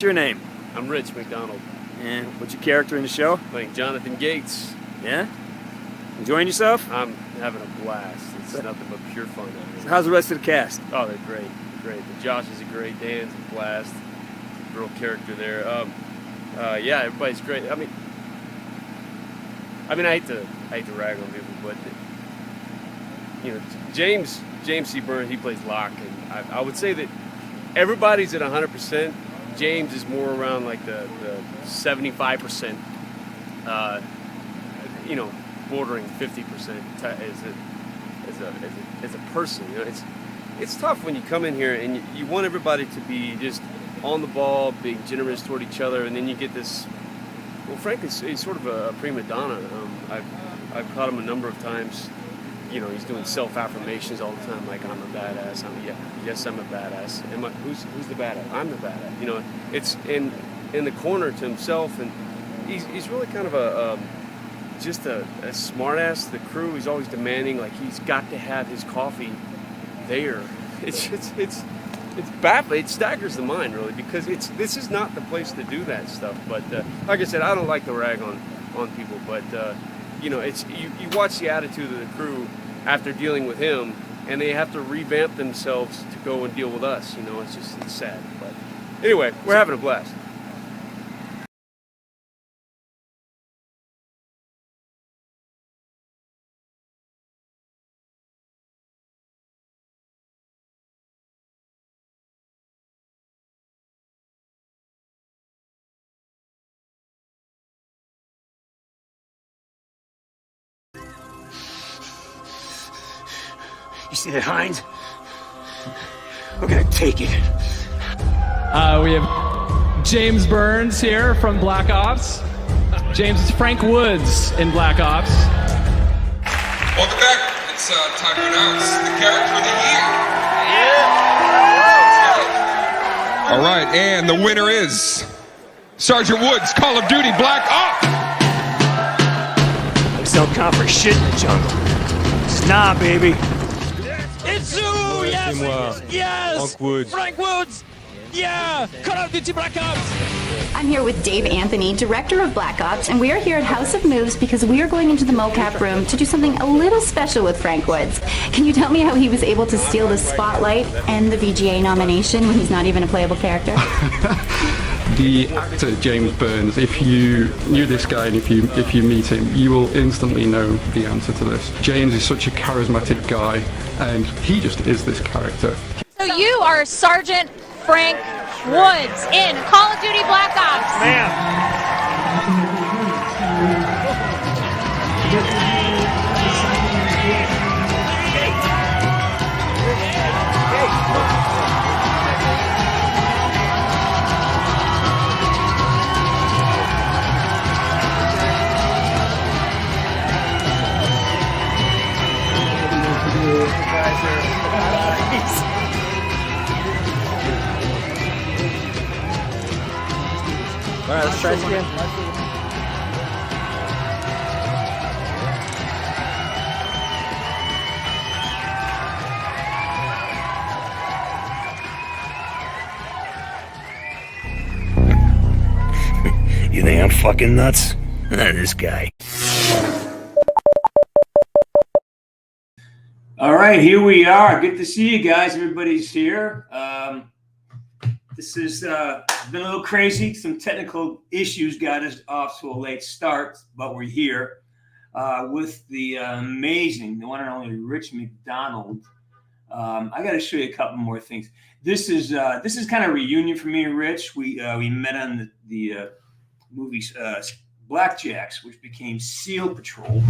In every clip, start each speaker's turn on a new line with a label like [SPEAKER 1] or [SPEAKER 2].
[SPEAKER 1] Your name?
[SPEAKER 2] I'm Rich McDonald.
[SPEAKER 1] And what's your character in the show?
[SPEAKER 2] Playing Jonathan Gates.
[SPEAKER 1] Yeah? Enjoying yourself?
[SPEAKER 2] I'm having a blast. It's nothing but pure fun out here.
[SPEAKER 1] So how's the rest of the cast?
[SPEAKER 2] Oh, they're great. Great. Josh is a great. Dan's a blast. Real character there. Yeah, everybody's great. I mean, I hate to rag on people, but you know, James C. Burns, he plays Locke, and I would say that everybody's at 100%. James is more around like the 75%, you know, bordering 50% as a person. You know, it's tough when you come in here and you want everybody to be just on the ball, being generous toward each other, and then you get this. Well, Frank he's sort of a prima donna. I've caught him a number of times. You know, he's doing self-affirmations all the time, like I'm a badass. Yes, I'm a badass. Who's the badass? I'm the badass. You know, it's in the corner to himself, and he's really kind of just a smart-ass to the crew. He's always demanding, like he's got to have his coffee there. It's baffling. It staggers the mind, really, because this is not the place to do that stuff. But like I said, I don't like to rag on people, but you know, you watch the attitude of the crew after dealing with him, and they have to revamp themselves to go and deal with us. You know, it's sad. But anyway, we're having a blast.
[SPEAKER 3] You see that, Hines? We're gonna take it.
[SPEAKER 4] We have James Burns here from Black Ops. James is Frank Woods in Black Ops.
[SPEAKER 5] Welcome back. It's time to announce the character of the year. Yeah. All right, and the winner is Sergeant Woods, Call of Duty Black Ops.
[SPEAKER 3] There's no count for shit in the jungle. It's nah, baby.
[SPEAKER 4] It's you! Yes! Yes! Frank Woods! Yeah! Call of Duty Black Ops!
[SPEAKER 6] I'm here with Dave Anthony, director of Black Ops, and we are here at House of Moves because we are going into the mocap room to do something a little special with Frank Woods. Can you tell me how he was able to steal the spotlight and the VGA nomination when he's not even a playable character?
[SPEAKER 7] The actor James Burns, if you knew this guy and if you meet him, you will instantly know the answer to this. James is such a charismatic guy, and he just is this character.
[SPEAKER 8] So you are Sergeant Frank Woods in Call of Duty Black Ops.
[SPEAKER 1] All right, let's try this again.
[SPEAKER 3] You think I'm fucking nuts? This guy.
[SPEAKER 9] All right, here we are. Good to see you guys. Everybody's here. This has been a little crazy. Some technical issues got us off to a late start, but we're here with the amazing, the one and only Rich McDonald. I got to show you a couple more things. This is kind of a reunion for me and Rich. We met on the movie Blackjacks, which became SEAL Patrol.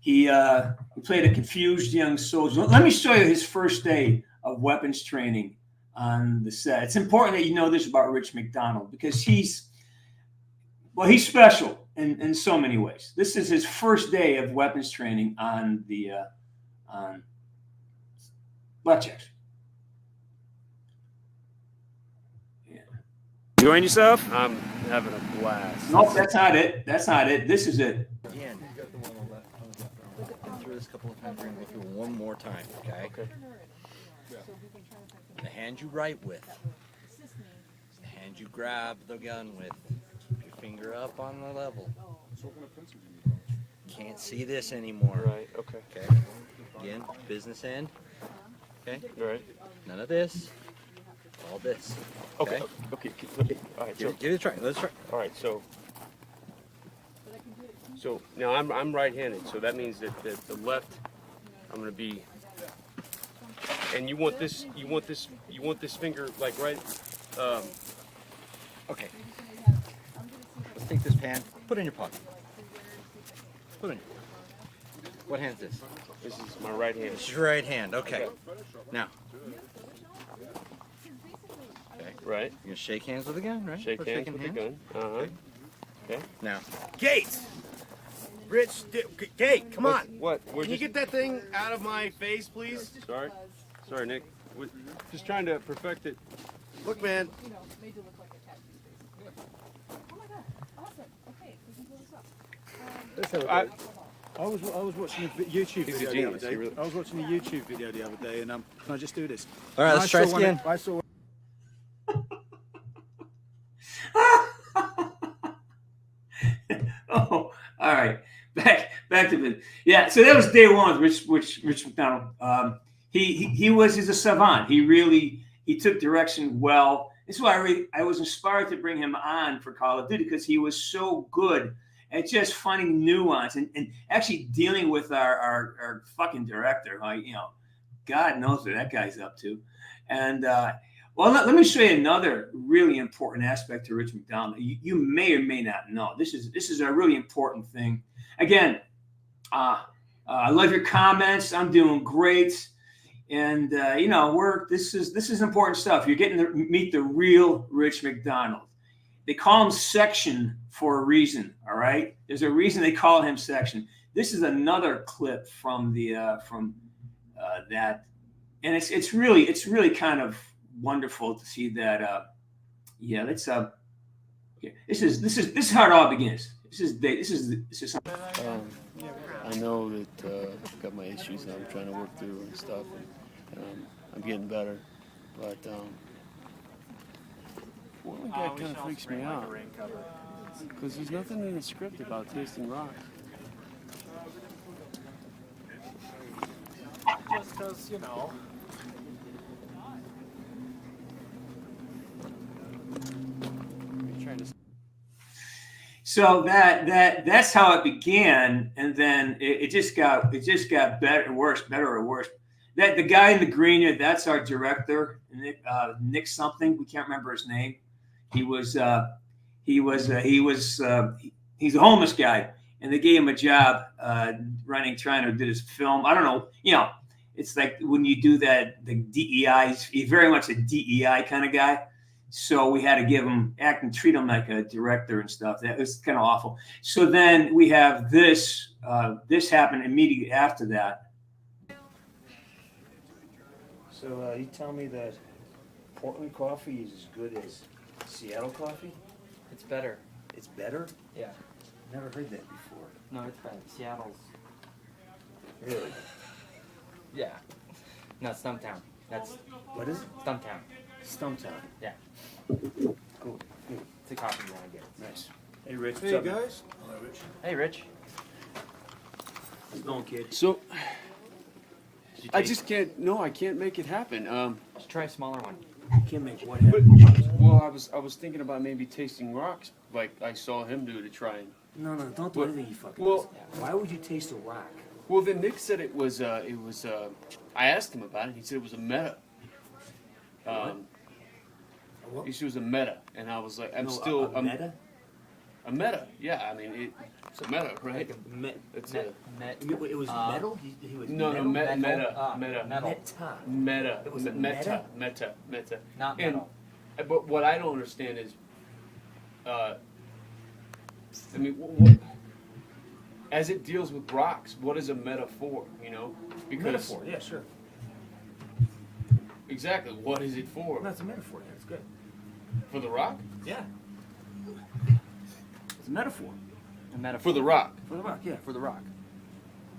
[SPEAKER 9] He played a confused young soldier. Let me show you his first day of weapons training on the set. It's important that you know this about Rich McDonald because he's special in so many ways. This is his first day of weapons training on the on Blackjacks. Yeah.
[SPEAKER 1] Enjoying yourself?
[SPEAKER 2] I'm having a blast.
[SPEAKER 9] Nope, that's not it. That's not it. This is it.
[SPEAKER 10] Again, you got the one on the left. Look through this a couple of times. We're going to go through it one more time, okay? The hand you write with and you grab the gun with your finger up on the level. Can't see this anymore.
[SPEAKER 2] Right. Okay.
[SPEAKER 10] Okay. Again, business end. Okay.
[SPEAKER 2] All right.
[SPEAKER 10] None of this. All this.
[SPEAKER 2] Okay. Okay. All right.
[SPEAKER 10] Give it a try. Let's try.
[SPEAKER 2] All right. So now I'm right-handed. So that means that the left, I'm gonna be. And you want this finger like right.
[SPEAKER 10] Okay. Let's take this pan. Put it in your pocket. Put it in. What hand's this?
[SPEAKER 2] This is my right hand.
[SPEAKER 10] This is your right hand. Okay. Now. Okay.
[SPEAKER 2] Right.
[SPEAKER 10] You're gonna shake hands with the gun, right?
[SPEAKER 2] Shake
[SPEAKER 10] We're
[SPEAKER 2] hands
[SPEAKER 10] shaking
[SPEAKER 2] with the gun. Uh-huh. Okay.
[SPEAKER 10] Now.
[SPEAKER 3] Kate! Rich, Kate, come on.
[SPEAKER 2] What?
[SPEAKER 3] Can you get that thing out of my face, please?
[SPEAKER 2] Sorry, Nick. We're just trying to perfect it.
[SPEAKER 3] Look, man.
[SPEAKER 11] I was watching a YouTube
[SPEAKER 2] He's a
[SPEAKER 11] video the
[SPEAKER 2] genius,
[SPEAKER 11] other day.
[SPEAKER 2] he really-
[SPEAKER 11] I was watching a YouTube video the other day, and can I just do this?
[SPEAKER 10] All right,
[SPEAKER 11] And
[SPEAKER 10] let's
[SPEAKER 11] I
[SPEAKER 10] try
[SPEAKER 11] saw
[SPEAKER 10] this
[SPEAKER 11] one-
[SPEAKER 10] again.
[SPEAKER 11] I saw.
[SPEAKER 9] Oh, all right. Back to it. Yeah. So that was day one with Rich McDonald. He's a savant. He took direction well. This is why I was inspired to bring him on for Call of Duty, because he was so good at just finding nuance and actually dealing with our fucking director. God knows what that guy's up to. And well, let me show you another really important aspect to Rich McDonald. You may or may not know. This is a really important thing. Again, I love your comments. I'm doing great. And this is important stuff. You're getting to meet the real Rich McDonald. They call him Section for a reason. All right, there's a reason they call him Section. This is another clip from that, and it's really kind of wonderful to see that. This is how it all begins. This is something.
[SPEAKER 2] I know that I've got my issues that I'm trying to work through and stuff, and I'm getting better. But one guy kind of freaks me out because there's nothing in the script about tasting rock.
[SPEAKER 12] Just because,
[SPEAKER 9] So that's how it began, and then it just got better and worse, better and worse. That the guy in the green, that's our director, Nick something. We can't remember his name. He's a homeless guy, and they gave him a job trying to do this film. I don't know, it's like when you do that, the DEI. He's very much a DEI kind of guy. So we had to treat him like a director and stuff. That was kind of awful. So then we have this. This happened immediately after that.
[SPEAKER 3] So you tell me that Portland coffee is as good as Seattle coffee?
[SPEAKER 12] it's better.
[SPEAKER 3] It's better?
[SPEAKER 12] Yeah.
[SPEAKER 3] Never heard that before.
[SPEAKER 12] No, it's better. Seattle's.
[SPEAKER 3] Really?
[SPEAKER 12] Yeah. No, Stumptown. That's.
[SPEAKER 3] What is it?
[SPEAKER 12] Stumptown.
[SPEAKER 3] Stumptown.
[SPEAKER 12] Yeah.
[SPEAKER 3] Cool.
[SPEAKER 12] It's a coffee you want to get.
[SPEAKER 3] Nice. Hey, Rich.
[SPEAKER 11] Hey, guys.
[SPEAKER 3] Hello, Rich.
[SPEAKER 12] Hey, Rich.
[SPEAKER 3] How's it going, kid?
[SPEAKER 2] So I just can't. No, I can't make it happen.
[SPEAKER 12] Just try a smaller one.
[SPEAKER 3] You can't make what happen?
[SPEAKER 2] Well, I was thinking about maybe tasting rocks, like I saw him do to try and.
[SPEAKER 3] No, don't do anything you fucking.
[SPEAKER 2] Well,
[SPEAKER 3] why would you taste a rock?
[SPEAKER 2] Well, then Nick said it was. I asked him about it. He said it was a meta. He said it was a meta, and I was like,
[SPEAKER 3] A meta?
[SPEAKER 2] A meta, yeah. I mean, it's a meta, right? It's a.
[SPEAKER 3] It was metal. He was
[SPEAKER 2] No,
[SPEAKER 3] metal?
[SPEAKER 2] meta.
[SPEAKER 3] Meta.
[SPEAKER 2] Meta.
[SPEAKER 3] It was a
[SPEAKER 2] meta.
[SPEAKER 3] meta?
[SPEAKER 2] Meta.
[SPEAKER 12] Not
[SPEAKER 2] And,
[SPEAKER 12] metal.
[SPEAKER 2] but what I don't understand is, I mean, what, as it deals with rocks, what is a metaphor? Because
[SPEAKER 3] Metaphor. Yeah, sure.
[SPEAKER 2] exactly, what is it for?
[SPEAKER 3] That's a metaphor. Yeah, it's good.
[SPEAKER 2] For the rock?
[SPEAKER 3] Yeah. It's a metaphor.
[SPEAKER 12] A metaphor.
[SPEAKER 2] For the rock.
[SPEAKER 3] For the rock. Yeah, for the rock.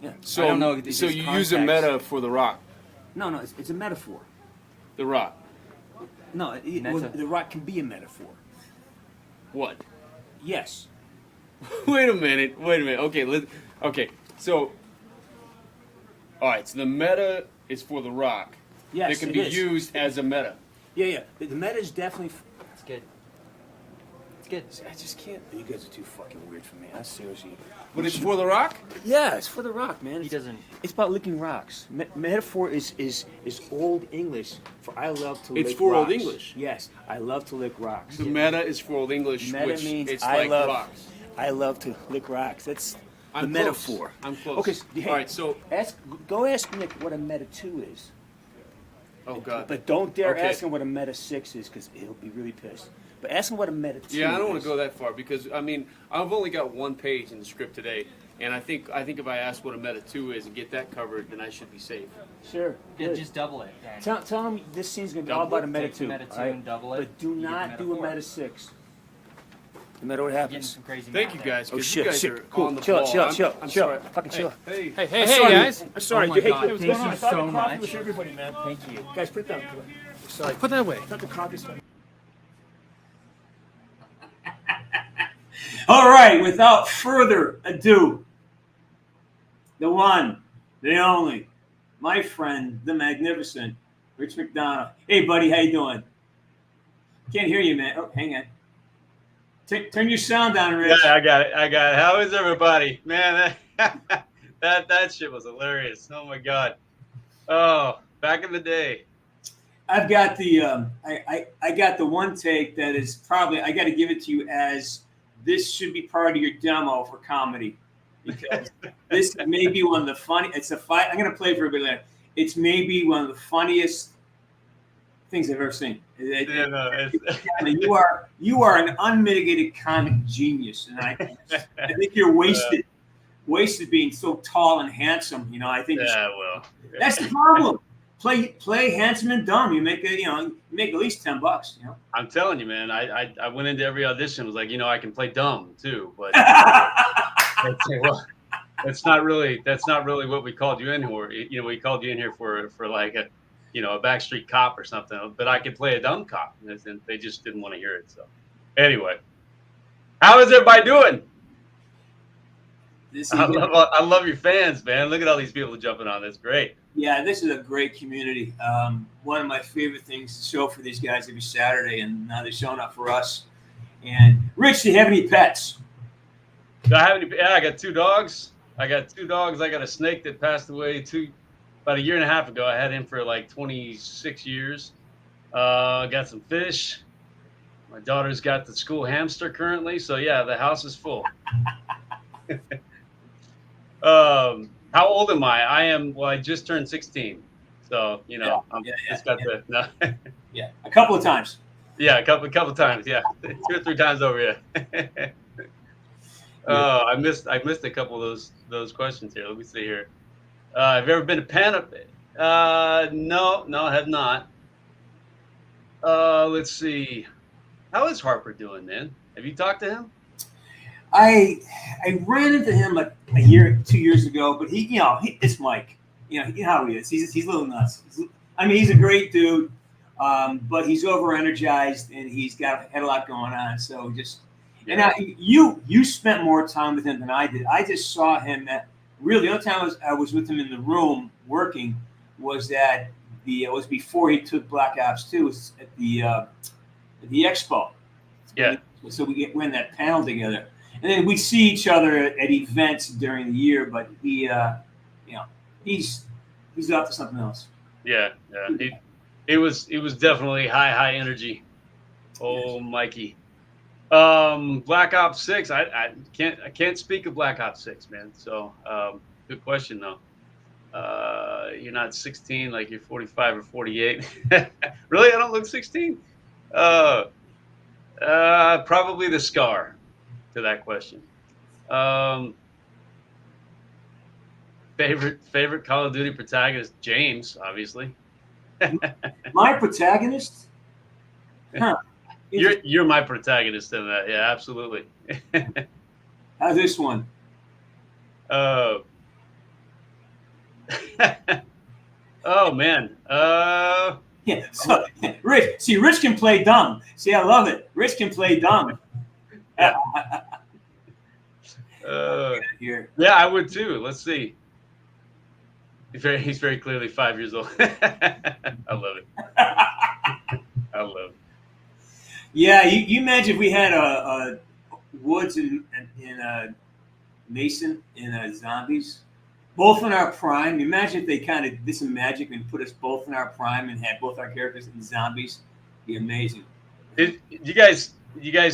[SPEAKER 3] Yeah.
[SPEAKER 2] So,
[SPEAKER 12] I don't know,
[SPEAKER 2] so you use a meta for the rock,
[SPEAKER 3] No, it's a metaphor.
[SPEAKER 2] the rock.
[SPEAKER 9] No, the rock can be a metaphor.
[SPEAKER 2] What?
[SPEAKER 9] Yes.
[SPEAKER 2] Wait a minute. Okay. So, all right. So the meta is for the rock.
[SPEAKER 9] Yes,
[SPEAKER 2] it can
[SPEAKER 9] it
[SPEAKER 2] be
[SPEAKER 9] is.
[SPEAKER 2] used as a meta.
[SPEAKER 9] Yeah. The meta is definitely.
[SPEAKER 12] It's good. It's good.
[SPEAKER 9] I just can't. You guys are too fucking weird for me. I seriously.
[SPEAKER 2] But it's for the rock.
[SPEAKER 9] Yeah, it's for the rock, man.
[SPEAKER 12] He doesn't.
[SPEAKER 9] It's about licking rocks. Metaphor is old English for I love to lick rocks.
[SPEAKER 2] It's for Old English.
[SPEAKER 9] Yes, I love to lick rocks.
[SPEAKER 2] The meta is for Old English,
[SPEAKER 9] Meta
[SPEAKER 2] which
[SPEAKER 9] means
[SPEAKER 2] it's
[SPEAKER 9] I
[SPEAKER 2] like
[SPEAKER 9] love
[SPEAKER 2] rocks.
[SPEAKER 9] I love to lick rocks. That's the
[SPEAKER 2] I'm
[SPEAKER 9] metaphor.
[SPEAKER 2] Close. I'm close.
[SPEAKER 9] Okay, hey,
[SPEAKER 2] all right. So
[SPEAKER 9] go ask Nick what a meta 2 is.
[SPEAKER 2] Oh God.
[SPEAKER 9] But don't dare
[SPEAKER 2] Okay.
[SPEAKER 9] ask him what a meta 6 is because he'll be really pissed. But ask him what a meta 2 is.
[SPEAKER 2] Yeah, I don't want to go that far because I mean I've only got one page in the script today, and I think if I ask what a meta 2 is and get that covered, then I should be safe.
[SPEAKER 9] Sure.
[SPEAKER 12] Yeah,
[SPEAKER 9] good.
[SPEAKER 12] just double it. Then.
[SPEAKER 9] Tell him this scene's going to be
[SPEAKER 2] Double
[SPEAKER 9] all about a
[SPEAKER 2] it?
[SPEAKER 9] meta
[SPEAKER 12] Take
[SPEAKER 9] 2.
[SPEAKER 12] meta 2
[SPEAKER 9] all right?
[SPEAKER 12] and double it.
[SPEAKER 9] But do
[SPEAKER 12] You get
[SPEAKER 9] not
[SPEAKER 12] meta
[SPEAKER 9] do a
[SPEAKER 12] 4.
[SPEAKER 9] meta 6. No matter what
[SPEAKER 12] Getting
[SPEAKER 9] happens.
[SPEAKER 12] some crazy.
[SPEAKER 2] Thank
[SPEAKER 12] math
[SPEAKER 2] you
[SPEAKER 12] there.
[SPEAKER 2] guys
[SPEAKER 9] Oh
[SPEAKER 2] because
[SPEAKER 9] shit,
[SPEAKER 2] you guys
[SPEAKER 9] shit.
[SPEAKER 2] are
[SPEAKER 9] Cool.
[SPEAKER 2] on the
[SPEAKER 9] Chill,
[SPEAKER 2] ball.
[SPEAKER 9] chill,
[SPEAKER 2] I'm
[SPEAKER 9] chill.
[SPEAKER 2] sorry.
[SPEAKER 9] Fucking chill.
[SPEAKER 2] Hey.
[SPEAKER 1] Hey, guys.
[SPEAKER 9] I'm sorry.
[SPEAKER 12] Oh my
[SPEAKER 9] Hey,
[SPEAKER 12] God,
[SPEAKER 9] what's
[SPEAKER 12] thank
[SPEAKER 9] going on?
[SPEAKER 12] you
[SPEAKER 9] I thought
[SPEAKER 12] so
[SPEAKER 9] the coffee
[SPEAKER 12] much.
[SPEAKER 9] was for everybody, man.
[SPEAKER 12] Thank you.
[SPEAKER 9] Guys, put it down. Sorry.
[SPEAKER 11] Put that away.
[SPEAKER 9] I thought the coffee was for All right, without further ado, the one, the only, my friend, the magnificent, Rich McDonald. Hey, buddy, how you doing? Can't hear you, man. Oh, hang on. Turn your sound down, Rich.
[SPEAKER 13] Yeah, I got it. How is everybody? Man, that shit was hilarious. Oh my God. Oh, back in the day.
[SPEAKER 9] I've got the I got the one take that is probably I got to give it to you as this should be part of your demo for comedy because this may be one of the funny. It's a fight. I'm gonna play for everybody later. It's maybe one of the funniest things I've ever seen.
[SPEAKER 13] Yeah, no,
[SPEAKER 9] You are an unmitigated comic genius, and I think you're wasted being so tall and handsome. You know, I think
[SPEAKER 13] well,
[SPEAKER 9] that's the problem. Play handsome and dumb. You make you make at least $10. You know.
[SPEAKER 13] I'm telling you, man. I went into every audition was like, I can play dumb too, but that's not really what we called you in for. We called you in here for like a Backstreet Cop or something. But I could play a dumb cop, and they just didn't want to hear it. So anyway, how is everybody doing? I love your fans, man. Look at all these people jumping on. That's great.
[SPEAKER 9] Yeah, this is a great community. One of my favorite things to show for these guys every Saturday, and now they're showing up for us. And Rich, do you have any pets?
[SPEAKER 13] Do I have any? Yeah, I got 2 dogs. I got a snake that passed away about a year and a half ago. I had him for like 26 years. Got some fish. My daughter's got the school hamster currently. So yeah, the house is full. How old am I? I just turned 16. So,
[SPEAKER 9] Yeah, a couple of times.
[SPEAKER 13] Yeah, a couple times. Yeah. 2 or 3 times over. Yeah. Oh, I missed a couple of those questions here. Let me see here. Have you ever been to Panama? No, I have not. Let's see. How is Harper doing, man? Have you talked to him?
[SPEAKER 9] I ran into him like 2 years ago, but it's Mike. You know how he is. He's a little nuts. He's a great dude, but he's over energized and he's had a lot going on. So and now you spent more time with him than I did. I just saw him the only time I was with him in the room working was it was before he took Black Ops 2. It was at the expo.
[SPEAKER 13] Yeah.
[SPEAKER 9] So we went in that panel together. And then we see each other at events during the year, but he's up to something else.
[SPEAKER 13] Yeah. It was definitely high energy. Oh, Mikey. Black Ops 6. I can't speak of Black Ops 6, man. So good question though. You're not 16 like you're 45 or 48. Really? I don't look 16. Probably the scar. To that question. Favorite Call of Duty protagonist? James, obviously.
[SPEAKER 9] My protagonist? Huh.
[SPEAKER 13] You're my protagonist in that. Yeah, absolutely.
[SPEAKER 9] How's this one?
[SPEAKER 13] Oh man.
[SPEAKER 9] Yeah. So Rich can play dumb. See, I love it. Rich can play dumb.
[SPEAKER 13] Yeah.
[SPEAKER 9] Here.
[SPEAKER 13] Yeah, I would too. Let's see. He's very clearly 5 years old. I love it. I love it.
[SPEAKER 9] Yeah, you imagine if we had a Woods and Mason in Zombies, both in our prime. Imagine if they kind of did some magic and put us both in our prime and had both our characters in Zombies. It'd be amazing.
[SPEAKER 13] You guys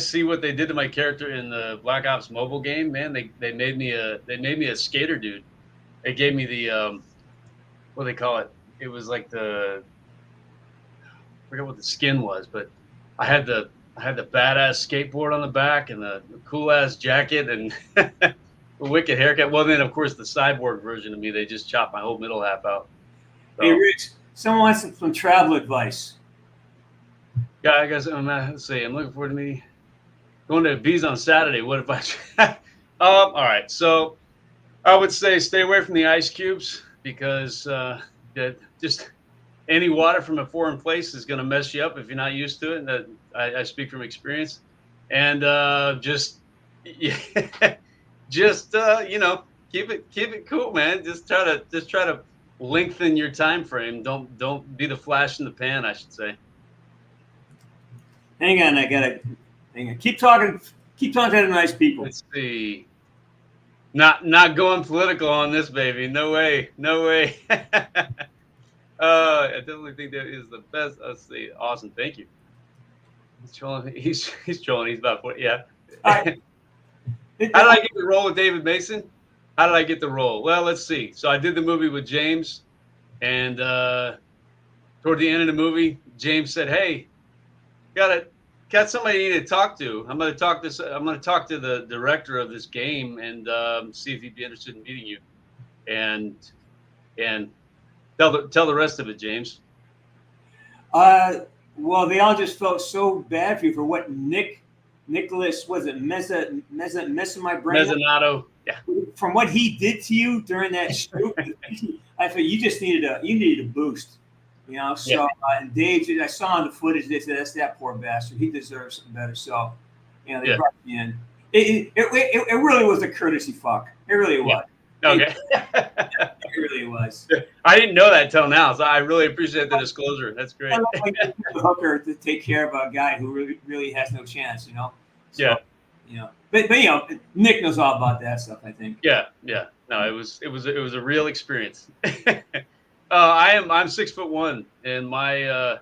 [SPEAKER 13] see what they did to my character in the Black Ops mobile game? Man, they made me a skater dude. They gave me the what do they call it? It was like I forget what the skin was, but I had the badass skateboard on the back and the cool ass jacket and the wicked haircut. Well, then of course the cyborg version of me, they just chopped my whole middle half out. So,
[SPEAKER 9] Hey, Rich, someone wants some travel advice.
[SPEAKER 13] yeah, I guess let's see. I'm looking forward to me going to Bees on Saturday. What if I? All right, so I would say stay away from the ice cubes because just any water from a foreign place is going to mess you up if you're not used to it. And that I speak from experience. And just keep it cool, man. Just try to lengthen your time frame. Don't be the flash in the pan, I should say.
[SPEAKER 9] Hang on, hang on. Keep talking to nice people.
[SPEAKER 13] Let's see. Not going political on this, baby. No way. I definitely think that is the best. Let's see. Awesome. Thank you. He's trolling. He's trolling. He's about 40. Yeah. How did I get the role with David Mason? How did I get the role? Well, let's see. So I did the movie with James, and toward the end of the movie, James said, "Hey, got somebody you need to talk to. I'm going to talk to the director of this game and see if he'd be interested in meeting you." And tell the rest of it, James.
[SPEAKER 9] Well, they all just felt so bad for you for what Nicholas was it messing my brain up?
[SPEAKER 13] Mezzanato. Yeah.
[SPEAKER 9] From what he did to you during that shoot, I thought you just needed a boost. You know, so and Dave, I saw in the footage, they said that's that poor bastard. He deserves something better. So, you know, they brought me in. It really was a courtesy fuck. It really was.
[SPEAKER 13] Yeah. Okay.
[SPEAKER 9] It really was.
[SPEAKER 13] I didn't know that till now, so I really appreciate the disclosure. That's great.
[SPEAKER 9] I love like a hooker to take care of a guy who really has no chance. You know. So,
[SPEAKER 13] yeah.
[SPEAKER 9] You know, but you know, Nick knows all about that stuff, I think.
[SPEAKER 13] Yeah. No, it was a real experience. I'm 6'1", and my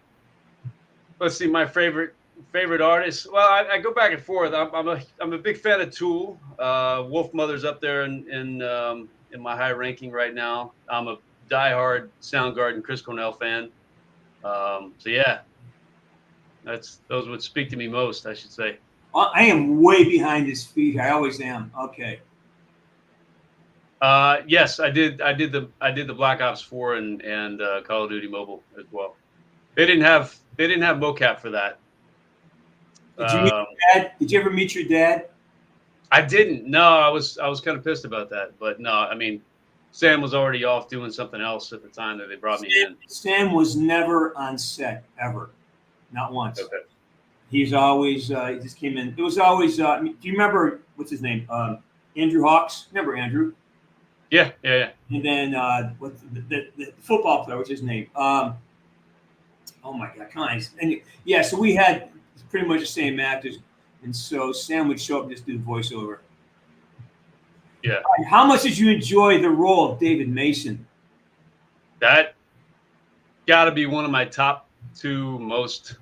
[SPEAKER 13] let's see, my favorite artist. Well, I go back and forth. I'm a big fan of Tool. Wolf Mother's up there in my high ranking right now. I'm a diehard Soundgarden, Chris Cornell fan. So yeah, those would speak to me most, I should say.
[SPEAKER 9] I am way behind his feet. I always am. Okay.
[SPEAKER 13] Yes, I did the Black Ops 4 and Call of Duty Mobile as well. They didn't have mocap for that.
[SPEAKER 9] Did you meet your dad? Did you ever meet your dad?
[SPEAKER 13] I didn't. No, I was kind of pissed about that. But no, I mean, Sam was already off doing something else at the time that they brought me in.
[SPEAKER 9] Sam was never on set ever, not once.
[SPEAKER 13] Okay.
[SPEAKER 9] He's always he just came in. It was always. Do you remember what's his name? Andrew Hawks. Remember Andrew?
[SPEAKER 13] Yeah.
[SPEAKER 9] And then what the football player? What's his name? Oh my God, come on. And yeah, so we had pretty much the same actors, and so Sam would show up and just do the voiceover.
[SPEAKER 13] Yeah.
[SPEAKER 9] How much did you enjoy the role of David Mason?
[SPEAKER 13] That got to be one of my top 2 most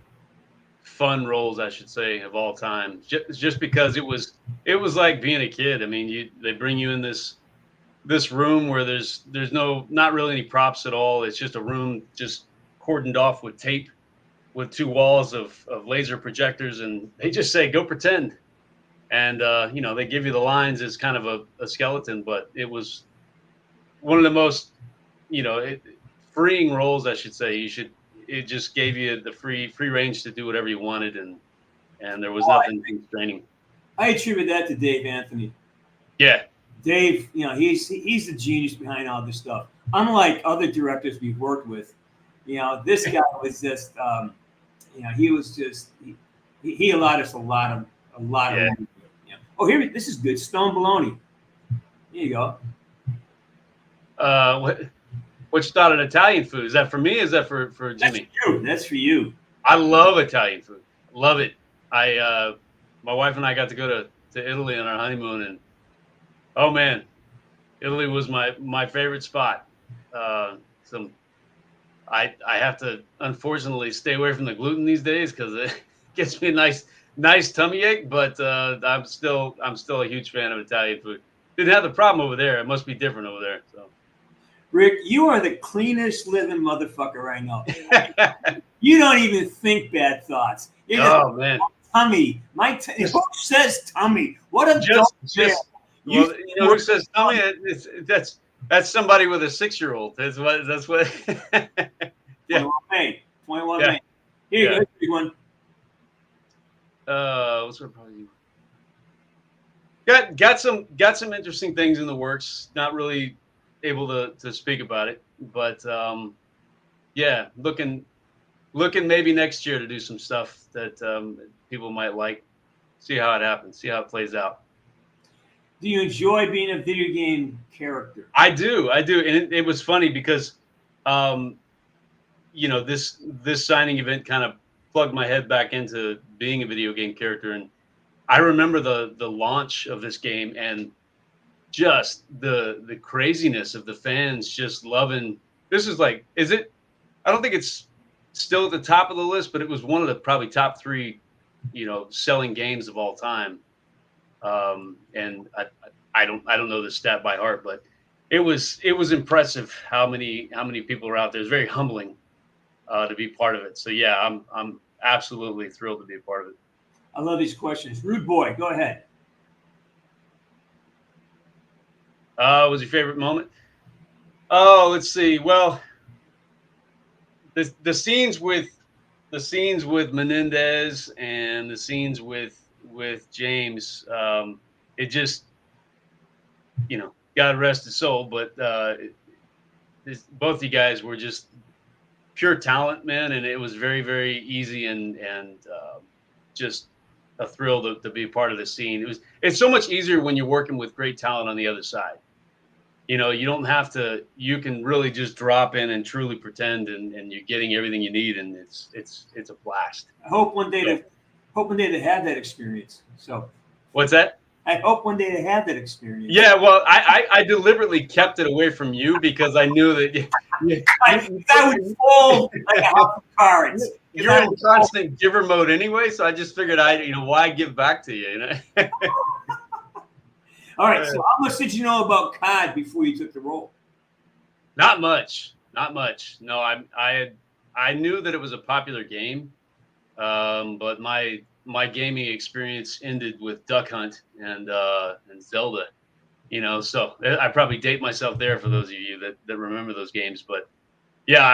[SPEAKER 13] fun roles, I should say, of all time. Just because it was like being a kid. I mean, they bring you in this room where there's not really any props at all. It's just a room just cordoned off with tape, with 2 walls of laser projectors, and they just say, "Go pretend." And they give you the lines as kind of a skeleton, but it was one of the most, freeing roles, I should say. It just gave you the free range to do whatever you wanted, and there was nothing constraining.
[SPEAKER 9] I attribute that to Dave Anthony.
[SPEAKER 13] Yeah. Dave,
[SPEAKER 9] he's the genius behind all this stuff. Unlike other directors we've worked with, You know, this guy was just, you know, he was just he allowed us a lot of
[SPEAKER 13] Yeah.
[SPEAKER 9] money. You know. Oh, here this is good. Stone bologna. Here you go.
[SPEAKER 13] What you thought of Italian food? Is that for me? Or is that for Jimmy?
[SPEAKER 9] That's for you. That's for you.
[SPEAKER 13] I love Italian food. Love it. My wife and I got to go to Italy on our honeymoon, and oh man, Italy was my favorite spot. I have to unfortunately stay away from the gluten these days because it gets me a nice tummy ache. But I'm still a huge fan of Italian food. Didn't have the problem over there. It must be different over there. So.
[SPEAKER 9] Rick, you are the cleanest living motherfucker I know. You don't even think bad thoughts. You're
[SPEAKER 13] Oh man,
[SPEAKER 9] tummy. Who says tummy? What a
[SPEAKER 13] just
[SPEAKER 9] you
[SPEAKER 13] well, you know who says tummy? That's somebody with a 6-year-old. That's what. Yeah.
[SPEAKER 9] 21
[SPEAKER 13] Yeah.
[SPEAKER 9] May. Here you go, big one.
[SPEAKER 13] What's sort of probably got some interesting things in the works. Not really able to speak about it, but yeah, looking maybe next year to do some stuff that people might like. See how it happens. See how it plays out.
[SPEAKER 9] Do you enjoy being a video game character?
[SPEAKER 13] I do, and it was funny because, you know, this signing event kind of plugged my head back into being a video game character, and I remember the launch of this game and just the craziness of the fans just loving. This is like, is it? I don't think it's still at the top of the list, but it was one of the probably top 3, you know, selling games of all time. And I don't know the stat by heart, but it was impressive how many people are out there. It's very humbling to be part of it. So yeah, I'm absolutely thrilled to be a part of it.
[SPEAKER 9] I love these questions. Rude boy, go ahead.
[SPEAKER 13] What was your favorite moment? Oh, let's see. Well, the scenes with Menendez and the scenes with James, it just, you know, God rest his soul, but both you guys were just pure talent, man, and it was very, very easy and just a thrill to be a part of the scene. It's so much easier when you're working with great talent on the other side. You know, you don't have to. You can really just drop in and truly pretend, and you're getting everything you need, and it's a blast.
[SPEAKER 9] I hope one day to have that experience. So,
[SPEAKER 13] what's that?
[SPEAKER 9] I hope one day to have that experience.
[SPEAKER 13] Yeah, well, I deliberately kept it away from you because I knew that
[SPEAKER 9] I would fold like a house of cards.
[SPEAKER 13] You're in constant giver mode anyway, so I just figured why give back to you, you know?
[SPEAKER 9] All right, so how much did you know about COD before you took the role?
[SPEAKER 13] Not much. No, I knew that it was a popular game, but my gaming experience ended with Duck Hunt and Zelda, you know. So I probably date myself there for those of you that remember those games. But yeah,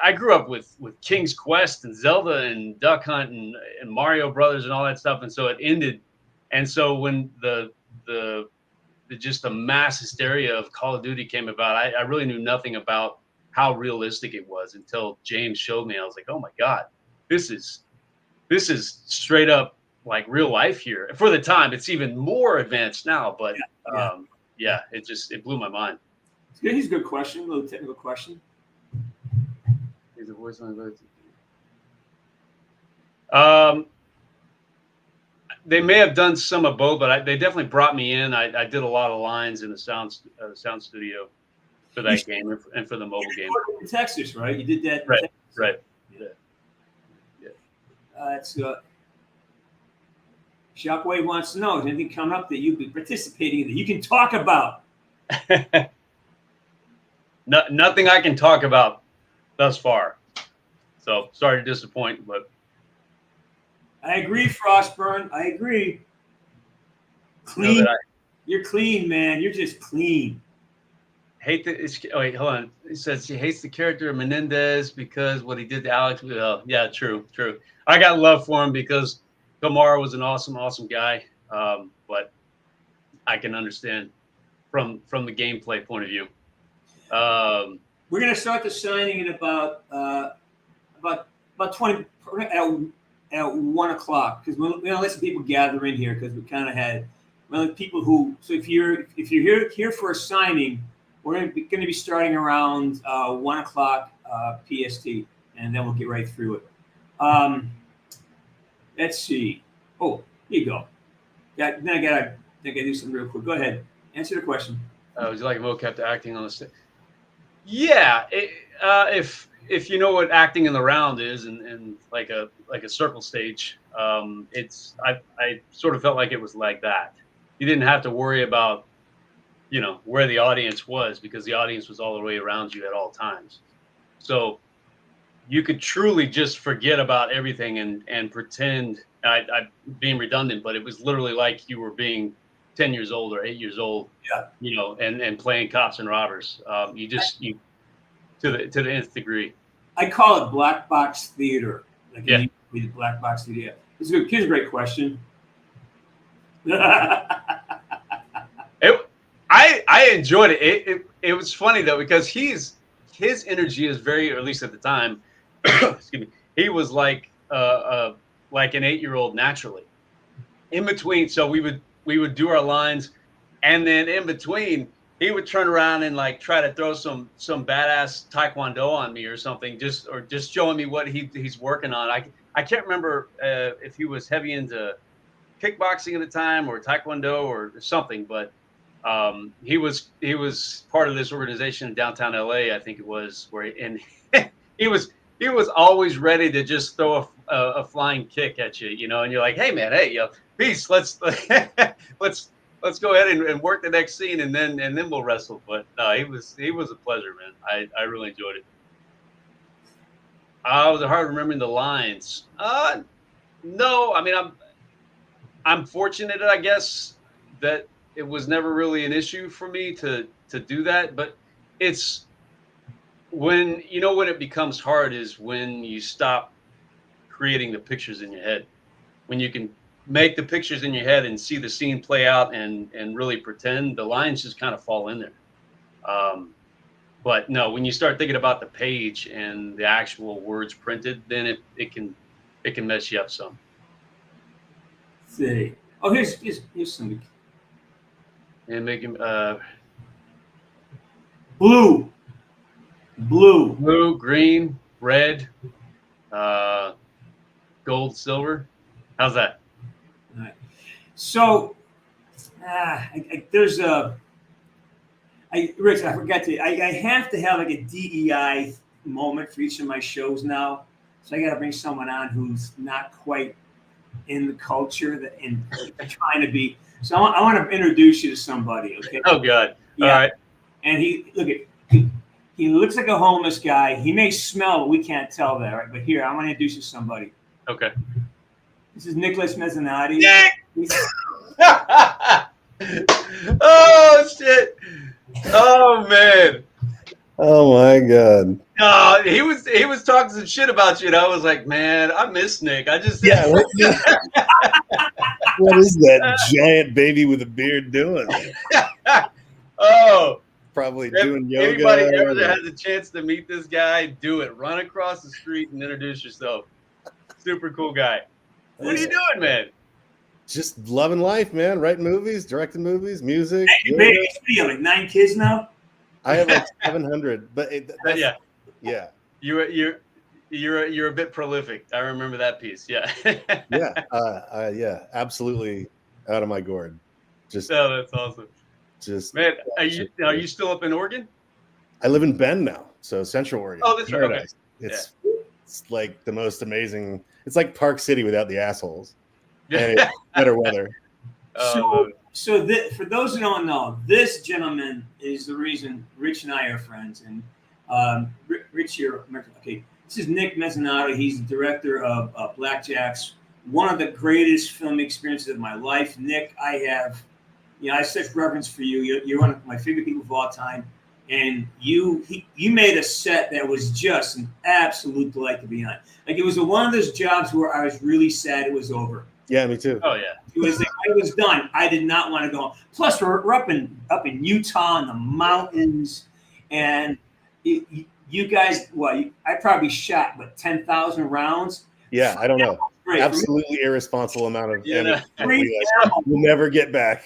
[SPEAKER 13] I grew up with King's Quest and Zelda and Duck Hunt and Mario Brothers and all that stuff, and so it ended. And so when the just the mass hysteria of Call of Duty came about, I really knew nothing about how realistic it was until James showed me. I was like, oh my God, this is straight up like real life here. For the time, it's even more advanced now, but yeah, it blew my mind.
[SPEAKER 9] He's a good question, a little technical question.
[SPEAKER 13] He's a voice on they may have done some of both, but they definitely brought me in. I did a lot of lines in the sound studio for that game and for the mobile game.
[SPEAKER 9] In Texas, right? You did that.
[SPEAKER 13] Right, right.
[SPEAKER 9] Yeah. That's Shockwave wants to know, is anything coming up that you'll be participating in that you can talk about?
[SPEAKER 13] Nothing I can talk about thus far. So sorry to disappoint, but
[SPEAKER 9] I agree, Frostburn. I agree. Clean. You're clean, man. You're just clean.
[SPEAKER 13] Wait, hold on. He says she hates the character of Menendez because what he did to Alex. Well, yeah, true. I got love for him because Kamara was an awesome guy. But I can understand from the gameplay point of view.
[SPEAKER 9] We're going to start the signing in about 20 at 1 o'clock because we're going to let some people gather in here because we kind of had people who. So if you're here for a signing, we're going to be starting around 1 o'clock PST, and then we'll get right through it. Let's see. Oh, here you go. Then I gotta do something real quick. Go ahead. Answer the question.
[SPEAKER 13] Would you like mocap to acting on the stage? Yeah. If you know what acting in the round is, and like a circle stage, I sort of felt like it was like that. You didn't have to worry about, where the audience was because the audience was all the way around you at all times. So you could truly just forget about everything and pretend. I'm being redundant, but it was literally like you were being 10 years old or 8 years old.
[SPEAKER 9] Yeah.
[SPEAKER 13] And playing cops and robbers. You to the nth degree.
[SPEAKER 9] I call it black box theater. Like
[SPEAKER 13] yeah.
[SPEAKER 9] We did black box theater. Here's a great question.
[SPEAKER 13] I enjoyed it. It was funny though because his energy is very, or at least at the time, excuse me, he was like an 8-year-old naturally. In between, so we would do our lines, and then in between, he would turn around and like try to throw some badass taekwondo on me or something, just showing me what he's working on. I can't remember if he was heavy into kickboxing at the time or taekwondo or something, but he was part of this organization in downtown LA, I think it was, he was always ready to just throw a flying kick at you, and you're like, hey man, peace, let's go ahead and work the next scene and then we'll wrestle. But no, he was a pleasure, man. I really enjoyed it. Was it hard remembering the lines? No, I mean I'm fortunate, I guess, that it was never really an issue for me to do that. But it's when it becomes hard is when you stop creating the pictures in your head. When you can make the pictures in your head and see the scene play out and really pretend, the lines just kind of fall in there. But no, when you start thinking about the page and the actual words printed, then it can mess you up some.
[SPEAKER 9] Let's see. Oh, here's some.
[SPEAKER 13] And make him
[SPEAKER 9] blue,
[SPEAKER 13] green, red, gold, silver. How's that?
[SPEAKER 9] All right. So there's Rich, I forgot to. I have to have like a DEI moment for each of my shows now. So I got to bring someone on who's not quite in the culture and trying to be. So I want to introduce you to somebody. Okay.
[SPEAKER 13] Oh God.
[SPEAKER 9] Yeah.
[SPEAKER 13] All right.
[SPEAKER 9] And he looks like a homeless guy. He may smell, but we can't tell that, right? But here, I want to introduce you to somebody.
[SPEAKER 13] Okay.
[SPEAKER 9] This is Nicholas Mezzanotte.
[SPEAKER 13] Nick! Oh shit! Oh man!
[SPEAKER 14] Oh my God!
[SPEAKER 13] He was talking some shit about you, and I was like, man, I miss Nick. I just
[SPEAKER 14] what is that giant baby with a beard doing?
[SPEAKER 13] Oh,
[SPEAKER 14] probably doing yoga.
[SPEAKER 13] Anybody ever that has a chance to meet this guy, do it. Run across the street and introduce yourself. Super cool guy. What are you doing, man?
[SPEAKER 14] Just loving life, man. Writing movies, directing movies, music.
[SPEAKER 9] Hey, baby, you have like 9 kids now.
[SPEAKER 14] I have like 700, but yeah.
[SPEAKER 13] You're a bit prolific. I remember that piece. Yeah.
[SPEAKER 14] Yeah, absolutely out of my gourd. Just
[SPEAKER 13] that's awesome.
[SPEAKER 14] Just
[SPEAKER 13] man, are you still up in Oregon?
[SPEAKER 14] I live in Bend now, so Central Oregon.
[SPEAKER 13] Oh, that's right. Okay.
[SPEAKER 14] It's like the most amazing. It's like Park City without the assholes.
[SPEAKER 13] Yeah.
[SPEAKER 14] And it's better weather.
[SPEAKER 9] So for those who don't know, this gentleman is the reason Rich and I are friends. And Rich here, okay, this is Nick Mezzanotte. He's the director of Blackjacks, one of the greatest film experiences of my life. Nick, I have such reverence for you. You're one of my favorite people of all time. And you made a set that was just an absolute delight to be on. Like it was one of those jobs where I was really sad it was over.
[SPEAKER 14] Yeah, me too.
[SPEAKER 13] Oh yeah.
[SPEAKER 9] It was like, I was done. I did not want to go home. Plus, we're up in Utah in the mountains, and you guys, I probably shot 10,000 rounds.
[SPEAKER 14] Yeah, I don't know.
[SPEAKER 9] Great.
[SPEAKER 14] Absolutely irresponsible amount of energy.
[SPEAKER 9] Free
[SPEAKER 14] We'll never get back.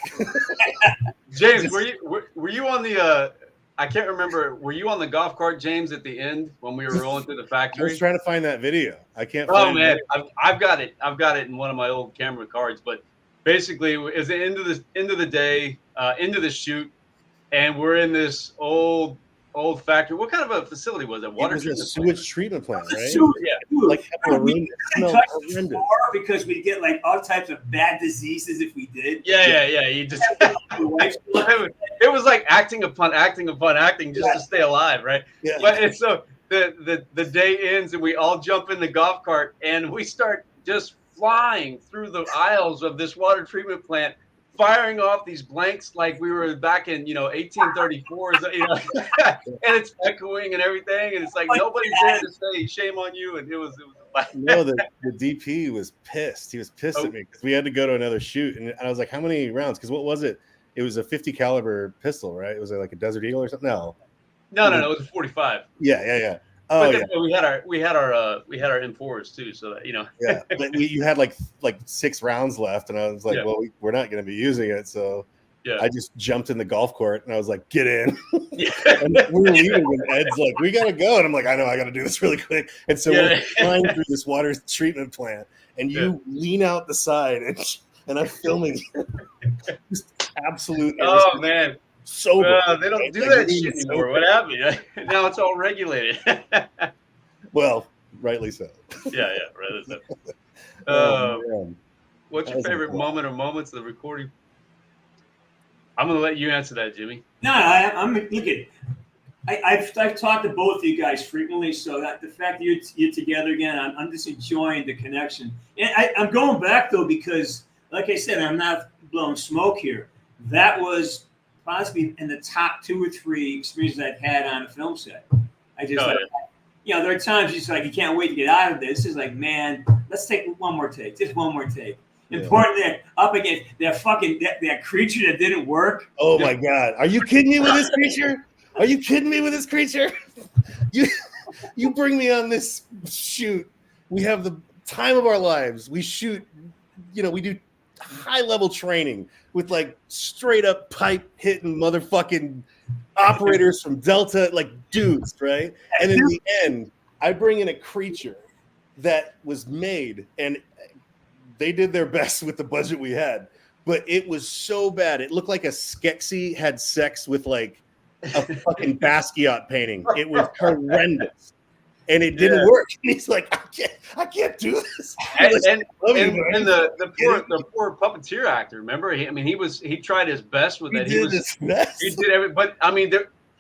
[SPEAKER 13] James, were you on the? I can't remember. Were you on the golf cart, James, at the end when we were rolling through the
[SPEAKER 14] I
[SPEAKER 13] factory?
[SPEAKER 14] was trying to find that video. I can't.
[SPEAKER 13] Oh
[SPEAKER 14] find
[SPEAKER 13] man,
[SPEAKER 14] it.
[SPEAKER 13] I've got it. I've got it in one of my old camera cards. But basically, it's the end of the day, into the shoot, and we're in this old factory. What kind of a facility was it? Water
[SPEAKER 14] It was a
[SPEAKER 13] treatment
[SPEAKER 14] sewage treatment plant, right?
[SPEAKER 13] Yeah.
[SPEAKER 14] Like
[SPEAKER 9] we
[SPEAKER 14] smelled
[SPEAKER 9] touched
[SPEAKER 14] horrendous.
[SPEAKER 9] the floor because we get like all types of bad diseases if we did.
[SPEAKER 13] Yeah. You just it was like acting upon acting just to stay alive, right?
[SPEAKER 14] Yeah.
[SPEAKER 13] But it's so the day ends and we all jump in the golf cart and we start just flying through the aisles of this water treatment plant, firing off these blanks like we were back in 1834, and it's echoing and everything, and it's like nobody's there to say shame on you, and it was like
[SPEAKER 14] No, the DP was pissed. He was pissed at me because we had to go to another shoot, and I was like, "How many rounds?" Because what was it? It was a 50 caliber pistol, right? Was it like a Desert Eagle or something? No,
[SPEAKER 13] it was a 45.
[SPEAKER 14] Yeah. Oh,
[SPEAKER 13] but
[SPEAKER 14] yeah.
[SPEAKER 13] we had our M4s too, so that
[SPEAKER 14] Yeah, but you had like 6 rounds left, and I was like, well, we're not going to be using it, so I just jumped in the golf cart, and I was like, get in. And we were leaving, and Ed's like, we got to go, and I'm like, I know, I got to do this really quick. And so we're flying through this water treatment plant, and you lean out the side, and I'm filming just absolute.
[SPEAKER 13] Oh man.
[SPEAKER 14] Sober.
[SPEAKER 13] They don't do that shit anymore. What happened? Now it's all regulated.
[SPEAKER 14] Well, rightly so.
[SPEAKER 13] Yeah, rightly
[SPEAKER 14] so.
[SPEAKER 13] What's your favorite moment or moments of the recording? I'm going to let you answer that, Jimmy.
[SPEAKER 9] No, I'm looking. I've talked to both of you guys frequently, so that the fact that you're together again, I'm just enjoying the connection. And I'm going back though because, like I said, I'm not blowing smoke here. That was possibly in the top 2 or 3 experiences I've had on a film set. I just, there are times just like you can't wait to get out of this. It's like, man, let's take one more take, just one more take. Important that up against that fucking that creature that didn't work.
[SPEAKER 14] Oh my God, are you kidding me with this creature? Are you kidding me with this creature? You bring me on this shoot. We have the time of our lives. We shoot. We do high level training with like straight up pipe hitting motherfucking operators from Delta, like dudes, right? And in the end, I bring in a creature that was made, and they did their best with the budget we had, but it was so bad. It looked like a Skeksis had sex with like a fucking Basquiat painting. It was horrendous. And it didn't work. And he's like, I can't do this.
[SPEAKER 13] And the poor puppeteer actor. Remember, he tried his best with it. He did his best. He did everything, but I mean,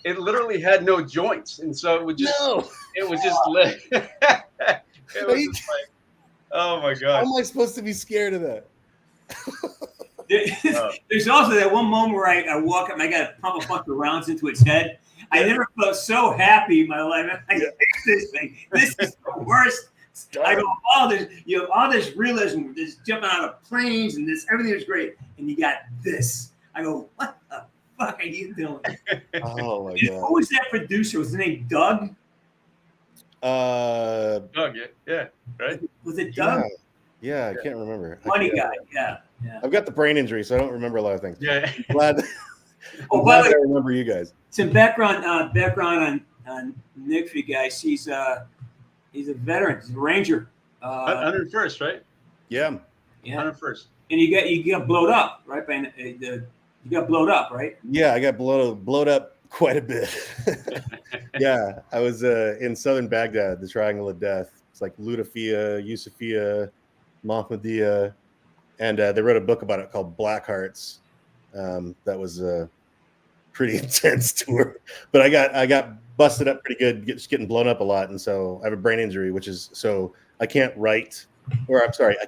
[SPEAKER 13] it literally had no joints, and so it was just like, oh my god.
[SPEAKER 14] How am I supposed to be scared of that?
[SPEAKER 9] There's also that one moment where I walk up and I got to pump a bunch of rounds into its head. I never felt so happy in my life. I hate this thing. This is the worst. I go, you have all this realism, this jumping out of planes, and this everything is great, and you got this. I go, what the fuck are you doing?
[SPEAKER 14] Oh my god!
[SPEAKER 9] Who was that producer? Was his name Doug?
[SPEAKER 13] Doug, yeah, right.
[SPEAKER 9] Was it Doug?
[SPEAKER 14] Yeah, I can't remember.
[SPEAKER 9] Funny guy, yeah.
[SPEAKER 14] I've got the brain injury, so I don't remember a lot of things.
[SPEAKER 13] Yeah.
[SPEAKER 14] I'm glad I remember you guys.
[SPEAKER 9] Some background on Nick for you guys. He's a veteran. He's a Ranger.
[SPEAKER 13] 101st, right?
[SPEAKER 14] Yeah.
[SPEAKER 13] 101st.
[SPEAKER 9] And you got blowed up, right? You got blowed up, right?
[SPEAKER 14] Yeah, I got blowed up quite a bit. Yeah, I was in southern Baghdad, the Triangle of Death. It's like Lutafia, Yusufia, Mahmudia, and they wrote a book about it called Black Hearts. That was a pretty intense tour, but I got busted up pretty good, just getting blown up a lot, and so I have a brain injury, which is so I can't I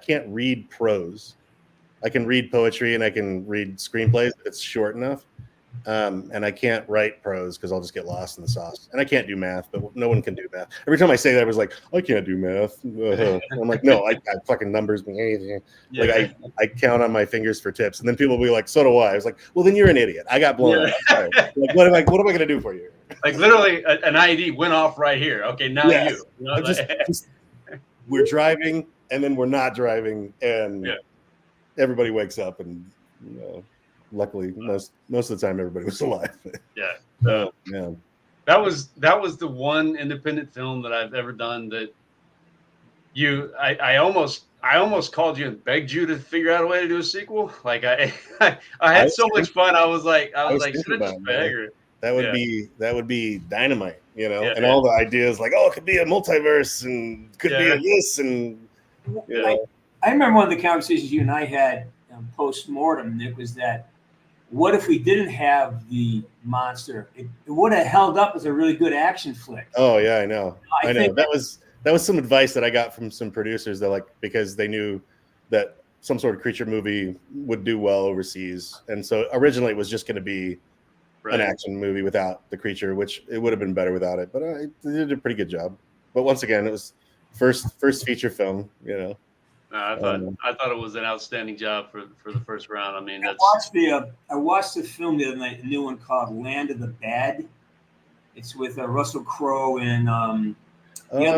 [SPEAKER 14] can't read prose. I can read poetry and I can read screenplays if it's short enough, And I can't write prose because I'll just get lost in the sauce. And I can't do math, but no one can do math. Every time I say that, I was like, I can't do math. I'm like, no, I fucking numbers mean anything. Like I count on my fingers for tips, and then people will be like, so do I. I was like, well, then you're an idiot. I got blown up. Like, what am I going to do for you?
[SPEAKER 13] Like literally, an IED went off right here. Okay, now you.
[SPEAKER 14] know, just we're driving, and then we're not driving, and everybody wakes up, and luckily, most of the time, everybody was alive.
[SPEAKER 13] Yeah. That was the one independent film that I've ever done that I almost called you and begged you to figure out a way to do a sequel. Like I had so much fun. I was like, should I just beg her?
[SPEAKER 14] That would be dynamite, and all the ideas like, oh, it could be a multiverse and could be a this and
[SPEAKER 9] I remember one of the conversations you and I had post-mortem, Nick, was that what if we didn't have the monster? It would have held up as a really good action flick.
[SPEAKER 14] Oh yeah, I know. I know. That was some advice that I got from some producers that because they knew that some sort of creature movie would do well overseas. And so originally it was just going to be an action movie without the creature, which it would have been better without it, but I did a pretty good job. But once again, it was first feature film,
[SPEAKER 13] I thought it was an outstanding job for the first round. I mean,
[SPEAKER 9] I watched the film the other night, a new one called Land of the Bad. It's with Russell Crowe and and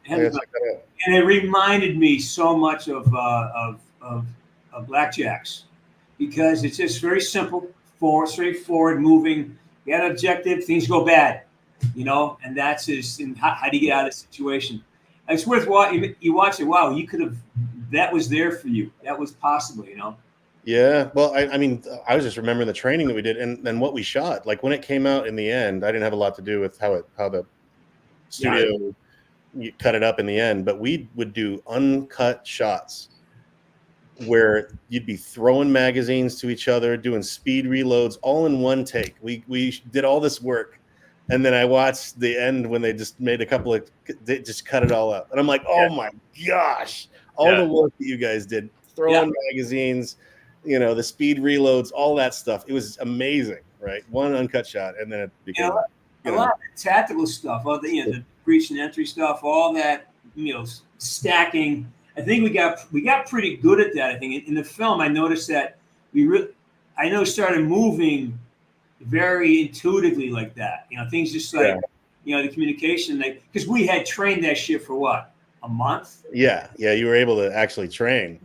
[SPEAKER 9] it reminded me so much of Blackjacks because it's just very simple, straightforward, moving. You got an objective, things go bad, and that's how do you get out of the situation? It's worth watching. You watch it. Wow, you could have. That was there for you. That was possible.
[SPEAKER 14] Yeah. Well, I mean, I was just remembering the training that we did and what we shot. Like when it came out in the end, I didn't have a lot to do with how the studio cut it up in the end, but we would do uncut shots where you'd be throwing magazines to each other, doing speed reloads, all in one take. We did all this work. And then I watched the end when they just made they just cut it all up. And I'm like, oh my gosh, all the work that you guys did, throwing magazines, the speed reloads, all that stuff. It was amazing, right? One uncut shot. And then it became
[SPEAKER 9] a lot of the tactical stuff, all the breach and entry stuff, all that, stacking. I think we got pretty good at that. I think in the film, I noticed that started moving very intuitively like that, things just like the communication, because we had trained that shit for what, a month.
[SPEAKER 14] Yeah, you were able to actually train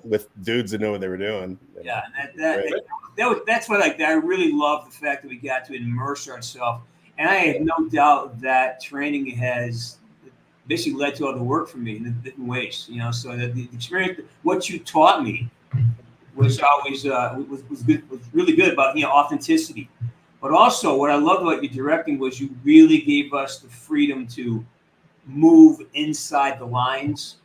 [SPEAKER 14] with dudes that know what they were doing.
[SPEAKER 9] That's what I really love the fact that we got to immerse ourselves, and I have no doubt that training has basically led to all the work for me in different ways, so that the experience, what you taught me was always was good, was really good about authenticity. But also, what I loved about your directing was you really gave us the freedom to move inside the lines.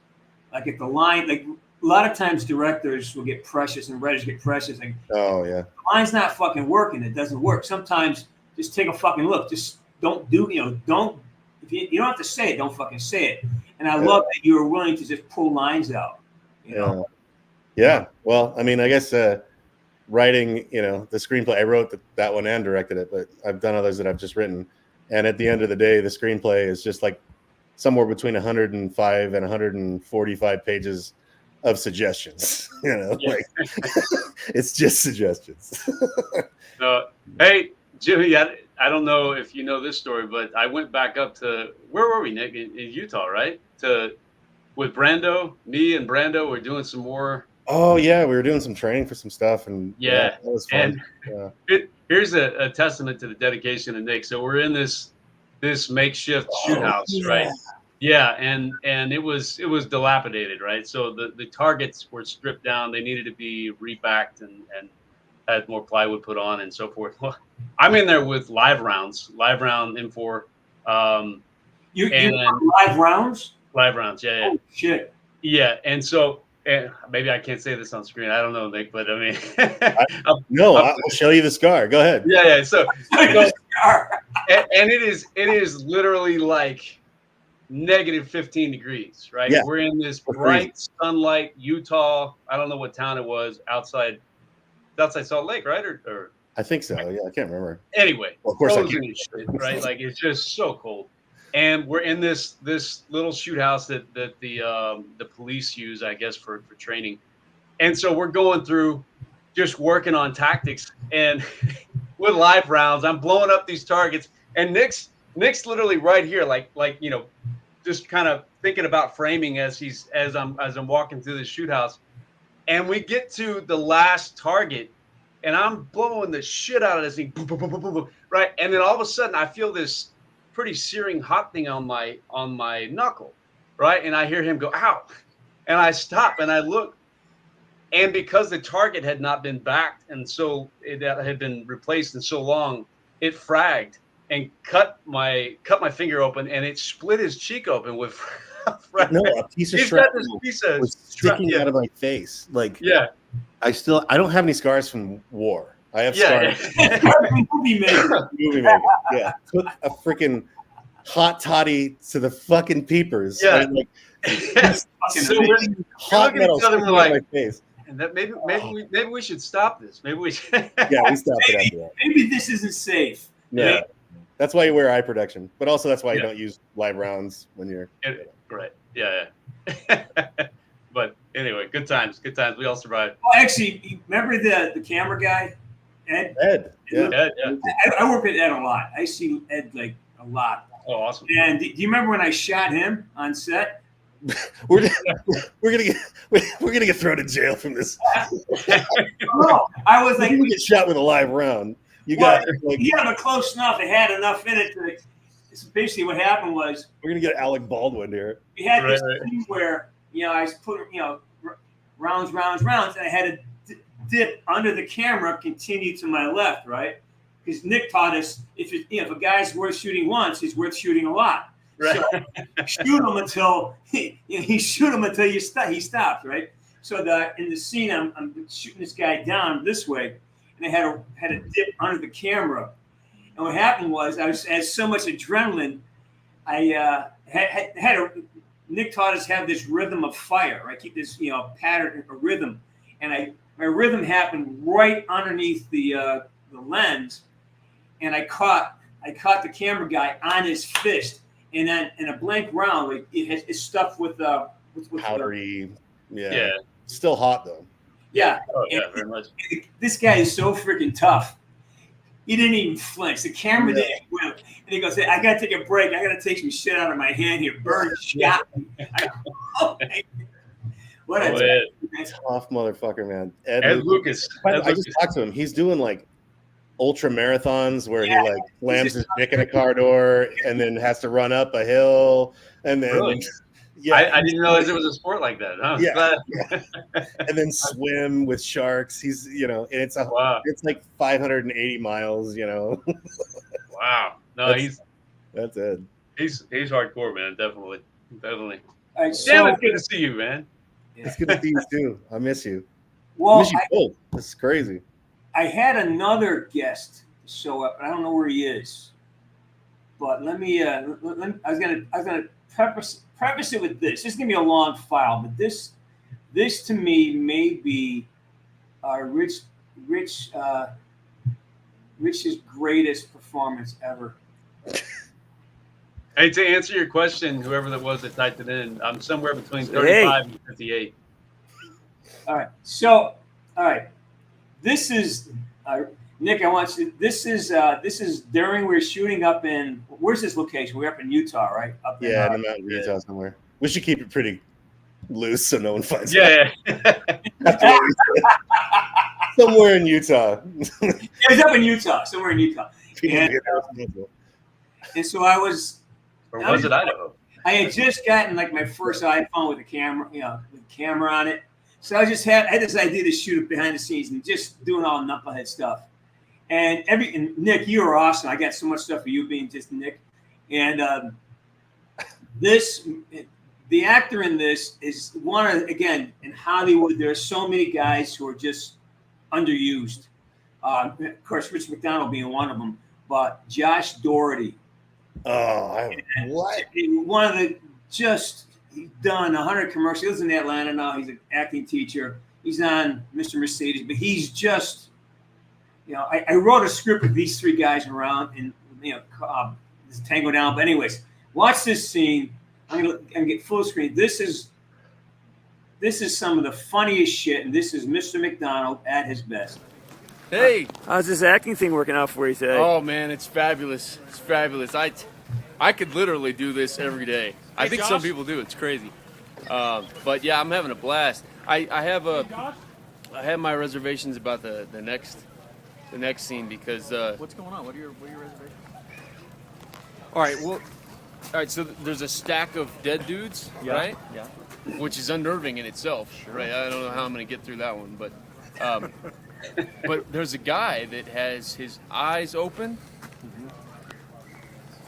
[SPEAKER 9] Like if the line, like a lot of times directors will get precious and writers get precious. Like, the line's not fucking working. It doesn't work. Sometimes just take a fucking look. Just don't do. Don't. If you don't have to say it, don't fucking say it. And I love that you were willing to just pull lines out.
[SPEAKER 14] Yeah. Well, I mean, I guess writing, the screenplay, I wrote that one and directed it, but I've done others that I've just written. And at the end of the day, the screenplay is just like somewhere between 105 and 145 pages of suggestions. Like it's just suggestions.
[SPEAKER 13] Hey, Jimmy, I don't know if you know this story, but I went back up to, where were we, Nick? In Utah, right? With Brando. Me and Brando were doing some more.
[SPEAKER 14] Oh yeah, we were doing some training for some stuff, and that was fun.
[SPEAKER 13] And here's a testament to the dedication of Nick. So we're in this makeshift shoot house, right? Yeah, and it was dilapidated, right? So the targets were stripped down. They needed to be rebacked and had more plywood put on and so forth. Well, I'm in there with live round M4.
[SPEAKER 9] You live rounds?
[SPEAKER 13] Live rounds, yeah.
[SPEAKER 9] Oh, shit.
[SPEAKER 13] Yeah, and so maybe I can't say this on screen. I don't know, Nick, but I mean,
[SPEAKER 14] I'll show you the scar. Go ahead.
[SPEAKER 13] Yeah. So and it is literally like negative 15 degrees, right?
[SPEAKER 14] Yeah.
[SPEAKER 13] We're in this bright sunlight, Utah. I don't know what town it was outside Salt Lake, right? Or
[SPEAKER 14] I think so. Yeah, I can't remember.
[SPEAKER 13] Anyway,
[SPEAKER 14] Well, of course I
[SPEAKER 13] frozen
[SPEAKER 14] can't.
[SPEAKER 13] as shit, right? Like it's just so cold. And we're in this little shoot house that the police use, I guess, for training. And so we're going through just working on tactics and with live rounds. I'm blowing up these targets, and Nick's literally right here, like just kind of thinking about framing as I'm walking through the shoot house. And we get to the last target, and I'm blowing the shit out of this thing, boom, boom, boom, boom, boom, boom, right? And then all of a sudden, I feel this pretty searing hot thing on my knuckle, right? And I hear him go, "Ow!" And I stop and I look, and because the target had not been backed, and so it had been replaced in so long, it fragged and cut my finger open, and it split his cheek open with.
[SPEAKER 14] No, a piece of shrapnel was sticking out of my face. Like,
[SPEAKER 13] yeah,
[SPEAKER 14] I don't have any scars from war. I have scars.
[SPEAKER 9] Movie maker.
[SPEAKER 14] Yeah, put a freaking hot toddy to the fucking peepers.
[SPEAKER 13] Yeah.
[SPEAKER 14] Like,
[SPEAKER 13] So we're
[SPEAKER 14] hot metal
[SPEAKER 13] each other,
[SPEAKER 14] sticking
[SPEAKER 13] we're
[SPEAKER 14] out of
[SPEAKER 13] like,
[SPEAKER 14] my face.
[SPEAKER 13] and that maybe we should stop this. Maybe we should.
[SPEAKER 14] Yeah, we stopped it after that.
[SPEAKER 9] Maybe this isn't safe.
[SPEAKER 14] Yeah, that's why you wear eye protection, but also that's why you
[SPEAKER 13] Yeah.
[SPEAKER 14] don't use live rounds when you're.
[SPEAKER 13] Right. Yeah. But anyway, good times. Good times. We all survived.
[SPEAKER 9] Well, actually, remember the camera guy, Ed?
[SPEAKER 14] Yeah.
[SPEAKER 13] Ed, yeah.
[SPEAKER 9] I work with Ed a lot. I see Ed like a lot.
[SPEAKER 13] Oh, awesome.
[SPEAKER 9] And do you remember when I shot him on set?
[SPEAKER 14] We're gonna get thrown in jail from this.
[SPEAKER 9] No, I was like,
[SPEAKER 14] we get shot with a live round. You
[SPEAKER 9] well,
[SPEAKER 14] got like,
[SPEAKER 9] he had him close enough. It had enough in it to. So basically, what happened was
[SPEAKER 14] we're gonna get Alec Baldwin here.
[SPEAKER 9] we had this thing where I put rounds, and I had to dip under the camera, continue to my left, right? Because Nick taught us if a guy's worth shooting once, he's worth shooting a lot.
[SPEAKER 13] Right.
[SPEAKER 9] So shoot him until he stops, right? So in the scene, I'm shooting this guy down this way, and I had to dip under the camera. And what happened was I had so much adrenaline. I Nick taught us have this rhythm of fire, right? Keep this pattern, a rhythm, and my rhythm happened right underneath the lens, and I caught the camera guy on his fist. And then in a blank round, like it's stuffed with
[SPEAKER 14] powdery.
[SPEAKER 9] Yeah.
[SPEAKER 14] Still hot though.
[SPEAKER 9] Yeah.
[SPEAKER 13] Oh yeah, very much.
[SPEAKER 9] This guy is so freaking tough. He didn't even flinch. The camera didn't win. And he goes, "Hey, I gotta take a break. I gotta take some shit out of my hand here." Bird shot me. What a
[SPEAKER 14] tough motherfucker, man.
[SPEAKER 13] Ed Lucas.
[SPEAKER 14] I just talked to him. He's doing like ultra marathons where he like slams his dick in a car door and then has to run up a hill and then
[SPEAKER 13] Really? I didn't realize it was a sport like that. Huh?
[SPEAKER 14] Yeah. And then swim with sharks. He's and it's like 580 miles.
[SPEAKER 13] Wow. No,
[SPEAKER 14] that's Ed.
[SPEAKER 13] He's hardcore, man. Definitely.
[SPEAKER 9] All right,
[SPEAKER 13] Damn, it's good to see you, man.
[SPEAKER 14] It's good to see you too. I miss you.
[SPEAKER 9] Well,
[SPEAKER 14] I miss you both. This is crazy.
[SPEAKER 9] I had another guest show up, but I don't know where he is. But let me. I was gonna preface it with this. This is gonna be a long file, but this to me may be Rich's greatest performance ever.
[SPEAKER 13] Hey, to answer your question, whoever that was that typed it in, I'm somewhere between 35 and 58.
[SPEAKER 9] All right. So, all right. This is Nick. I want you. This is during we're shooting up in. Where's this location? We're up in Utah, right? Up in,
[SPEAKER 14] in the mountains of Utah somewhere. We should keep it pretty loose so no one finds
[SPEAKER 13] out.
[SPEAKER 14] Yeah. Somewhere in Utah.
[SPEAKER 9] It's up in Utah. Somewhere in Utah. And so I was.
[SPEAKER 13] Or was it Idaho?
[SPEAKER 9] I had just gotten like my first iPhone with a camera, with a camera on it. So I had this idea to shoot it behind the scenes and just doing all knucklehead stuff. And Nick, you were awesome. I got so much stuff for you being just Nick. And the actor in this is again, in Hollywood, there are so many guys who are just underused. Of course, Rich McDonald being one of them, but Josh Doherty.
[SPEAKER 14] What?
[SPEAKER 9] One of the he's done 100 commercials. He lives in Atlanta now. He's an acting teacher. He's on Mr. Mercedes, but he's just, you know, I wrote a script with these three guys around, and you know, this tango down. But anyways, watch this scene. I'm gonna get full screen. This is some of the funniest shit, and this is Mr. McDonald at his best.
[SPEAKER 2] Hey,
[SPEAKER 1] how's this acting thing working out for you today?
[SPEAKER 2] Oh man, it's fabulous. It's fabulous. I could literally do this every day. I think some people do. It's crazy. But yeah, I'm having a blast. I have my reservations about the next scene because
[SPEAKER 10] What's going on? What are your reservations?
[SPEAKER 2] all right, so there's a stack of dead dudes, right?
[SPEAKER 10] Yeah.
[SPEAKER 2] Which is unnerving in itself, right? I don't know how I'm going to get through that one, but but there's a guy that has his eyes open,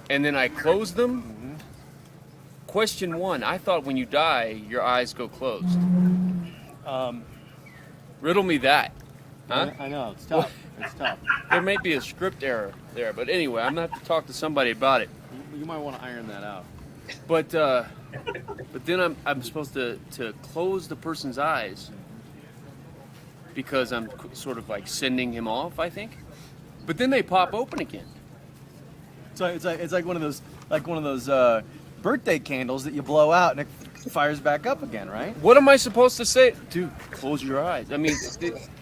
[SPEAKER 2] and then I close them. Question one: I thought when you die, your eyes go closed. Riddle me that. Huh?
[SPEAKER 10] I know, it's tough. It's tough.
[SPEAKER 2] There may be a script error there, but anyway, I'm gonna have to talk to somebody about it.
[SPEAKER 10] You might want to iron that out.
[SPEAKER 2] But then I'm supposed to close the person's eyes because I'm sort of like sending him off, I think. But then they pop open again.
[SPEAKER 10] So it's like one of those birthday candles that you blow out and it fires back up again, right?
[SPEAKER 2] What am I supposed to say? Dude, close your eyes. I mean,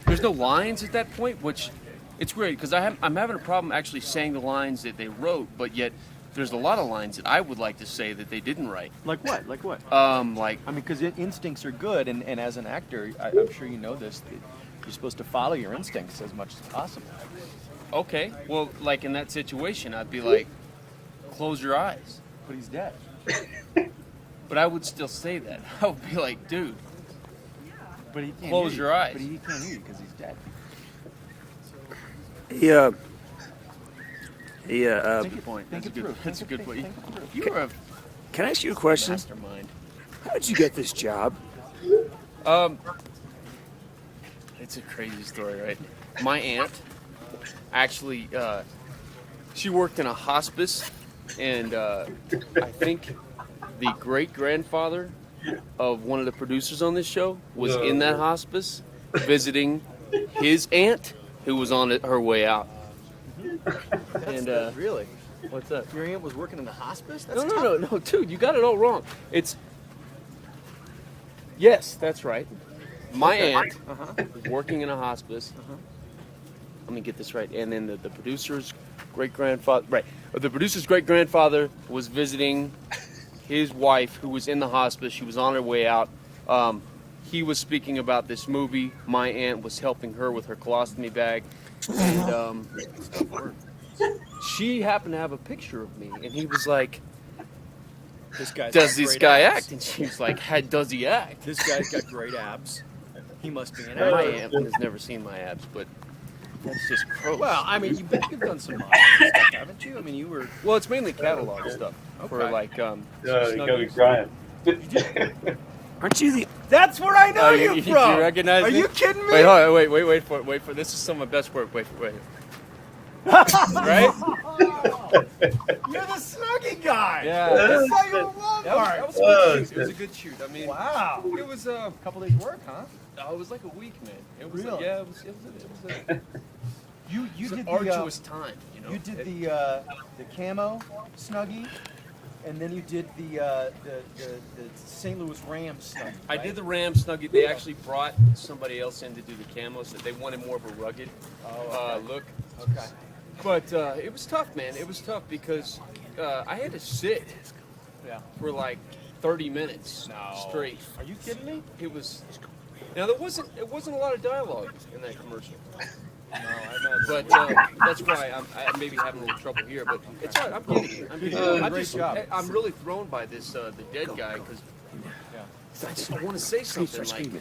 [SPEAKER 2] there's no lines at that point, which it's great because I'm having a problem actually saying the lines that they wrote, but yet there's a lot of lines that I would like to say that they didn't write.
[SPEAKER 10] Like what? Like what?
[SPEAKER 2] I
[SPEAKER 10] mean, because instincts are good, and as an actor, I'm sure you know this, that you're supposed to follow your instincts as much as possible.
[SPEAKER 2] Okay, well, like in that situation, I'd be like, close your eyes.
[SPEAKER 10] But he's dead.
[SPEAKER 2] But I would still say that. I would be like, dude,
[SPEAKER 10] but he can't
[SPEAKER 2] close your eyes.
[SPEAKER 10] But he can't hear you because he's dead.
[SPEAKER 2] Think it point. That's a good point.
[SPEAKER 1] Can I ask you a question?
[SPEAKER 2] Mastermind.
[SPEAKER 1] How did you get this job?
[SPEAKER 2] It's a crazy story, right? My aunt actually, she worked in a hospice, and I think the great-grandfather of one of the producers on this show was in that hospice visiting his aunt who was on her way out. And
[SPEAKER 10] really?
[SPEAKER 2] What's up?
[SPEAKER 10] Your aunt was working in the hospice? That's
[SPEAKER 2] No, dude, you got it all wrong. Yes, that's right. My aunt was working in a hospice. Let me get this right. And then the producer's great-grandfather, right? The producer's great-grandfather was visiting his wife who was in the hospice. She was on her way out. He was speaking about this movie. My aunt was helping her with her colostomy bag. And she happened to have a picture of me. And he was like, does this guy act? And she was like, does he act?
[SPEAKER 10] This guy's got great abs. He must be an
[SPEAKER 2] actor. My
[SPEAKER 10] actor.
[SPEAKER 2] aunt has never seen my abs, but that's just gross.
[SPEAKER 10] Well, I mean, you've done some modeling stuff, haven't you? I mean, you were...
[SPEAKER 2] Well, it's mainly catalog stuff.
[SPEAKER 10] Okay.
[SPEAKER 2] For like,
[SPEAKER 15] you gotta be crying.
[SPEAKER 1] Aren't you the...
[SPEAKER 10] That's where I know you from!
[SPEAKER 2] You recognize
[SPEAKER 10] Are
[SPEAKER 2] me?
[SPEAKER 10] you kidding me?
[SPEAKER 2] Wait, hold on, wait for it. This is some of my best work. Wait. Right?
[SPEAKER 10] You're the Snuggie guy!
[SPEAKER 2] Yeah.
[SPEAKER 10] That's like your Walmart!
[SPEAKER 2] That was a good shoot. It was a good shoot. I mean,
[SPEAKER 10] wow.
[SPEAKER 2] It was
[SPEAKER 10] a couple days work, huh?
[SPEAKER 2] It was like a week, man. It was
[SPEAKER 10] Really?
[SPEAKER 2] Yeah, it was
[SPEAKER 10] You
[SPEAKER 2] it was
[SPEAKER 10] did
[SPEAKER 2] an
[SPEAKER 10] the
[SPEAKER 2] arduous time, you know.
[SPEAKER 10] You did the camo Snuggie, and then you did the St. Louis Rams Snuggie.
[SPEAKER 2] I
[SPEAKER 10] right?
[SPEAKER 2] did the Ram Snuggie. They actually brought somebody else in to do the camo, so they wanted more of a rugged look.
[SPEAKER 10] Okay.
[SPEAKER 2] But it was tough, man. It was tough because I had to sit for like 30 minutes straight.
[SPEAKER 10] Are you kidding me?
[SPEAKER 2] It was. Now it wasn't a lot of dialogue in that commercial.
[SPEAKER 10] No, I
[SPEAKER 2] But that's why I'm maybe having a little trouble here. But it's all right. I'm getting it. I'm really thrown by this the dead guy because I just want to say something like.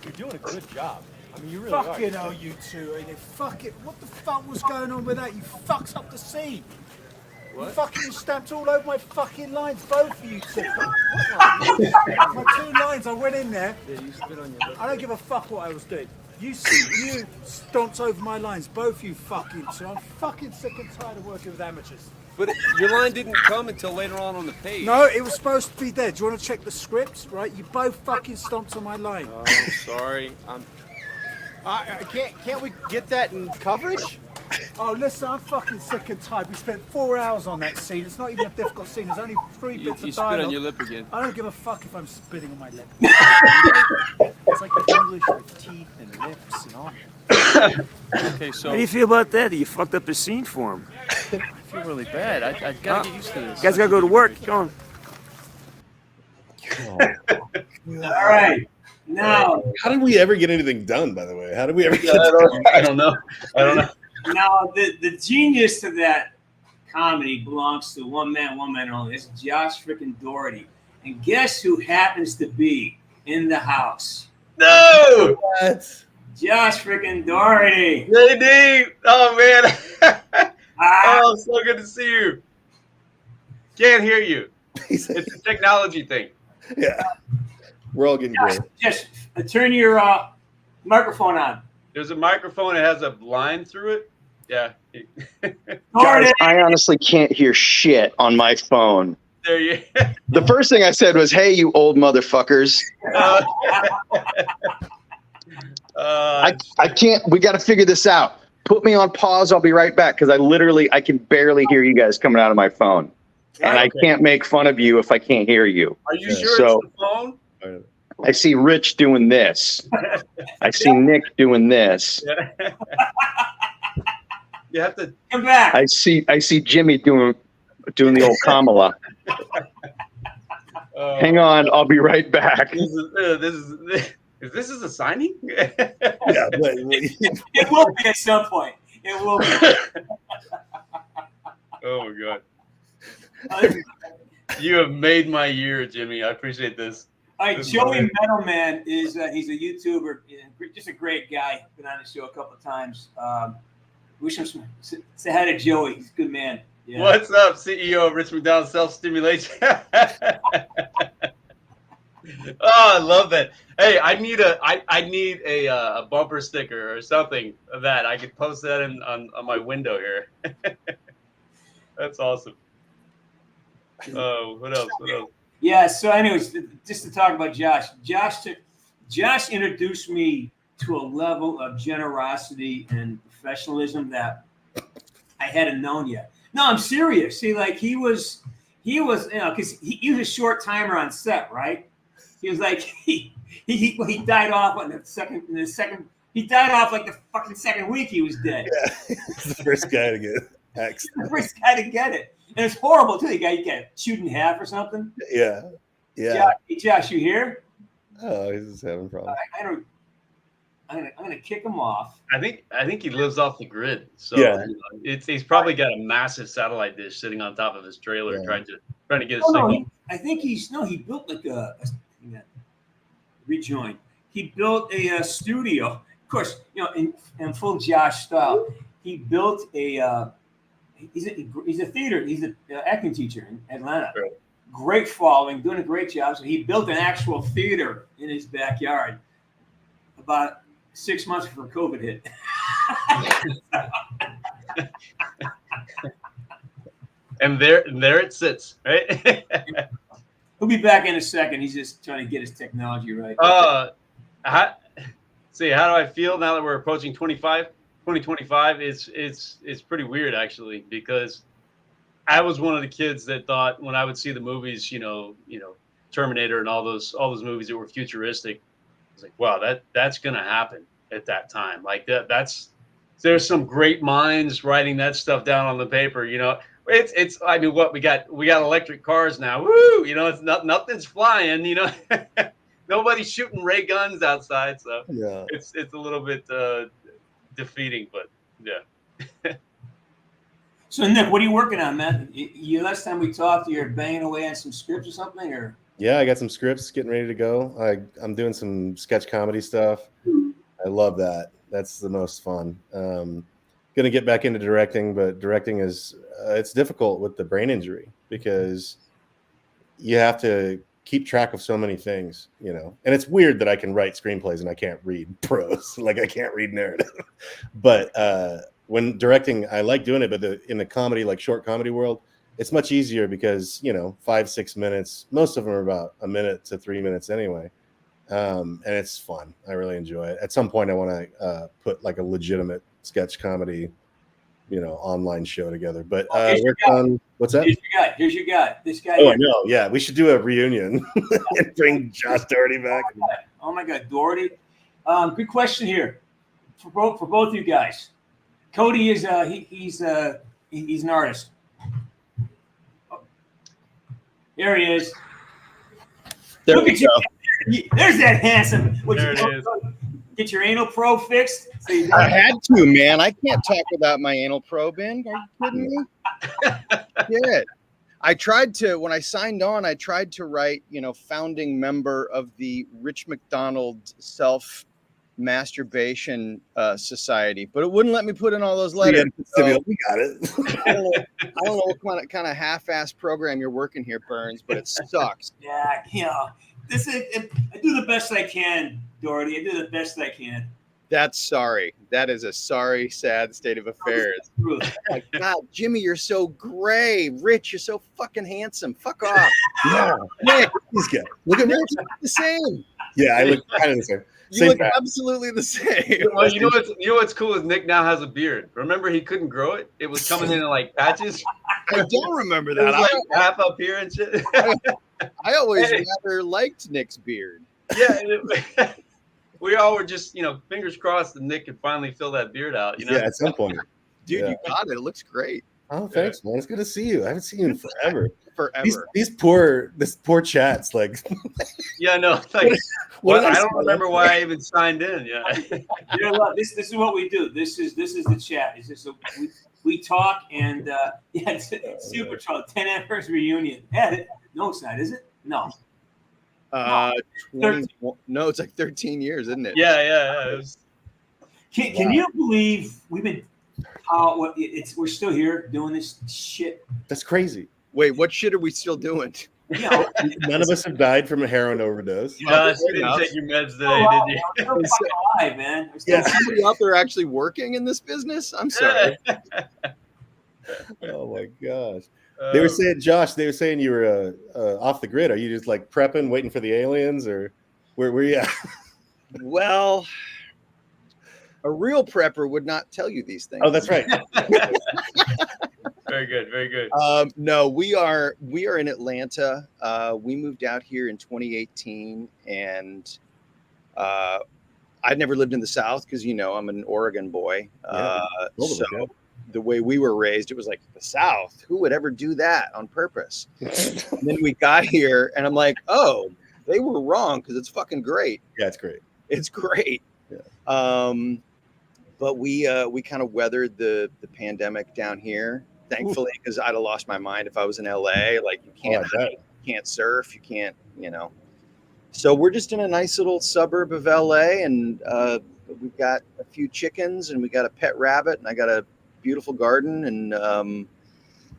[SPEAKER 10] You're doing a good job. I mean, you really
[SPEAKER 11] Fucking
[SPEAKER 10] are.
[SPEAKER 11] hell, you two. Fuck it. What the fuck was going on with that? You fucked up the scene.
[SPEAKER 2] What?
[SPEAKER 11] You fucking stamped all over my fucking lines, both of you two. My 2 lines, I went in there.
[SPEAKER 2] Yeah, you spit on your
[SPEAKER 11] I don't give a fuck what I was doing. You stomped over my lines, both you fucking two. I'm fucking sick and tired of working with amateurs.
[SPEAKER 2] But your line didn't come until later on the page.
[SPEAKER 11] No, it was supposed to be there. Do you want to check the script? Right? You both fucking stomped on my line.
[SPEAKER 2] Oh, sorry.
[SPEAKER 10] Can't we get that in coverage?
[SPEAKER 11] Oh, listen, I'm fucking sick and tired. We spent 4 hours on that scene. It's not even a difficult scene. There's only 3 bits
[SPEAKER 2] You
[SPEAKER 11] of
[SPEAKER 2] spit
[SPEAKER 11] dialogue.
[SPEAKER 2] on your lip again.
[SPEAKER 11] I don't give a fuck if I'm spitting on my lip. It's like the English with teeth and lips and all.
[SPEAKER 2] Okay, so
[SPEAKER 1] How do you feel about that? That you fucked up the scene for him?
[SPEAKER 2] I feel really bad. I gotta get used to this.
[SPEAKER 1] You guys gotta go to work. Go on.
[SPEAKER 9] All right. Now,
[SPEAKER 14] how did we ever get anything done? By the way, how did we ever? Get
[SPEAKER 13] I don't know.
[SPEAKER 9] Now, the genius of that comedy belongs to one man only. It's Josh freaking Doherty. And guess who happens to be in the house?
[SPEAKER 13] No!
[SPEAKER 14] What?
[SPEAKER 9] Josh freaking Doherty.
[SPEAKER 13] JD! Oh, man. Oh, so good to see you. Can't hear you. It's a technology thing.
[SPEAKER 14] Yeah. We're all getting
[SPEAKER 9] Josh,
[SPEAKER 14] great.
[SPEAKER 9] just turn your microphone on.
[SPEAKER 13] There's a microphone that has a line through it. Yeah.
[SPEAKER 16] Guys, I honestly can't hear shit on my phone.
[SPEAKER 13] There you
[SPEAKER 16] The first thing I said was, "Hey, you old motherfuckers." I can't. We got to figure this out. Put me on pause. I'll be right back because I can barely hear you guys coming out of my phone, and I can't make fun of you if I can't hear you.
[SPEAKER 13] Are you sure it's the phone?
[SPEAKER 16] I see Rich doing this. I see Nick doing this.
[SPEAKER 13] You have to
[SPEAKER 9] come back.
[SPEAKER 16] I see Jimmy doing the old Kamala. Hang on, I'll be right back.
[SPEAKER 13] This is a signing?
[SPEAKER 14] Yeah, but
[SPEAKER 9] it will be at some point. It will be.
[SPEAKER 13] Oh my god. You have made my year, Jimmy. I appreciate this.
[SPEAKER 9] All right, Joey Metalman is he's a YouTuber, just a great guy. Been on the show a couple of times. Wish him say hi to Joey. He's a good man. Yeah.
[SPEAKER 13] What's up, CEO of Rich McDonald Self Stimulation? Oh, I love that. Hey, I need a bumper sticker or something of that. I could post that on my window here. That's awesome. Oh, what else?
[SPEAKER 9] Yeah. So, anyways, just to talk about Josh. Josh introduced me to a level of generosity and professionalism that I hadn't known yet. No, I'm serious. See, like he was, because he was a short timer on set, right? He was like he died off on the second. He died off like the fucking second week. He was dead.
[SPEAKER 14] Yeah. He's the first guy to get axed.
[SPEAKER 9] The first guy to get it, and it's horrible too. You get chewed in half or something.
[SPEAKER 14] Yeah, yeah.
[SPEAKER 9] Josh, you here?
[SPEAKER 14] Oh, he's just having problems.
[SPEAKER 9] I'm gonna kick him off.
[SPEAKER 13] I think he lives off the grid. So
[SPEAKER 14] Yeah.
[SPEAKER 13] He's probably got a massive satellite dish sitting on top of his trailer, trying to get his signal.
[SPEAKER 9] I think he built like rejoin. He built a studio. Of course, in full Josh style. He built a. He's a theater. He's an acting teacher in Atlanta.
[SPEAKER 13] Right.
[SPEAKER 9] Great following, doing a great job. So he built an actual theater in his backyard. About 6 months before COVID hit.
[SPEAKER 13] And there it sits, right?
[SPEAKER 9] He'll be back in a second. He's just trying to get his technology right.
[SPEAKER 13] How do I feel now that we're approaching 2025 it's pretty weird actually, because I was one of the kids that thought when I would see the movies, Terminator and all those movies that were futuristic, I was like, wow, that's gonna happen at that time. Like there's some great minds writing that stuff down on the paper, It's I mean, what we got electric cars now. Woo! It's nothing's flying. Nobody's shooting ray guns outside, so
[SPEAKER 14] yeah,
[SPEAKER 13] it's a little bit defeating, but yeah.
[SPEAKER 9] So Nick, what are you working on, man? You last time we talked, you're banging away on some scripts or something, or?
[SPEAKER 14] Yeah, I got some scripts getting ready to go. I'm doing some sketch comedy stuff. I love that. That's the most fun. Going to get back into directing, but directing is it's difficult with the brain injury because you have to keep track of so many things, and it's weird that I can write screenplays and I can't read prose. Like I can't read narrative, but when directing, I like doing it. But in the comedy, like short comedy world, it's much easier because 5-6 minutes, most of them are about a minute to 3 minutes anyway. and it's fun. I really enjoy it. At some point, I want to put like a legitimate sketch comedy, online show together. But what's that?
[SPEAKER 9] Here's your guy. This guy.
[SPEAKER 14] Oh, I know. Yeah, we should do a reunion and bring Josh Doherty back.
[SPEAKER 9] Oh my God, Doherty. Good question here for both you guys. Cody is he's an artist. Here he is.
[SPEAKER 16] There
[SPEAKER 9] Look
[SPEAKER 16] we
[SPEAKER 9] at you.
[SPEAKER 16] go.
[SPEAKER 9] There's that handsome.
[SPEAKER 2] There it is.
[SPEAKER 9] Get your anal probe fixed. So you
[SPEAKER 16] I had to, man. I can't talk without my anal probe in. Are you kidding me? Yeah. I tried to, when I signed on, I tried to write, founding member of the Rich McDonald Self-Masturbation Society, but it wouldn't let me put in all those letters.
[SPEAKER 14] Yeah, we got it.
[SPEAKER 16] I don't know what kind of half-ass program you're working here, Burns, but it sucks.
[SPEAKER 9] Yeah, I do the best I can, Doherty. I do the best I can.
[SPEAKER 16] That's sorry. That is a sorry, sad state of affairs. Like, God, Jimmy, you're so gray. Rich, you're so fucking handsome. Fuck off.
[SPEAKER 14] Yeah.
[SPEAKER 16] Nick,
[SPEAKER 14] look at Rich.
[SPEAKER 16] The same.
[SPEAKER 14] Yeah, I look kind of the same.
[SPEAKER 16] You look absolutely the same.
[SPEAKER 13] Well, you know what's cool is Nick now has a beard. Remember, he couldn't grow it. It was coming in like patches.
[SPEAKER 16] I don't remember
[SPEAKER 13] It
[SPEAKER 16] that.
[SPEAKER 13] was like half up here and shit.
[SPEAKER 16] I always rather liked Nick's beard.
[SPEAKER 13] Yeah. We all were just, fingers crossed that Nick could finally fill that beard out.
[SPEAKER 14] Yeah, at some point.
[SPEAKER 16] Dude,
[SPEAKER 14] Yeah.
[SPEAKER 16] you got it. It looks great.
[SPEAKER 14] Oh, thanks, man. It's good to see you. I haven't seen you in forever.
[SPEAKER 16] Forever.
[SPEAKER 14] This poor chat's like.
[SPEAKER 13] Yeah, no. It's like, I don't remember why I even signed in. Yeah.
[SPEAKER 9] You know what? This is what we do. This is the chat. Is this we talk and it's Super Troll 10 anniversary reunion. No, it's not. Is it? No.
[SPEAKER 16] 20, no, it's like 13 years, isn't it?
[SPEAKER 13] Yeah. It was,
[SPEAKER 9] Can you believe we've been? We're still here doing this shit.
[SPEAKER 14] That's crazy.
[SPEAKER 16] Wait, what shit are we still doing?
[SPEAKER 14] None of us have died from a heroin overdose.
[SPEAKER 13] you didn't take your meds today, did you?
[SPEAKER 9] We're fucking alive, man.
[SPEAKER 16] Yeah, somebody out there actually working in this business? I'm sorry.
[SPEAKER 14] Oh my gosh. They were saying, Josh, you were off the grid. Are you just like prepping, waiting for the aliens, or where were you at?
[SPEAKER 16] Well, a real prepper would not tell you these things.
[SPEAKER 14] Oh, that's right.
[SPEAKER 13] Very good, very good.
[SPEAKER 16] No, we are in Atlanta. We moved out here in 2018, and I'd never lived in the South because I'm an Oregon boy. So the way we were raised, it was like the South. Who would ever do that on purpose? And then we got here, and I'm like, oh, they were wrong because it's fucking great.
[SPEAKER 14] Yeah, it's great.
[SPEAKER 16] It's great.
[SPEAKER 14] Yeah.
[SPEAKER 16] But we kind of weathered the pandemic down here, thankfully, because I'd have lost my mind if I was in LA. Like you can't surf, you can't, So we're just in a nice little suburb of LA, and we've got a few chickens, and we got a pet rabbit, and I got a beautiful garden, and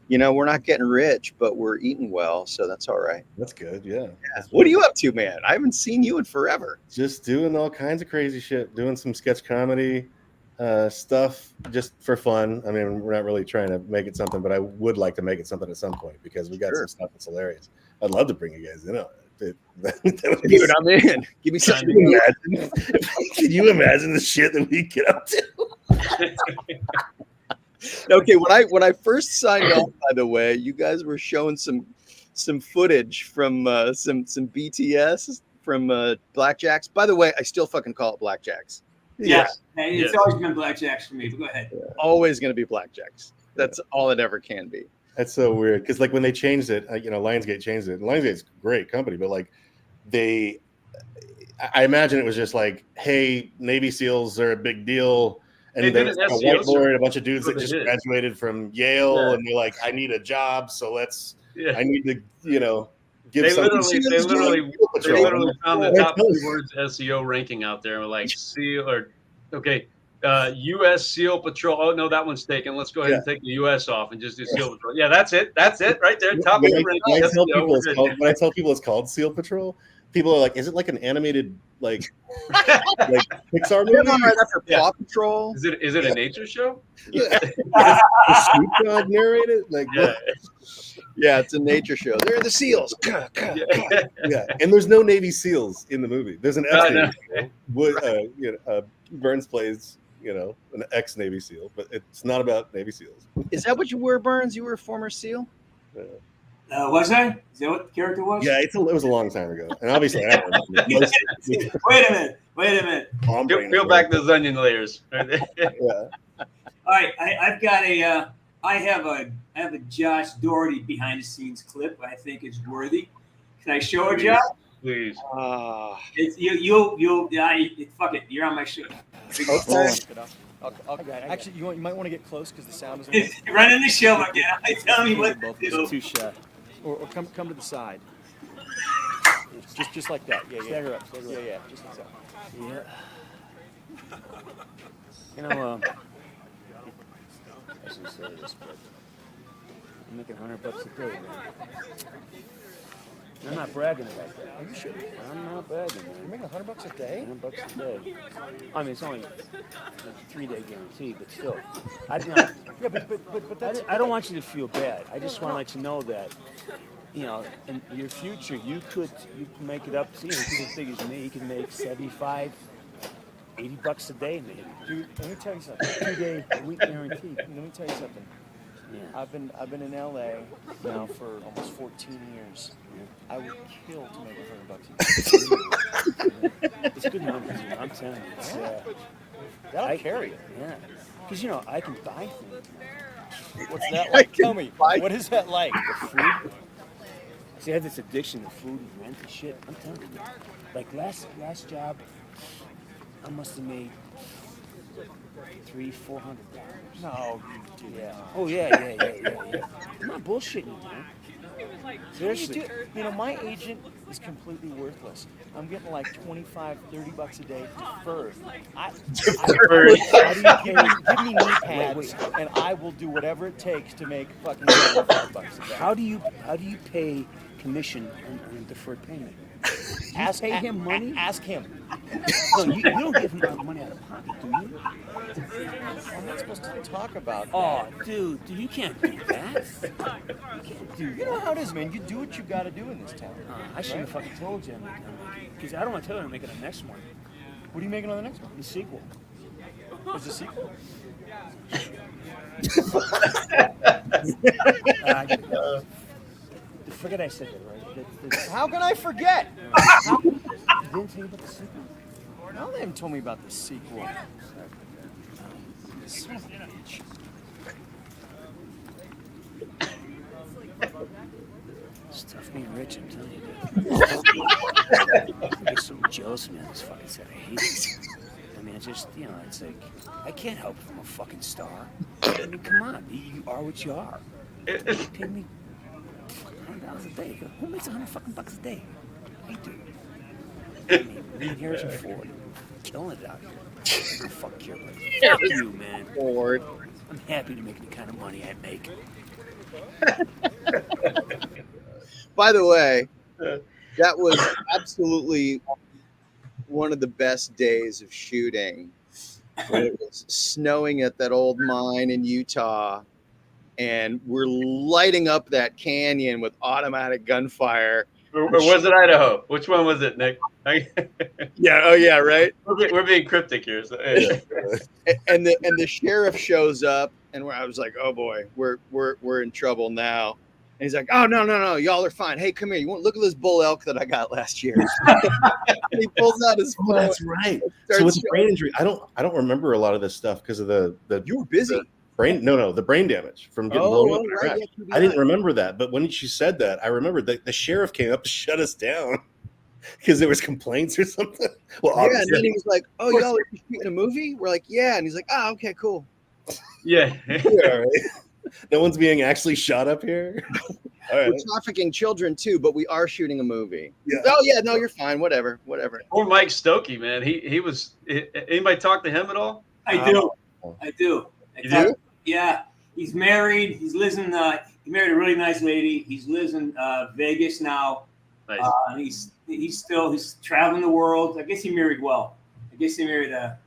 [SPEAKER 16] we're not getting rich, but we're eating well, so that's all right.
[SPEAKER 14] That's good. Yeah.
[SPEAKER 16] What are you up to, man? I haven't seen you in forever.
[SPEAKER 14] Just doing all kinds of crazy shit, doing some sketch comedy stuff just for fun. I mean, we're not really trying to make it something, but I would like to make it something at some point because we got some stuff that's hilarious. I'd love to bring you guys in on it.
[SPEAKER 16] Dude, I'm in. Give me something.
[SPEAKER 14] Can you imagine the shit that we get up to?
[SPEAKER 16] Okay, when I first signed on, by the way, you guys were showing some footage from some BTS from Blackjacks. By the way, I still fucking call it Blackjacks.
[SPEAKER 9] Yeah. Hey, it's always been Blackjacks for me, but go ahead.
[SPEAKER 16] Always going to be Blackjacks. That's all it ever can be.
[SPEAKER 14] That's so weird because like when they changed it, Lionsgate changed it. And Lionsgate's a great company, but like I imagine it was just like, hey, Navy SEALs are a big deal. And then a whiteboard, a bunch of dudes that just graduated from Yale, and they're like, I need a job, so I need to, give
[SPEAKER 13] they
[SPEAKER 14] something.
[SPEAKER 13] literally found the top keywords SEO ranking out there, and were like SEAL U.S. SEAL Patrol. Oh no, that one's taken. Let's go ahead and take the U.S. off and just do SEAL Patrol. Yeah, that's it. That's it right there. Top
[SPEAKER 14] when I tell people it's called SEAL Patrol, people are like, is it like an animated like Pixar movie?
[SPEAKER 10] Right after Paw Patrol.
[SPEAKER 13] Is it a nature show?
[SPEAKER 14] Is Snoop Dogg narrated? Like,
[SPEAKER 10] Yeah. Yeah, it's a nature show. They're the SEALs.
[SPEAKER 14] yeah, and there's no Navy SEAls in the movie. There's an F Navy. Burns plays, an ex-Navy SEAL, but it's not about Navy SEAls.
[SPEAKER 10] Is that what you were, Burns? You were a former SEAL?
[SPEAKER 14] Yeah.
[SPEAKER 9] Was I? Is that what the character was?
[SPEAKER 14] Yeah, it was a long time ago, and obviously I don't remember.
[SPEAKER 9] Wait a minute.
[SPEAKER 13] Peel back those onion layers.
[SPEAKER 14] Yeah.
[SPEAKER 9] All right, I've got I have a Josh Doherty behind the scenes clip. I think it's worthy. Can I show it, Josh?
[SPEAKER 13] Please.
[SPEAKER 9] It's fuck it. You're on my show.
[SPEAKER 10] Actually, you might want to get close because the sound is.
[SPEAKER 9] It's running the show again. I tell me what to do.
[SPEAKER 10] Too shy. Or come to the side. Just like that. Yeah. Stagger up. Yeah. Just like that.
[SPEAKER 1] Yeah. I shouldn't say this, but I'm making $100 a day, man. I'm not bragging about that.
[SPEAKER 10] Are you sure?
[SPEAKER 1] I'm not bragging, man.
[SPEAKER 10] You're making $100 a day?
[SPEAKER 1] $100 a day. I mean, it's only a 3-day guarantee, but still. I don't want you to feel bad. I just want to let you know that, in your future, you can make it up. See, if you're as big as me, you can make $75, $80 a day, maybe.
[SPEAKER 10] Dude, let me tell you something. 2-day week guarantee. Let me tell you something.
[SPEAKER 1] Yeah.
[SPEAKER 10] I've been in LA now for almost 14 years. I would kill to make $100 a day.
[SPEAKER 1] It's good numbers, I'm telling you. It's,
[SPEAKER 10] That'll carry it.
[SPEAKER 1] Yeah. Because, I can buy things.
[SPEAKER 10] What's that like? Tell me. What is that like?
[SPEAKER 1] The food. See, I have this addiction to food and rent and shit. I'm telling you. Like, last job, I must have made $300-400.
[SPEAKER 10] No, you did.
[SPEAKER 1] Yeah. Oh, yeah. I'm not bullshitting you, man. Seriously.
[SPEAKER 10] My agent is completely worthless. I'm getting like $25-30 a day deferred. Give me knee pads, and I will do whatever it takes to make fucking $5 a day.
[SPEAKER 1] How do you pay commission on deferred payment? Pay him money?
[SPEAKER 10] Ask him.
[SPEAKER 1] No, you don't give him money out of pocket, do you?
[SPEAKER 10] I'm not supposed to talk about that.
[SPEAKER 1] Oh, dude, you can't do that.
[SPEAKER 10] You know how it is, man. You do what you got to do in this town.
[SPEAKER 1] I shouldn't have fucking told you. Because I don't want to tell you I'm making the next one.
[SPEAKER 10] What are you making on the next one?
[SPEAKER 1] The sequel.
[SPEAKER 10] What's the sequel?
[SPEAKER 1] Forget I said that, right?
[SPEAKER 10] How can I forget?
[SPEAKER 1] You didn't tell you about the sequel?
[SPEAKER 10] No, they haven't told me about the sequel. Son of a bitch.
[SPEAKER 1] It's tough being rich, I'm telling you. I get so jealous of me on this fucking set. I hate it. I mean, it's just, it's like, I can't help if I'm a fucking star. I mean, come on. You are what you are. You pay me $100 a day. Who makes $100 a day? I do. I mean, me and Harrison Ford, killing it out here. Oh, fuck your life. Fuck you, man.
[SPEAKER 10] Ford.
[SPEAKER 1] I'm happy to make the kind of money I make.
[SPEAKER 10] By the way, that was absolutely one of the best days of shooting. When it was snowing at that old mine in Utah, and we're lighting up that canyon with automatic gunfire.
[SPEAKER 13] Or was it Idaho? Which one was it, Nick?
[SPEAKER 10] Yeah. Oh, yeah. Right.
[SPEAKER 13] We're being cryptic here. So.
[SPEAKER 10] And the sheriff shows up, and I was like, "Oh boy, we're in trouble now." And he's like, "Oh no, y'all are fine. Hey, come here. You want look at this bull elk that I got last year?" And he pulls out his phone.
[SPEAKER 14] Oh, that's right. So with the brain injury, I don't remember a lot of this stuff because of the
[SPEAKER 10] you were busy.
[SPEAKER 14] The brain damage from getting blown up. Right. I didn't remember that, but when she said that, I remembered that the sheriff came up to shut us down because there was complaints or something. Well,
[SPEAKER 10] yeah, and then he was like, "Oh, y'all are shooting a movie?" We're like, "Yeah," and he's like, "Oh, okay, cool."
[SPEAKER 13] Yeah.
[SPEAKER 14] Yeah, right. No one's being actually shot up here. All right.
[SPEAKER 10] We're trafficking children too, but we are shooting a movie.
[SPEAKER 14] Yeah.
[SPEAKER 10] Oh yeah, no, you're fine. Whatever.
[SPEAKER 13] Poor Mike Stokey, man. He was. Anybody talk to him at all?
[SPEAKER 9] I do.
[SPEAKER 10] You do?
[SPEAKER 9] Yeah. He's married. He married a really nice lady. He lives in Vegas now.
[SPEAKER 13] Nice.
[SPEAKER 9] He's traveling the world. I guess he married well. I guess he married a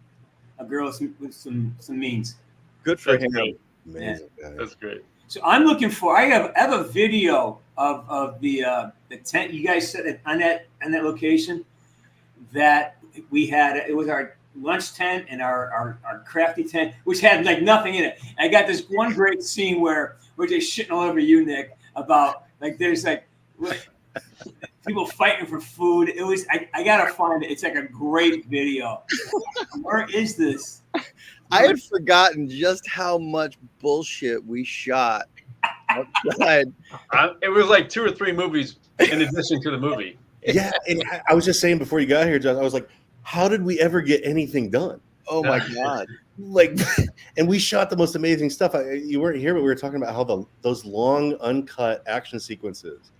[SPEAKER 9] girl with some means.
[SPEAKER 10] Good for
[SPEAKER 13] That's
[SPEAKER 10] him.
[SPEAKER 13] great.
[SPEAKER 14] Amazing guy.
[SPEAKER 13] That's great.
[SPEAKER 9] So I'm looking for. I have a video of the tent you guys set on that location that we had. It was our lunch tent and our crafty tent, which had like nothing in it. I got this one great scene where we're just shitting all over you, Nick, about like there's like people fighting for food. It was I gotta find it. It's like a great video. Where is this?
[SPEAKER 10] I had forgotten just how much bullshit we shot outside.
[SPEAKER 13] It was like 2 or 3 movies in addition to the movie.
[SPEAKER 14] Yeah, and I was just saying before you got here, Josh, I was like, how did we ever get anything done?
[SPEAKER 10] Oh my God.
[SPEAKER 14] Like, and we shot the most amazing stuff. You weren't here, but we were talking about how those long uncut action sequences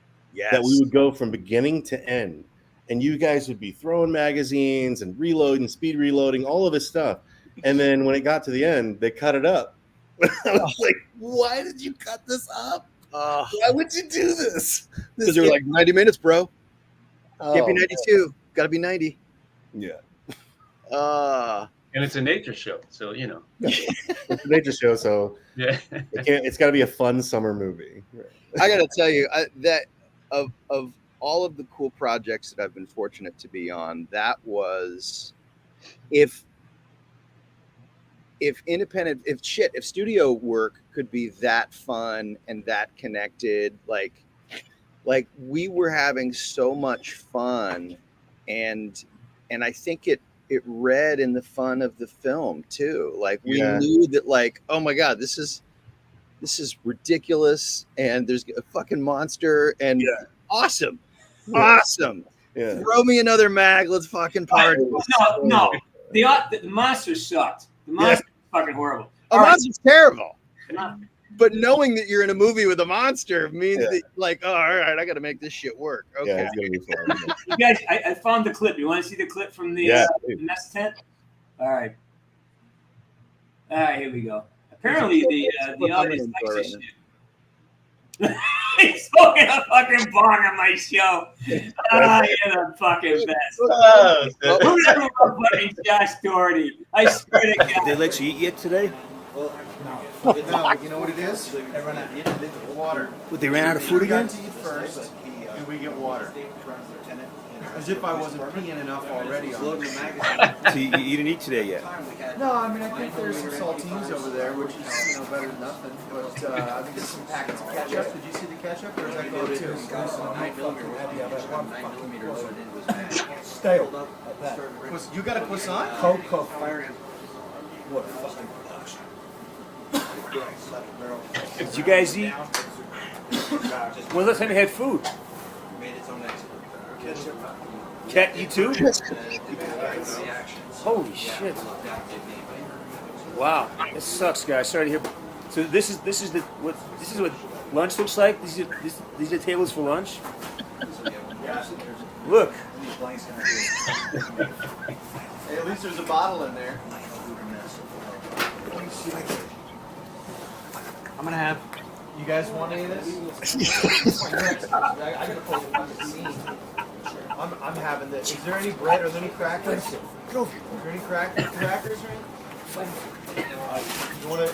[SPEAKER 14] that we would go from beginning to end, and you guys would be throwing magazines and reloading, speed reloading, all of this stuff. And then when it got to the end, they cut it up. I was like, why did you cut this up? Why would you do this?
[SPEAKER 10] Because they were like 90 minutes, bro. Can't be
[SPEAKER 14] Oh,
[SPEAKER 10] 92. Got to be 90.
[SPEAKER 14] Yeah.
[SPEAKER 13] And it's a nature show, so you know.
[SPEAKER 14] It's a nature show, so
[SPEAKER 13] yeah,
[SPEAKER 14] it's got to be a fun summer movie.
[SPEAKER 10] I got to tell you that of all of the cool projects that I've been fortunate to be on, that was if studio work could be that fun and that connected, like we were having so much fun, and I think it read in the fun of the film too. Like we knew that, like, oh my God, this is ridiculous, and there's a fucking monster, and awesome. Yeah. Throw me another mag. Let's fucking party.
[SPEAKER 9] No. The monster sucked. The monster was fucking horrible.
[SPEAKER 10] A monster's terrible. But knowing that you're in a movie with a monster means that, like, oh, all right, I got to make this shit work. Okay.
[SPEAKER 14] Yeah, it's gonna be fun.
[SPEAKER 9] You guys, I found the clip. You want to see the clip from the nest tent? All right, here we go. Apparently, the audience likes this shit. He's smoking a fucking bong on my show. You're the fucking best. Who never fucking Josh Doherty? I swear to God.
[SPEAKER 3] Did they let you eat yet today?
[SPEAKER 17] Well, no, you know what it is? They run out of water.
[SPEAKER 3] What, they ran out of food again?
[SPEAKER 17] First, and we get water. As if I wasn't peeing enough already on it.
[SPEAKER 3] So you didn't eat today yet?
[SPEAKER 17] No, I mean, I think there's some saltines over there, which is better than nothing. But I think there's some packets of ketchup. Did you see the ketchup? Or is that good too?
[SPEAKER 11] Stale.
[SPEAKER 17] You got a croissant?
[SPEAKER 11] Cocoa.
[SPEAKER 17] What a fucking production.
[SPEAKER 9] Did you guys eat? When's the last time you had food? Cat, you too? Holy shit! Wow, this sucks, guys. Sorry to hear. So this is what lunch looks like. These are the tables for lunch. Look.
[SPEAKER 17] Hey, at least there's a bottle in there. I'm gonna have. You guys want any of this? I gotta pull the fucking scene. I'm having this. Is there any bread or any crackers? Is there any crackers or anything? You wanna?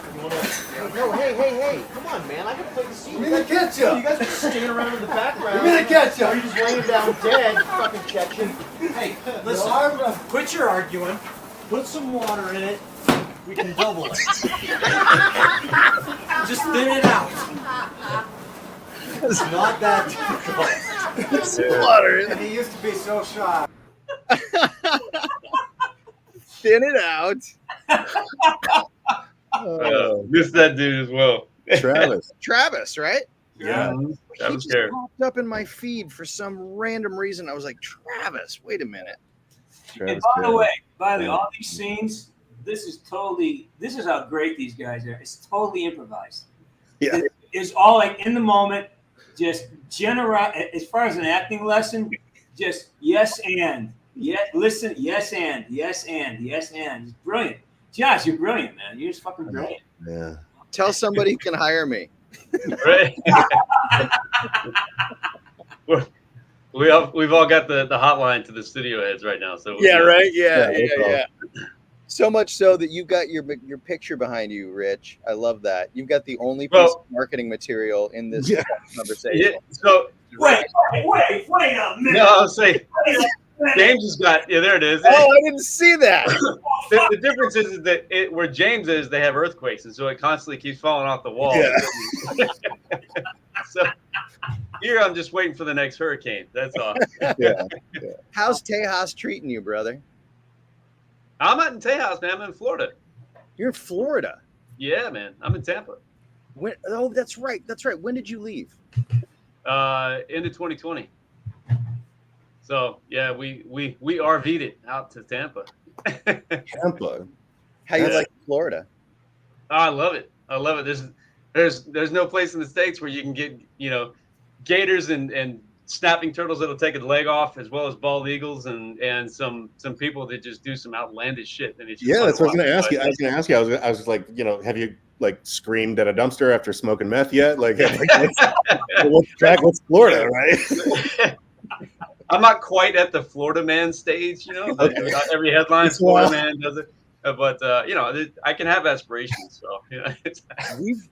[SPEAKER 17] No, hey! Come on, man! I gotta play the scene.
[SPEAKER 11] Give me the ketchup.
[SPEAKER 17] You guys are standing around in the background.
[SPEAKER 11] Give me the ketchup.
[SPEAKER 17] Are you just laying down dead? Fucking ketchup. Hey, listen. Quit your arguing. Put some water in it. We can double it. Just thin it out. It's not that difficult.
[SPEAKER 10] Some water in it.
[SPEAKER 17] And he used to be so shy.
[SPEAKER 10] Thin it out.
[SPEAKER 13] Miss that dude as well.
[SPEAKER 10] Travis, right?
[SPEAKER 13] Yeah.
[SPEAKER 10] He
[SPEAKER 13] Travis
[SPEAKER 10] just popped up in my feed for some random reason. I was like, Travis, wait a minite.
[SPEAKER 9] And by the way, all these scenes, this is how great these guys are. It's totally improvised.
[SPEAKER 14] Yeah.
[SPEAKER 9] It's all like in the moment, just as far as an acting lesson, just yes and. Listen, yes and. It's brilliant. Josh, you're brilliant, man. You're just fucking brilliant.
[SPEAKER 14] Yeah.
[SPEAKER 10] Tell somebody who can hire me.
[SPEAKER 13] Right. We've all got the hotline to the studio heads right now. So
[SPEAKER 10] Yeah, right.
[SPEAKER 14] Yeah,
[SPEAKER 10] Yeah. So much so that you got your picture behind you, Rich. I love that. You've got the only piece of marketing material in this conversation.
[SPEAKER 13] Yeah, so
[SPEAKER 9] Wait a minute.
[SPEAKER 13] no, I'll say James has got there it is.
[SPEAKER 10] Oh, I didn't see that.
[SPEAKER 13] The difference is that where James is, they have earthquakes, and so it constantly keeps falling off the wall.
[SPEAKER 14] Yeah.
[SPEAKER 13] So here I'm just waiting for the next hurricane. That's all.
[SPEAKER 10] Yeah. How's Tejas treating you, brother?
[SPEAKER 13] I'm not in Tejas, man. I'm in Florida.
[SPEAKER 10] You're in Florida.
[SPEAKER 13] Yeah, man. I'm in Tampa.
[SPEAKER 10] When? Oh, that's right. That's right. When did you leave?
[SPEAKER 13] Into 2020. So yeah, we RV'd it out to Tampa.
[SPEAKER 14] Tampa.
[SPEAKER 10] How you like Florida?
[SPEAKER 13] Oh, I love it. I love it. There's no place in the States where you can get gators and snapping turtles that'll take a leg off, as well as bald eagles and some people that just do some outlandish shit. And it's just
[SPEAKER 14] Yeah, that's what I was going to ask
[SPEAKER 13] But-
[SPEAKER 14] you. I was going to ask you. I was like, have you like screamed at a dumpster after smoking meth yet? Like what's Florida, right?
[SPEAKER 13] I'm not quite at the Florida man stage, but
[SPEAKER 14] Okay.
[SPEAKER 13] not every headline
[SPEAKER 14] It's
[SPEAKER 13] Florida
[SPEAKER 14] wild.
[SPEAKER 13] man does it. But I can have aspirations. So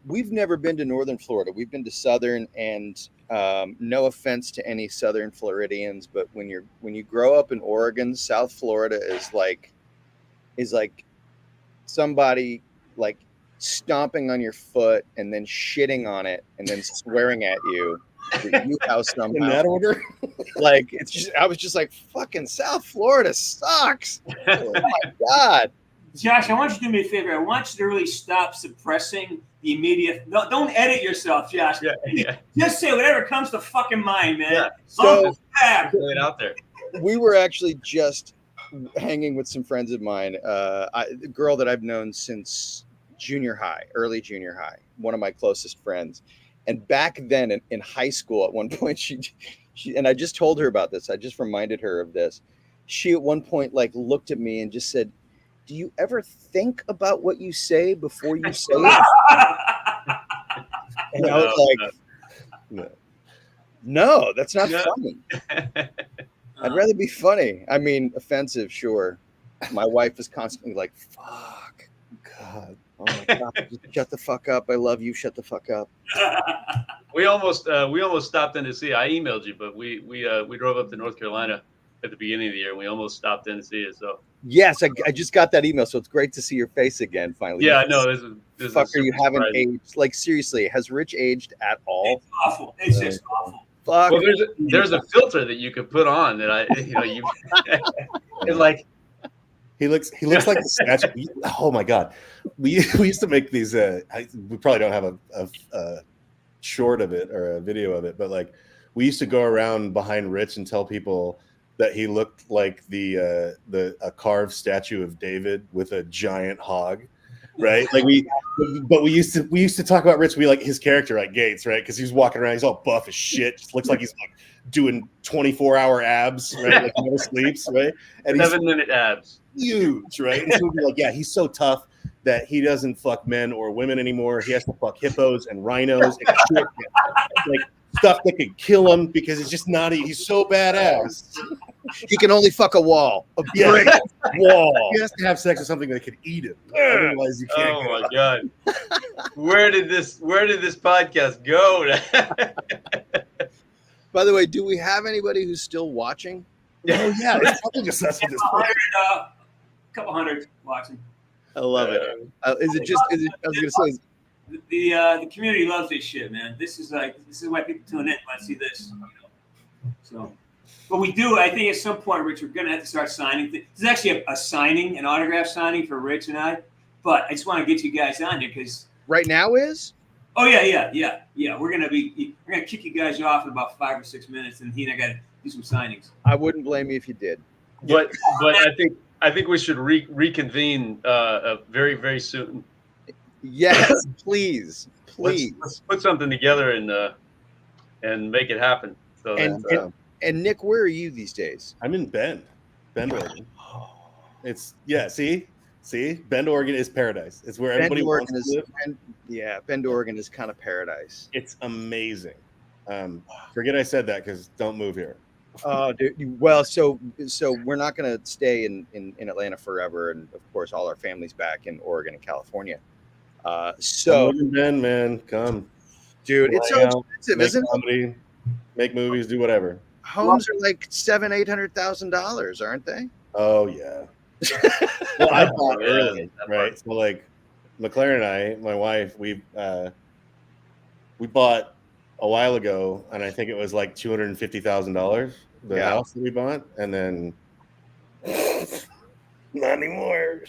[SPEAKER 10] We've never been to Northern Florida. We've been to Southern, and no offense to any Southern Floridians, but when you grow up in Oregon, South Florida is like somebody like stomping on your foot and then shitting on it and then swearing at you. That you house somehow.
[SPEAKER 14] In that order?
[SPEAKER 10] Like I was just like, fucking South Florida sucks. Oh my God.
[SPEAKER 9] Josh, I want you to do me a favor. I want you to really stop suppressing the immediate. No, don't edit yourself, Josh.
[SPEAKER 13] Yeah.
[SPEAKER 9] Just say whatever comes to fucking mind, man.
[SPEAKER 13] Yeah.
[SPEAKER 10] So
[SPEAKER 13] Lay it out there.
[SPEAKER 10] we were actually just hanging with some friends of mine. A girl that I've known since early junior high, one of my closest friends. And back then in high school, at one point, she and I just told her about this. I just reminded her of this. She at one point like looked at me and just said, "Do you ever think about what you say before you say it?" And I was like, "No, that's not funny. I'd rather be funny. I mean, offensive, sure. My wife is constantly like, fuck. God. Oh my God. Just shut the fuck up. I love you. Shut the fuck up."
[SPEAKER 13] We almost stopped in to see. I emailed you, but we drove up to North Carolina at the beginning of the year, and we almost stopped in to see it. So
[SPEAKER 10] Yes, I just got that email, so it's great to see your face again finally.
[SPEAKER 13] yeah, I know this
[SPEAKER 10] Fucker,
[SPEAKER 13] is
[SPEAKER 10] you
[SPEAKER 13] super
[SPEAKER 10] haven't
[SPEAKER 13] surprising.
[SPEAKER 10] aged. Like seriously, has Rich aged at all?
[SPEAKER 9] It's awful. It's just awful.
[SPEAKER 10] Fuck.
[SPEAKER 13] Well, there's a filter that you could put on that it's like
[SPEAKER 14] He looks like the statue. Oh my God, we used to make these. We probably don't have a short of it or a video of it, but like we used to go around behind Rich and tell people that he looked like a carved statue of David with a giant hog, right? Like we used to talk about Rich. We like his character like Gates, right? Because he was walking around, he's all buff as shit. Just looks like he's like doing 24-hour abs, right? Like never sleeps, right? And
[SPEAKER 13] 7-minute abs.
[SPEAKER 14] Huge, right? And so we'd be like, yeah, he's so tough that he doesn't fuck men or women anymore. He has to fuck hippos and rhinos and shit, like stuff that could kill him because it's just not. He's so badass.
[SPEAKER 10] He can only fuck a wall, a
[SPEAKER 14] Yeah.
[SPEAKER 10] brick wall.
[SPEAKER 14] He has to have sex with something that could eat him. Otherwise, you can't.
[SPEAKER 13] Oh my God, where did this podcast go?
[SPEAKER 10] By the way, do we have anybody who's still watching?
[SPEAKER 14] Oh yeah, it's probably just us at this point.
[SPEAKER 9] Couple hundred watching.
[SPEAKER 10] I love it. Is it just? Is it? I was gonna say.
[SPEAKER 9] The community loves this shit, man. This is why people tune in when I see this. So, but we do. I think at some point, Rich, we're gonna have to start signing. There's actually a signing, an autograph signing for Rich and I. But I just want to get you guys on there because
[SPEAKER 10] right now is.
[SPEAKER 9] Oh yeah. We're gonna kick you guys off in about 5 or 6 minutes, and he and I got to do some signings.
[SPEAKER 10] I wouldn't blame you if you did.
[SPEAKER 13] But I think we should reconvene very, very soon.
[SPEAKER 10] Yes, please.
[SPEAKER 13] Let's put something together and make it happen. So
[SPEAKER 10] and Nick, where are you these days?
[SPEAKER 14] I'm in Bend, Oregon. It's see, Bend, Oregon is paradise. It's where everybody wants to live.
[SPEAKER 10] Bend, Oregon is kind of paradise.
[SPEAKER 14] It's amazing. Forget I said that because don't move here.
[SPEAKER 10] Oh, dude. Well, so we're not going to stay in Atlanta forever, and of course, all our families back in Oregon and California. So,
[SPEAKER 14] Ben, man, come,
[SPEAKER 10] dude, it's so expensive,
[SPEAKER 14] make
[SPEAKER 10] isn't
[SPEAKER 14] comedy, make movies, do whatever.
[SPEAKER 10] it? Homes are like $700,000-$800,000, aren't they?
[SPEAKER 14] Oh yeah. Well, I bought early, right? So like, McLaren and I, my wife, we bought a while ago, and I think it was like $250,000 the house that we bought, and then not anymore,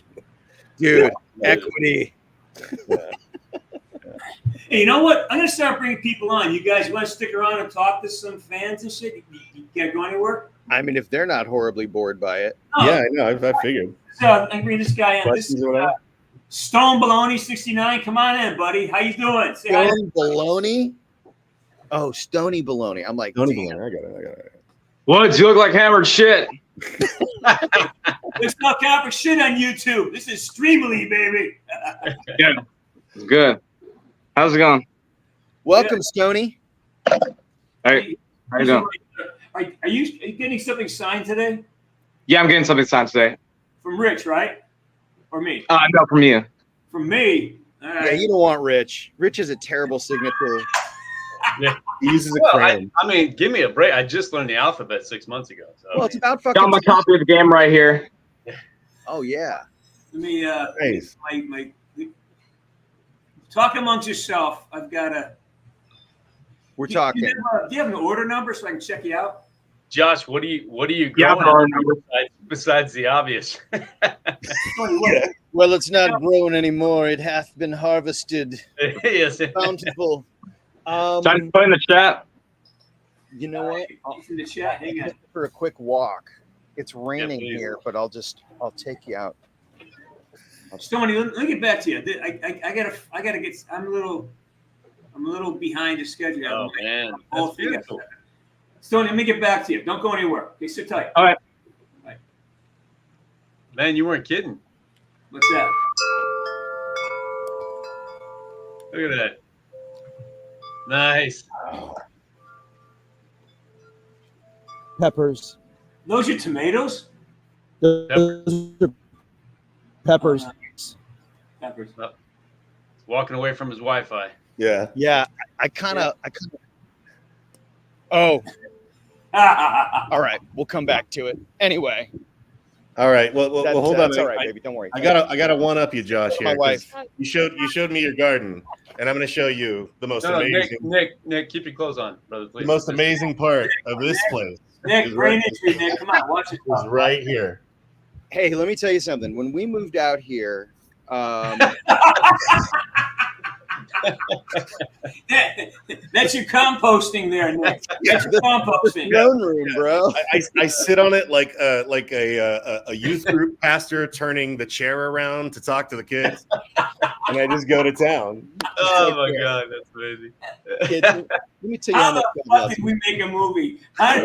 [SPEAKER 10] dude. Equity.
[SPEAKER 9] Hey, you know what? I'm gonna start bringing people on. You guys want to stick around and talk to some fans and shit? You can't go anywhere.
[SPEAKER 10] I mean, if they're not horribly bored by it.
[SPEAKER 9] Oh.
[SPEAKER 14] Yeah, I know. I figured.
[SPEAKER 9] So I bring this guy in. This is Stone Baloney 69. Come on in, buddy. How you doing? Say hi.
[SPEAKER 10] Stone Baloney. Oh, Stony Baloney. I'm like,
[SPEAKER 14] Stony Baloney. I got it.
[SPEAKER 18] Woods, you look like hammered shit.
[SPEAKER 9] Let's talk for shit on YouTube. This is Streamily, baby.
[SPEAKER 18] Good. Good. How's it going?
[SPEAKER 10] Welcome, Stony.
[SPEAKER 18] Hey, how you doing?
[SPEAKER 9] Are you getting something signed today?
[SPEAKER 18] Yeah, I'm getting something signed today.
[SPEAKER 9] From Rich, right? Or me?
[SPEAKER 18] No, from you.
[SPEAKER 9] From me. All right.
[SPEAKER 10] Yeah, you don't want Rich. Rich is a terrible signature.
[SPEAKER 2] Yeah.
[SPEAKER 14] He uses a
[SPEAKER 2] Well,
[SPEAKER 14] crayon.
[SPEAKER 2] I mean, give me a break. I just learned the alphabet 6 months ago. So.
[SPEAKER 10] Well, it's about fucking.
[SPEAKER 18] Got my copy of the game right here.
[SPEAKER 10] Oh yeah.
[SPEAKER 9] Let me
[SPEAKER 14] Nice.
[SPEAKER 9] my talk amongst yourself. I've got a.
[SPEAKER 10] We're talking.
[SPEAKER 9] Do you have an order number so I can check you out?
[SPEAKER 2] Josh, what do you
[SPEAKER 18] Yeah,
[SPEAKER 2] growing besides the obvious?
[SPEAKER 10] Well, it's not growing anymore. It hath been harvested.
[SPEAKER 2] Yes.
[SPEAKER 10] Bountiful.
[SPEAKER 18] Trying to put in the chat.
[SPEAKER 10] You know what?
[SPEAKER 9] In the chat. Hang on.
[SPEAKER 10] For a quick walk. It's raining
[SPEAKER 2] please.
[SPEAKER 10] here, but I'll take you out.
[SPEAKER 9] Stoney, let me get back to you. I gotta get. I'm a little behind the schedule.
[SPEAKER 2] Oh man, that's beautiful.
[SPEAKER 9] Stoney, let me get back to you. Don't go anywhere. Okay, sit tight.
[SPEAKER 18] All right.
[SPEAKER 2] Man, you weren't kidding.
[SPEAKER 9] What's that?
[SPEAKER 2] Look at that. Nice.
[SPEAKER 10] Peppers.
[SPEAKER 9] Those are tomatoes?
[SPEAKER 10] Those are peppers.
[SPEAKER 9] Peppers.
[SPEAKER 2] Walking away from his Wi-Fi.
[SPEAKER 14] Yeah.
[SPEAKER 10] Yeah. I kind of. Oh. All right. We'll come back to it. Anyway.
[SPEAKER 14] All right. Well, hold on.
[SPEAKER 10] That's all right, baby. Don't worry.
[SPEAKER 14] I gotta one up you, Josh. Here,
[SPEAKER 10] My wife.
[SPEAKER 14] You showed me your garden, and I'm going to show you the most
[SPEAKER 2] No,
[SPEAKER 14] amazing.
[SPEAKER 2] Nick, keep your clothes on, brother. Please.
[SPEAKER 14] The most amazing part of this place.
[SPEAKER 9] Nick, brain injury, Nick. Come on, watch it.
[SPEAKER 14] Is right here.
[SPEAKER 10] Hey, let me tell you something. When we moved out here,
[SPEAKER 9] That's your composting there, Nick. That's your composting.
[SPEAKER 10] Throne room, bro.
[SPEAKER 14] I sit on it like a youth group pastor turning the chair around to talk to the kids, and I just go to town.
[SPEAKER 2] Oh my God, that's amazing.
[SPEAKER 10] Let me tell you
[SPEAKER 9] How
[SPEAKER 10] how
[SPEAKER 9] the fuck did we make a movie? How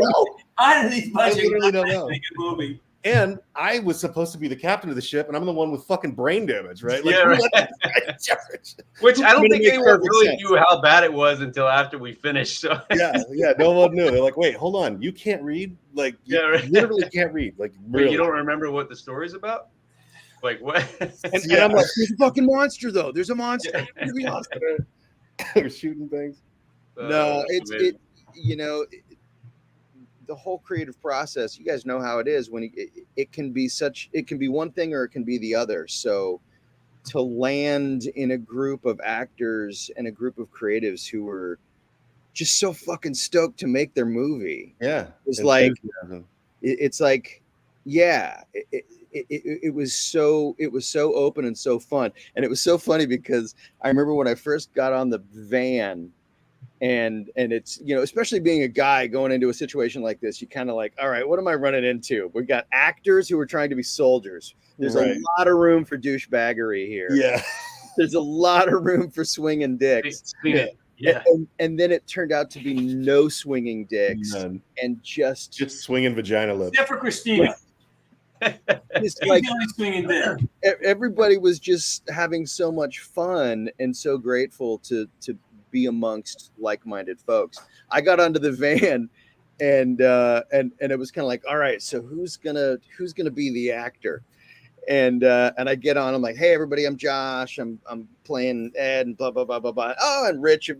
[SPEAKER 9] did these bunch of
[SPEAKER 14] literally don't
[SPEAKER 9] guys
[SPEAKER 14] know.
[SPEAKER 9] make a movie?
[SPEAKER 14] And I was supposed to be the captain of the ship, and I'm the one with fucking brain damage, right? Like,
[SPEAKER 2] Yeah, right.
[SPEAKER 14] who let this guy in charge?
[SPEAKER 2] Which I don't
[SPEAKER 10] Gonna
[SPEAKER 2] think
[SPEAKER 10] make
[SPEAKER 2] anyone
[SPEAKER 10] perfect
[SPEAKER 2] really
[SPEAKER 10] sense.
[SPEAKER 2] knew how bad it was until after we finished. So
[SPEAKER 14] Yeah, no one knew. They're like, wait, hold on, you can't read? Like, you
[SPEAKER 2] Yeah, right.
[SPEAKER 14] literally can't read. Like,
[SPEAKER 2] But
[SPEAKER 14] really.
[SPEAKER 2] you don't remember what the story's about? Like what?
[SPEAKER 10] And I'm like, there's a fucking monster, though. There's a monster. There's a monster.
[SPEAKER 14] They're shooting things.
[SPEAKER 10] No, it's
[SPEAKER 2] amazing.
[SPEAKER 10] the whole creative process. You guys know how it is when it can be one thing or it can be the other. So to land in a group of actors and a group of creatives who were just so fucking stoked to make their movie.
[SPEAKER 14] Yeah,
[SPEAKER 10] It's like it was so open and so fun. And it was so funny because I remember when I first got on the van, and it's, you know, especially being a guy going into a situation like this, you kind of like, all right, what am I running into? We got actors who are trying to be soldiers. There's a lot of room for douchebaggery here.
[SPEAKER 14] Yeah.
[SPEAKER 10] There's a lot of room for swinging dicks.
[SPEAKER 2] Yeah.
[SPEAKER 10] And then it turned out to be no swinging dicks.
[SPEAKER 14] None.
[SPEAKER 10] And just
[SPEAKER 14] swinging vagina lips.
[SPEAKER 9] Except for Christina.
[SPEAKER 10] It's like
[SPEAKER 9] the only swinging dick.
[SPEAKER 10] everybody was just having so much fun and so grateful to be amongst like-minded folks. I got onto the van and it was kind of like, all right, so who's gonna be the actor? And I get on. I'm like, hey everybody, I'm Josh. I'm playing Ed and blah blah blah blah blah. Oh, and Rich, you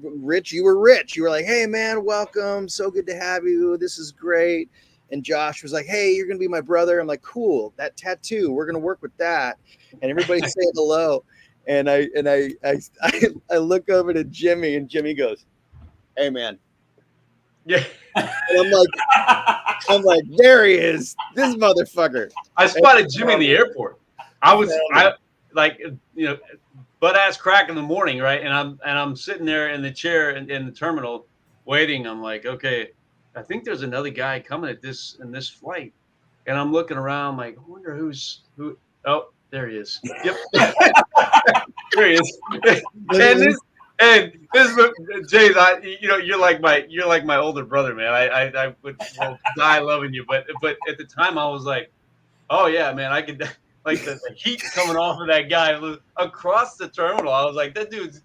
[SPEAKER 10] were Rich. You were like, hey man, welcome. So good to have you. This is great. And Josh was like, hey, you're gonna be my brother. I'm like, cool. That tattoo, we're gonna work with that. And everybody saying hello. And I look over to Jimmy, and Jimmy goes, hey man.
[SPEAKER 13] Yeah.
[SPEAKER 10] And I'm like, there he is, this motherfucker.
[SPEAKER 13] I spotted Jimmy in the airport. I like, you know, butt ass crack in the morning, right? And I'm sitting there in the chair in the terminal waiting. I'm like, okay, I think there's another guy coming in this flight. And I'm looking around like, I wonder who. Oh, there he is. Yep. There he is. And this is what, James, you're like my older brother, man. I would die loving you, but at the time I was like, oh yeah, man, I could, like the heat coming off of that guy across the terminal. I was like, that dude's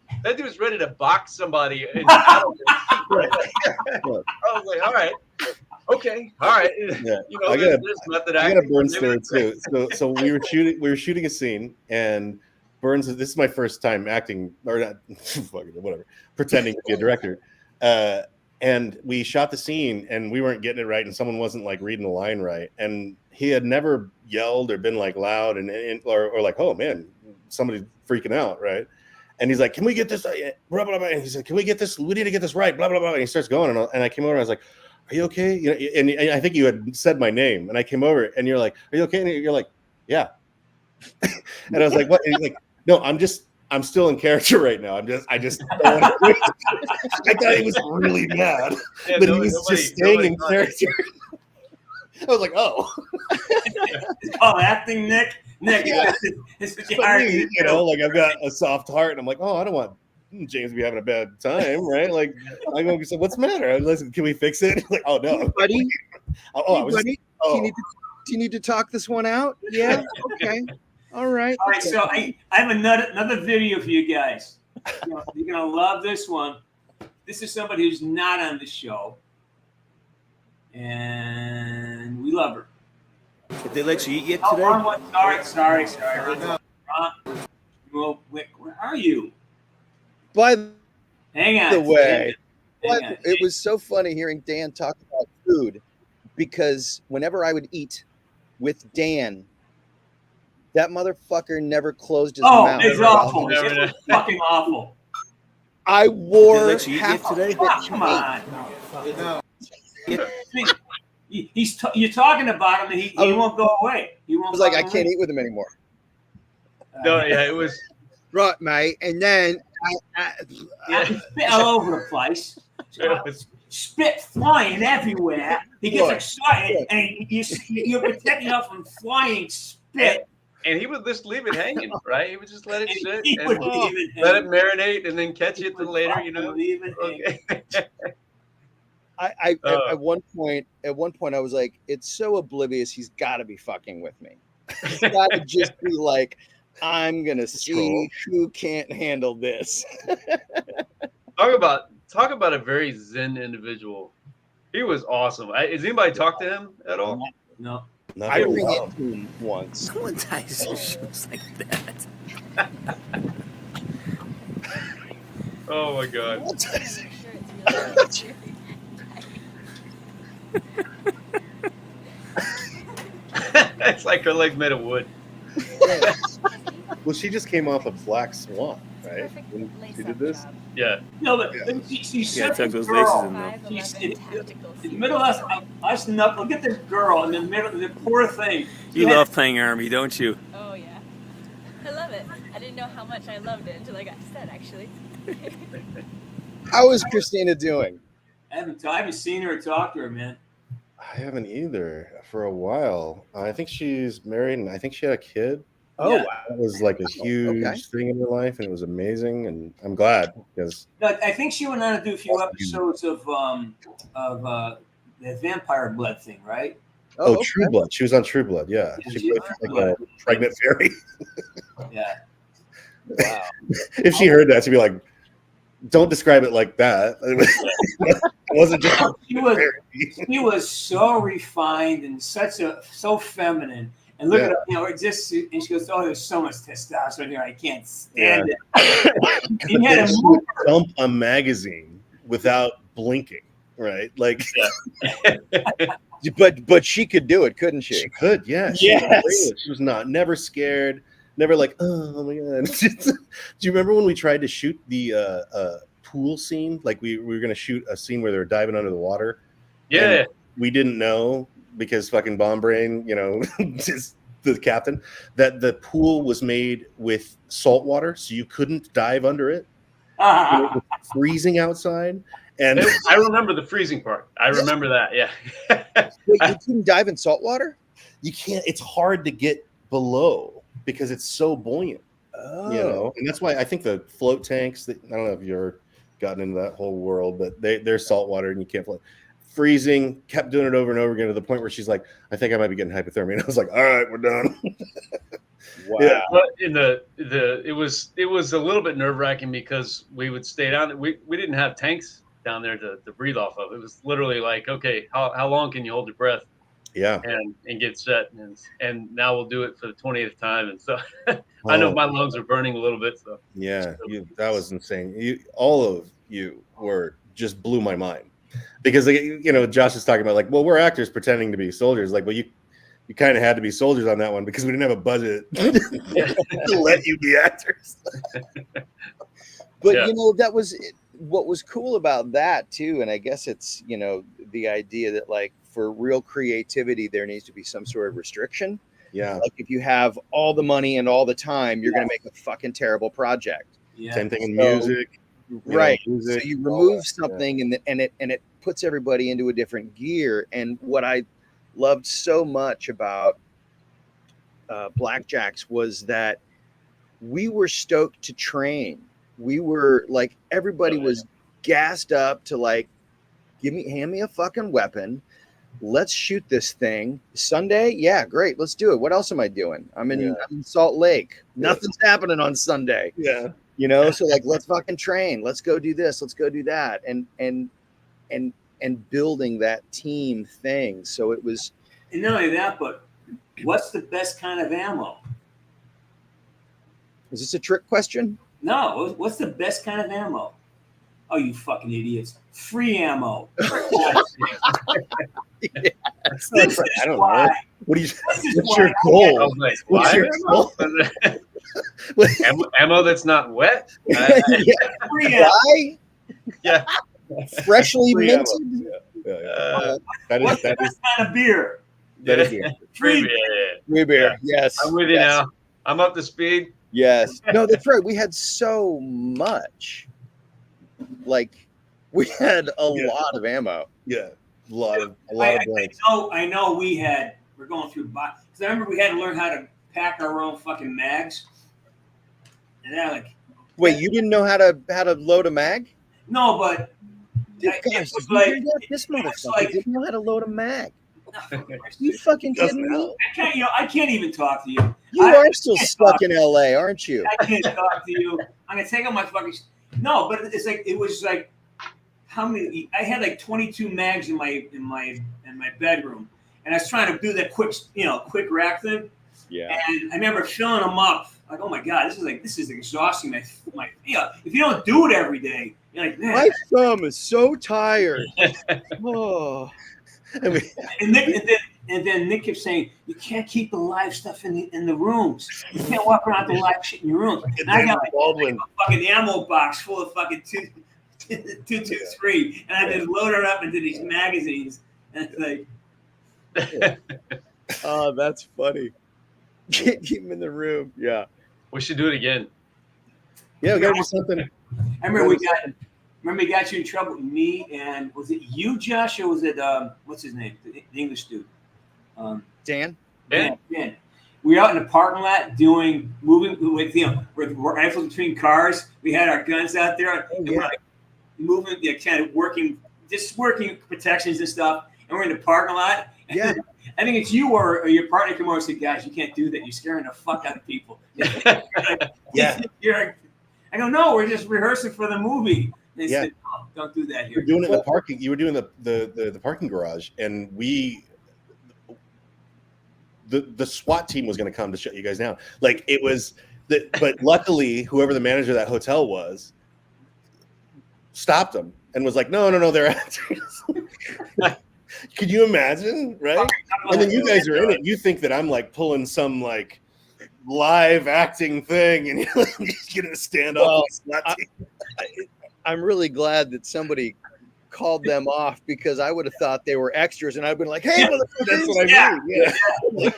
[SPEAKER 13] ready to box somebody. I was like, all right, okay, all right.
[SPEAKER 14] Yeah,
[SPEAKER 13] I
[SPEAKER 14] got a Burns story too. So we were shooting a scene, and Burns, this is my first time acting, or not, whatever, pretending to be a director. And we shot the scene, and we weren't getting it right, and someone wasn't like reading the line right, and he had never yelled or been like loud or like, oh man, somebody's freaking out, right? And he's like, can we get this? Blah, blah, blah. And he said, can we get this? We need to get this right. Blah blah blah. And he starts going, and I came over, and I was like, are you okay? You know, and I think you had said my name, and I came over, and you're like, are you okay? And you're like, yeah. And I was like, what? And he's like, no, I'm still in character right now. I just I thought he was really mad, but he was just staying in character. I was like, oh.
[SPEAKER 9] It's called acting, Nick.
[SPEAKER 14] Yeah.
[SPEAKER 9] It's what
[SPEAKER 14] Me, you know, like I've got a soft heart, and I'm like, oh, I don't want James to be having a bad time, right? Like, I'm going to say, what's the matter? Listen, can we fix it? Like, oh no,
[SPEAKER 10] hey, buddy.
[SPEAKER 14] Buddy.
[SPEAKER 10] Do you need to talk this one out? Yeah. Okay. All right.
[SPEAKER 9] All right. So I have another video for you guys. You're gonna love this one. This is somebody who's not on the show, and we love her.
[SPEAKER 1] Did they let you eat yet
[SPEAKER 9] Oh,
[SPEAKER 1] today?
[SPEAKER 9] wrong one. Sorry. Well, where are you?
[SPEAKER 10] By
[SPEAKER 9] Hang on.
[SPEAKER 10] the way,
[SPEAKER 9] Hang on.
[SPEAKER 10] it was so funny hearing Dan talk about food, because whenever I would eat with Dan, that motherfucker never closed his mouth.
[SPEAKER 9] It's awful. It's fucking awful.
[SPEAKER 10] I wore
[SPEAKER 1] Did they let you eat
[SPEAKER 10] half
[SPEAKER 1] yet today?
[SPEAKER 9] Come on. You're talking about him, and he won't go away. He won't.
[SPEAKER 10] I was like,
[SPEAKER 9] go
[SPEAKER 10] I can't
[SPEAKER 9] away.
[SPEAKER 10] eat with him anymore.
[SPEAKER 2] No, yeah, it was
[SPEAKER 10] Right, mate. And then
[SPEAKER 9] Spit all over the place. Spit flying everywhere. He gets excited, and you're protecting him from flying spit.
[SPEAKER 2] And he would just leave it hanging, right? He would just let it sit
[SPEAKER 9] He
[SPEAKER 2] and
[SPEAKER 9] would leave it
[SPEAKER 2] let it
[SPEAKER 9] hanging.
[SPEAKER 2] marinate, and then catch it later. You know.
[SPEAKER 9] Leave it hanging.
[SPEAKER 10] At one point, I was like, it's so oblivious. He's got to be fucking with me. He's got to just be like, I'm gonna see who can't handle this.
[SPEAKER 2] Talk about a very zen individual. He was awesome. Has anybody talked to him at all?
[SPEAKER 9] No.
[SPEAKER 10] I ran into him once.
[SPEAKER 1] No one ties his shoes like that.
[SPEAKER 2] Oh my god. It's like her legs made of wood.
[SPEAKER 14] Well, she just came off of Black Swan, right? When she did this.
[SPEAKER 2] Yeah.
[SPEAKER 9] No, but she's
[SPEAKER 1] Yeah,
[SPEAKER 9] such
[SPEAKER 1] tuck
[SPEAKER 9] a
[SPEAKER 1] those
[SPEAKER 9] girl.
[SPEAKER 1] laces in, though.
[SPEAKER 9] She's in the middle of us. Look at this girl in the middle. The poor thing.
[SPEAKER 1] You love playing Army, don't you?
[SPEAKER 19] Oh yeah, I love it. I didn't know how much I loved it until I got set. Actually.
[SPEAKER 10] How is Christina doing?
[SPEAKER 9] I haven't seen her or talked to her, man.
[SPEAKER 14] I haven't either for a while. I think she's married, and I think she had a kid.
[SPEAKER 10] Oh,
[SPEAKER 9] Yeah.
[SPEAKER 10] wow.
[SPEAKER 14] That was like a huge
[SPEAKER 10] Okay.
[SPEAKER 14] thing in her life, and it was amazing. And I'm glad because
[SPEAKER 9] No, I think she went on to do a few episodes of the vampire blood thing, right?
[SPEAKER 14] True Blood. She was on True Blood. Yeah,
[SPEAKER 9] Yeah,
[SPEAKER 14] she
[SPEAKER 9] she
[SPEAKER 14] played
[SPEAKER 9] was on
[SPEAKER 14] like
[SPEAKER 9] True
[SPEAKER 14] a pregnant fairy.
[SPEAKER 9] Yeah.
[SPEAKER 10] Wow.
[SPEAKER 14] If she heard that, she'd be like, don't describe it like that. It wasn't just.
[SPEAKER 9] She was so refined and so feminine. And look at her, it just, and she goes, "Oh, there's so much testosterone here. I can't stand it." You had
[SPEAKER 14] She would dump a magazine without blinking, right? Like,
[SPEAKER 10] but she could do it, couldn't she?
[SPEAKER 14] She could, yeah.
[SPEAKER 10] Yes.
[SPEAKER 14] She was never scared, never like, oh my god. Do you remember when we tried to shoot the pool scene? Like we were gonna shoot a scene where they were diving under the water.
[SPEAKER 13] Yeah.
[SPEAKER 14] And we didn't know because fucking bomb brain, just the captain, that the pool was made with salt water, so you couldn't dive under it. It was freezing outside. And
[SPEAKER 13] I remember the freezing part. I remember that. Yeah.
[SPEAKER 10] Wait, you couldn't dive in salt water?
[SPEAKER 14] You can't. It's hard to get below because it's so buoyant.
[SPEAKER 10] Oh.
[SPEAKER 14] And that's why I think the float tanks. I don't know if you've ever gotten into that whole world, but they're salt water and you can't float. Freezing, kept doing it over and over again to the point where she's like, "I think I might be getting hypothermia." And I was like, "All right, we're done."
[SPEAKER 10] Wow.
[SPEAKER 14] Yeah.
[SPEAKER 13] But in it was a little bit nerve wracking because we would stay down. We didn't have tanks down there to breathe off of. It was literally like, okay, how long can you hold your breath?
[SPEAKER 14] Yeah.
[SPEAKER 13] And get set. And now we'll do it for the 20th time. And so I know my lungs are burning a little bit. So
[SPEAKER 14] yeah, that was insane. All of you just blew my mind because Josh is talking about like, well, we're actors pretending to be soldiers. Like, well, you kind of had to be soldiers on that one because we didn't have a budget to let you be actors.
[SPEAKER 10] But that was what was cool about that too. And I guess it's, the idea that like for real creativity, there needs to be some sort of restriction.
[SPEAKER 14] Yeah.
[SPEAKER 10] Like if you have all the money and all the time, you're going to make a fucking terrible project.
[SPEAKER 9] Yeah.
[SPEAKER 14] Same thing in music.
[SPEAKER 10] Right.
[SPEAKER 14] Music,
[SPEAKER 10] so you remove something and it puts everybody into a different gear. And what I loved so much about Blackjacks was that we were stoked to train. We were like, everybody was gassed up to like, hand me a fucking weapon. Let's shoot this thing. Sunday? Yeah, great. Let's do it. What else am I doing? I'm in Salt Lake. Nothing's happening on Sunday.
[SPEAKER 14] Yeah.
[SPEAKER 10] So like, let's fucking train. Let's go do this. Let's go do that. And building that team thing. So it was.
[SPEAKER 9] And not only that, but what's the best kind of ammo?
[SPEAKER 10] Is this a trick question?
[SPEAKER 9] No. What's the best kind of ammo? Oh, you fucking idiots. Free ammo.
[SPEAKER 10] Yes.
[SPEAKER 14] I don't know. What do you? What's your
[SPEAKER 13] goal?
[SPEAKER 14] What's your goal?
[SPEAKER 13] Ammo that's not wet.
[SPEAKER 9] Free ammo.
[SPEAKER 10] Why?
[SPEAKER 13] Yeah.
[SPEAKER 10] Freshly
[SPEAKER 14] Free
[SPEAKER 10] minted.
[SPEAKER 14] ammo. Yeah.
[SPEAKER 9] What's the best kind of beer?
[SPEAKER 14] That is beer.
[SPEAKER 13] Free beer.
[SPEAKER 10] Free beer. Yes.
[SPEAKER 13] I'm with you now. I'm up to speed.
[SPEAKER 10] Yes. No, that's right. We had so much. Like, we had a lot of ammo.
[SPEAKER 14] Yeah. A lot of blanks.
[SPEAKER 9] I know we're going through because I remember we had to learn how to pack our own fucking mags. And they're like,
[SPEAKER 10] wait, you didn't know how to load a mag?
[SPEAKER 9] No, but
[SPEAKER 10] this motherfucker didn't know how to load a mag. You fucking kidding me?
[SPEAKER 9] I can't even talk to you.
[SPEAKER 10] You are still stuck in LA, aren't you?
[SPEAKER 9] I can't talk to you. I'm gonna take out my fucking. No, but it's like it was like how many? I had like 22 mags in my bedroom, and I was trying to do that quick rack thing.
[SPEAKER 10] Yeah.
[SPEAKER 9] And I remember filling them up. Like, oh my god, this is exhausting. My if you don't do it every day, you're like, man.
[SPEAKER 10] My thumb is so tired. Oh.
[SPEAKER 9] And then Nick kept saying, you can't keep the live stuff in the rooms. You can't walk around with the live shit in your rooms. And I got like a fucking ammo box full of fucking 223, and I just load it up into these magazines. And it's like,
[SPEAKER 10] oh, that's funny. Keep him in the room. Yeah.
[SPEAKER 13] We should do it again.
[SPEAKER 14] Yeah, we gotta do something.
[SPEAKER 9] I remember we got you in trouble. Me and was it you, Josh, or was it what's his name? The English dude.
[SPEAKER 10] Dan.
[SPEAKER 9] Dan. We were out in the parking lot moving with rifles between cars. We had our guns out there, and we're like moving, kind of working protections and stuff. And we're in the parking lot.
[SPEAKER 10] Yeah.
[SPEAKER 9] I think it's you or your partner come over and say, guys, you can't do that. You're scaring the fuck out of people.
[SPEAKER 14] Yeah.
[SPEAKER 9] I go, no, we're just rehearsing for the movie. They
[SPEAKER 14] Yeah.
[SPEAKER 9] said, oh, don't do that
[SPEAKER 14] You
[SPEAKER 9] here.
[SPEAKER 14] were doing it in the parking. You were doing the parking garage, and the SWAT team was going to come to shut you guys down. Like it was but luckily, whoever the manager of that hotel was stopped them and was like, no, they're actors. Could you imagine, right? And then you guys are in it. You think that I'm like pulling some like live acting thing, and you're like, just gonna stand up.
[SPEAKER 10] I'm really glad that somebody called them off, because I would have thought they were extras, and I'd been like, "Hey, motherfuckers!"
[SPEAKER 14] That's what I mean. Yeah.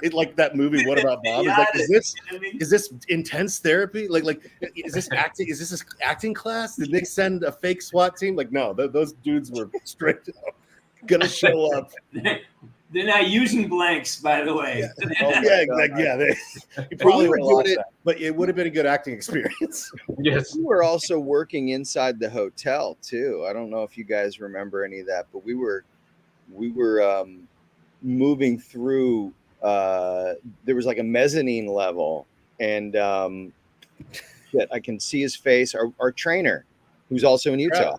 [SPEAKER 14] It's like that movie. What about Bob? It's like, is this intense therapy? Like, is this acting? Is this acting class? Did Nick send a fake SWAT team? Like, no, those dudes were straight up gonna show up.
[SPEAKER 9] They're not using blanks, by the way.
[SPEAKER 14] You probably would have lost that, but it would have been a good acting experience.
[SPEAKER 2] Yes.
[SPEAKER 10] We were also working inside the hotel too. I don't know if you guys remember any of that, but we were moving through. There was like a mezzanine level, and I can see his face. Our trainer, who's also in Utah.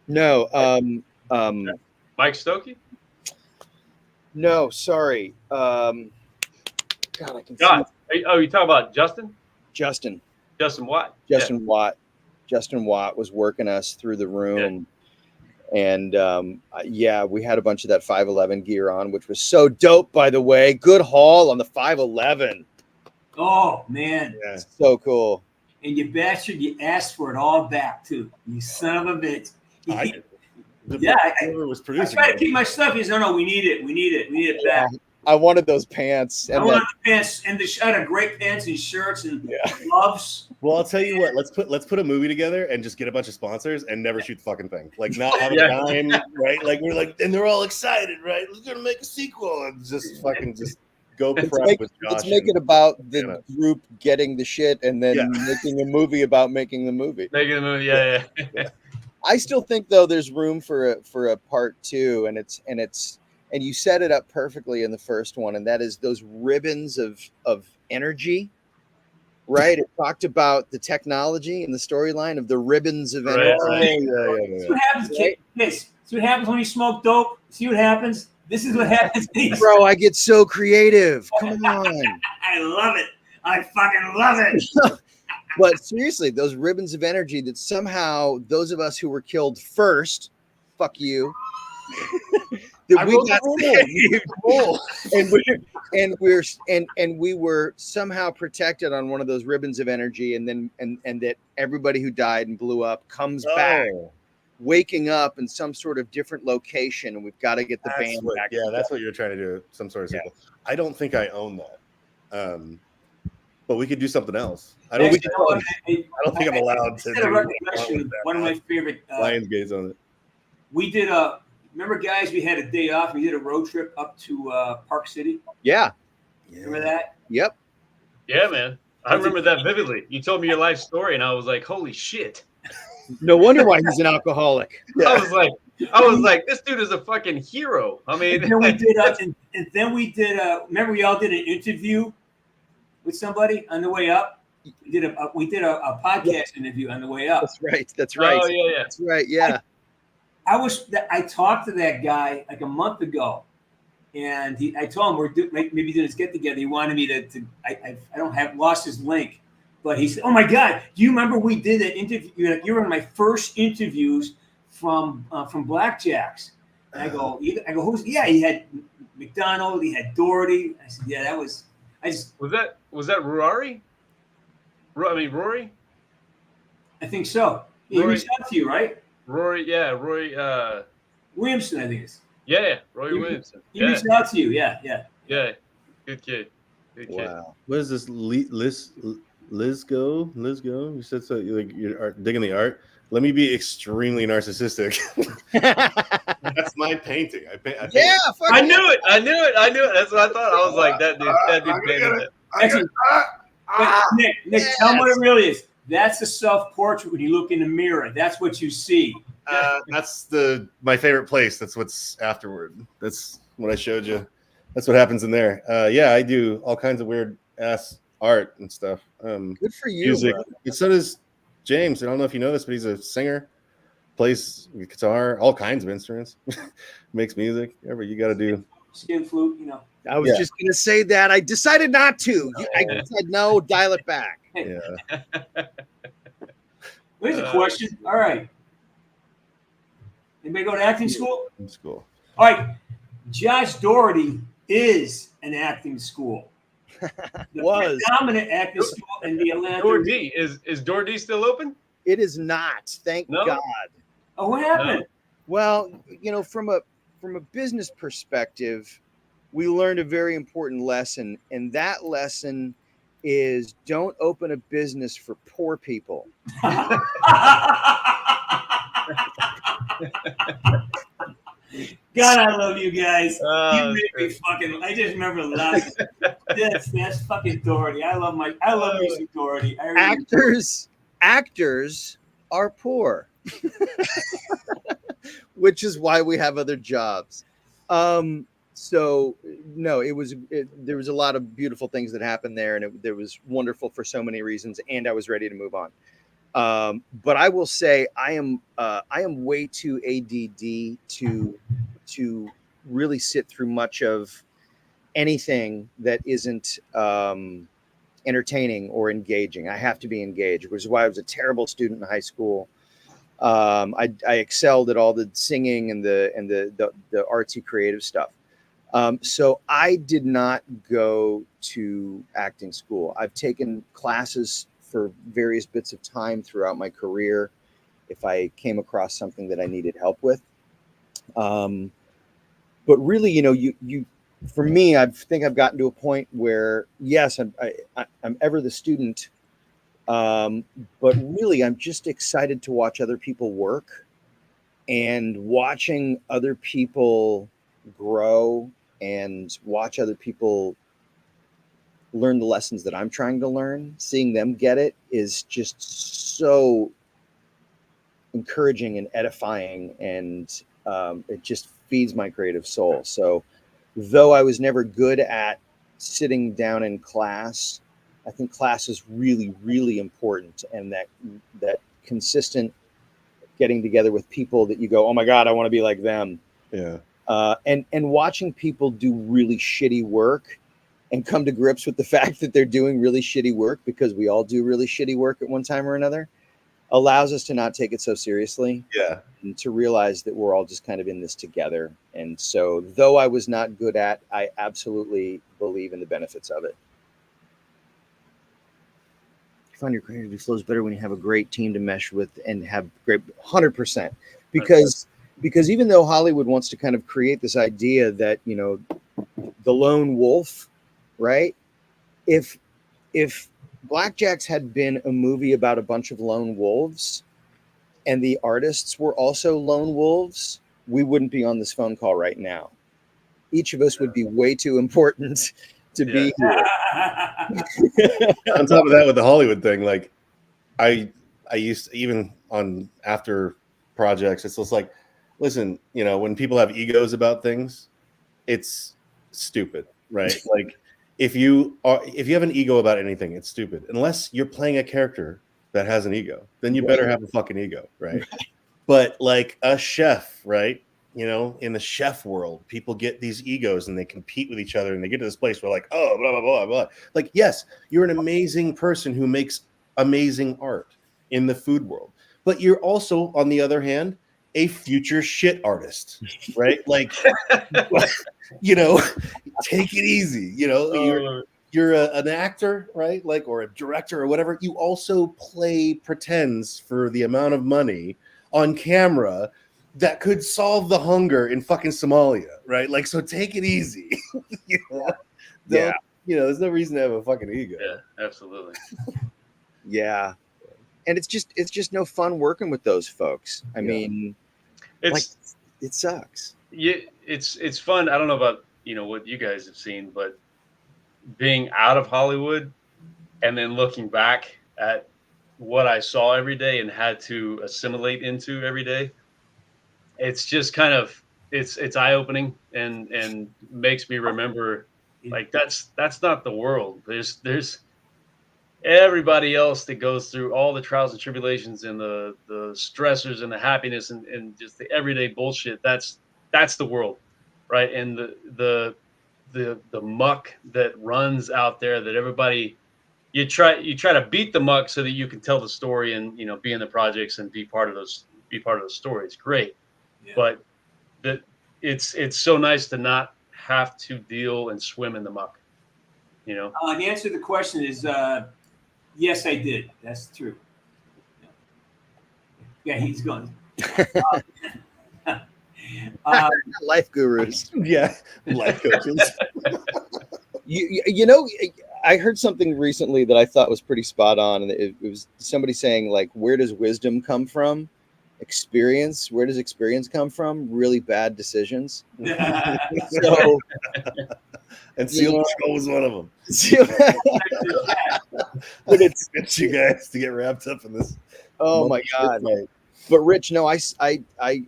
[SPEAKER 10] No,
[SPEAKER 2] Mike Stokey.
[SPEAKER 10] No, sorry. God, I can see.
[SPEAKER 2] Oh, you talking about Justin?
[SPEAKER 10] Justin
[SPEAKER 2] Watt.
[SPEAKER 10] Justin Watt was working us through the room. And we had a bunch of that 511 gear on, which was so dope, by the way. Good haul on the 511.
[SPEAKER 9] Oh, man.
[SPEAKER 10] Yeah. So cool.
[SPEAKER 9] And you bastard, you asked for it all back, too. You son of a bitch. I
[SPEAKER 14] was producing.
[SPEAKER 9] I tried to keep my stuff. He said, no, we need it back.
[SPEAKER 10] I wanted those pants.
[SPEAKER 9] I wanted the pants, and I had great pants and shirts and gloves.
[SPEAKER 14] Well, I'll tell you what. Let's put a movie together and just get a bunch of sponsors and never shoot the fucking thing. Like not have a dime, right? Like we're like, and they're all excited, right? We're gonna make a sequel and just go prep with Josh.
[SPEAKER 10] Let's make it about the group getting the shit and then making a movie about making the movie.
[SPEAKER 2] Making the movie, yeah.
[SPEAKER 10] I still think though there's room for a part 2, and you set it up perfectly in the first one, and that is those ribbons of energy, right? It talked about the technology and the storyline of the ribbons of energy.
[SPEAKER 9] Right. See what happens, kids. See what happens when you smoke dope. See what happens. This is what happens.
[SPEAKER 10] Bro, I get so creative. Come on.
[SPEAKER 9] I love it. I fucking love it.
[SPEAKER 10] But seriously, those ribbons of energy that somehow those of us who were killed first, fuck you, that we were somehow protected on one of those ribbons of energy, and that everybody who died and blew up comes back, waking up in some sort of different location, and we've got to get the band back.
[SPEAKER 14] Yeah, that's what you're trying to do. Some sort of sequel. I don't think I own that. But we could do something else. I don't think I'm allowed to do
[SPEAKER 9] one of my favorite
[SPEAKER 14] Lionsgate's on it.
[SPEAKER 9] We did remember guys, we had a day off. We did a road trip up to Park City.
[SPEAKER 10] Yeah.
[SPEAKER 9] Remember that?
[SPEAKER 10] Yep.
[SPEAKER 2] Yeah, man. I remember that vividly. You told me your life story, and I was like, holy shit.
[SPEAKER 10] No wonder why he's an alcoholic.
[SPEAKER 2] Yeah. I was like, this dude is a fucking hero. I mean,
[SPEAKER 9] and then we did remember we all did an interview with somebody on the way up. We did a podcast interview on the way up.
[SPEAKER 10] That's right.
[SPEAKER 2] Oh yeah.
[SPEAKER 10] That's right. Yeah.
[SPEAKER 9] I talked to that guy like a month ago, and I told him maybe doing this get together. He wanted me to I don't have lost his link, but he said, "Oh my God, do you remember we did an interview? You were one of my first interviews from Blackjacks." And I go, who's? Yeah, he had McDonald, he had Doherty. I said, yeah, that was.
[SPEAKER 2] Was that Rory? Rory?
[SPEAKER 9] I think so. He reached out to you, right?
[SPEAKER 2] Rory, yeah, Roy
[SPEAKER 9] Williamson, I think it's.
[SPEAKER 2] Yeah, Roy Williamson.
[SPEAKER 9] He reached out to you, yeah.
[SPEAKER 2] Yeah, good kid.
[SPEAKER 14] Wow. What is this, Lizgo? You said so. Like you're digging the art. Let me be extremely narcissistic. That's my painting.
[SPEAKER 2] I knew it. That's what I thought. I was like, that dude painted it.
[SPEAKER 9] Nick, tell me what it really is. That's a self-portrait when you look in the mirror. That's what you see.
[SPEAKER 14] That's my favorite place. That's what's afterward. That's what I showed you. That's what happens in there. Yeah, I do all kinds of weird ass art and stuff.
[SPEAKER 10] Good for you,
[SPEAKER 14] Music.
[SPEAKER 10] bro.
[SPEAKER 14] And so does James. I don't know if you know this, but he's a singer, plays guitar, all kinds of instruments, makes music. Whatever you got to do.
[SPEAKER 9] Skin flute,
[SPEAKER 10] I was just gonna say that. I decided not to. I said no. Dial it back.
[SPEAKER 14] Yeah.
[SPEAKER 9] Here's a question. All right. Anybody go to acting school?
[SPEAKER 14] School.
[SPEAKER 9] All right. Josh Doherty is an acting school. The dominant acting school in the Atlanta.
[SPEAKER 13] Doherty is Doherty still open?
[SPEAKER 10] It is not. Thank God.
[SPEAKER 9] Oh, what happened?
[SPEAKER 10] Well, from a business perspective, we learned a very important lesson, and that lesson is don't open a business for poor people.
[SPEAKER 9] God, I love you guys. You make me fucking. I just remember laughing. That's fucking Doherty. I love music Doherty.
[SPEAKER 10] Actors are poor, which is why we have other jobs. So no, there was a lot of beautiful things that happened there, and it was wonderful for so many reasons. And I was ready to move on. But I will say I am way too ADD to really sit through much of anything that isn't entertaining or engaging. I have to be engaged, which is why I was a terrible student in high school. I excelled at all the singing and the artsy creative stuff. So I did not go to acting school. I've taken classes for various bits of time throughout my career if I came across something that I needed help with. But really, you for me, I think I've gotten to a point where, yes, I'm ever the student, but really I'm just excited to watch other people work, and watching other people grow and watch other people learn the lessons that I'm trying to learn. Seeing them get it is just so encouraging and edifying, and it just feeds my creative soul. So though I was never good at sitting down in class, I think class is really, really important, and that consistent getting together with people that you go, oh my God, I want to be like them.
[SPEAKER 14] Yeah.
[SPEAKER 10] And watching people do really shitty work and come to grips with the fact that they're doing really shitty work, because we all do really shitty work at one time or another, allows us to not take it so seriously.
[SPEAKER 14] Yeah.
[SPEAKER 10] And to realize that we're all just kind of in this together. And so though I was not good at, I absolutely believe in the benefits of it. You find your creativity flows better when you have a great team to mesh with and have great 100%. Because even though Hollywood wants to kind of create this idea that, the lone wolf, right? If Blackjacks had been a movie about a bunch of lone wolves and the artists were also lone wolves, we wouldn't be on this phone call right now. Each of us would be way too important to be here.
[SPEAKER 14] On top of that, with the Hollywood thing, like I used to, even on after projects, it's just like, listen, when people have egos about things, it's stupid, right? Like if you have an ego about anything, it's stupid. Unless you're playing a character that has an ego, then you better have a fucking ego, right? But like a chef, right? In the chef world, people get these egos and they compete with each other, and they get to this place where like, oh, blah, blah, blah, blah. Like, yes, you're an amazing person who makes amazing art in the food world, but you're also, on the other hand, a future shit artist, right? Like, take it easy. You're an actor, right? Like, or a director or whatever. You also play pretends for the amount of money on camera that could solve the hunger in fucking Somalia, right? Like, so take it easy.
[SPEAKER 10] Yeah.
[SPEAKER 14] There's no reason to have a fucking ego.
[SPEAKER 13] Yeah, absolutely.
[SPEAKER 10] Yeah. And it's just no fun working with those folks. I mean, it sucks.
[SPEAKER 13] Yeah, it's fun. I don't know about what you guys have seen, but being out of Hollywood and then looking back at what I saw every day and had to assimilate into every day, it's just kind of it's eye-opening and makes me remember, like, that's not the world. There's everybody else that goes through all the trials and tribulations and the stressors and the happiness and just the everyday bullshit. That's the world, right? And the muck that runs out there that everybody you try to beat the muck so that you can tell the story and be in the projects and be part of the story. It's great, but that it's so nice to not have to deal and swim in the muck.
[SPEAKER 9] The answer to the question is yes, I did. That's true. Yeah, he's gone.
[SPEAKER 10] Life gurus.
[SPEAKER 14] Yeah, life coaches.
[SPEAKER 10] You know, I heard something recently that I thought was pretty spot on, and it was somebody saying, like, where does wisdom come from? Experience. Where does experience come from? Really bad decisions. So,
[SPEAKER 14] and Seal Patrol was one of them.
[SPEAKER 10] But it's
[SPEAKER 14] you guys to get wrapped up in this.
[SPEAKER 10] Oh my God.
[SPEAKER 14] Fight.
[SPEAKER 10] But Rich, no, I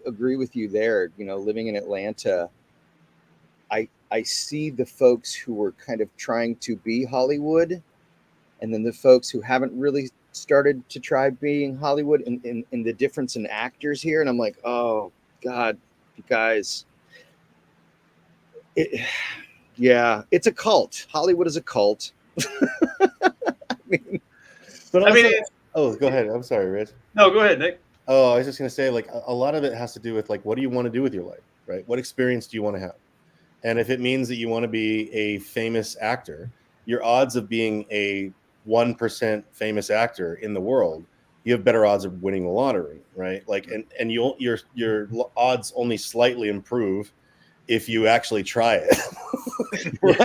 [SPEAKER 10] agree with you there. Living in Atlanta, I see the folks who were kind of trying to be Hollywood, and then the folks who haven't really started to try being Hollywood, and the difference in actors here. And I'm like, oh God, you guys. It's a cult. Hollywood is a cult.
[SPEAKER 14] Go ahead. I'm sorry, Rich.
[SPEAKER 13] No, go ahead, Nick.
[SPEAKER 14] Oh, I was just going to say, like, a lot of it has to do with, like, what do you want to do with your life, right? What experience do you want to have? And if it means that you want to be a famous actor, your odds of being a 1% famous actor in the world, you have better odds of winning the lottery, right? Like, and your odds only slightly improve if you actually try it. But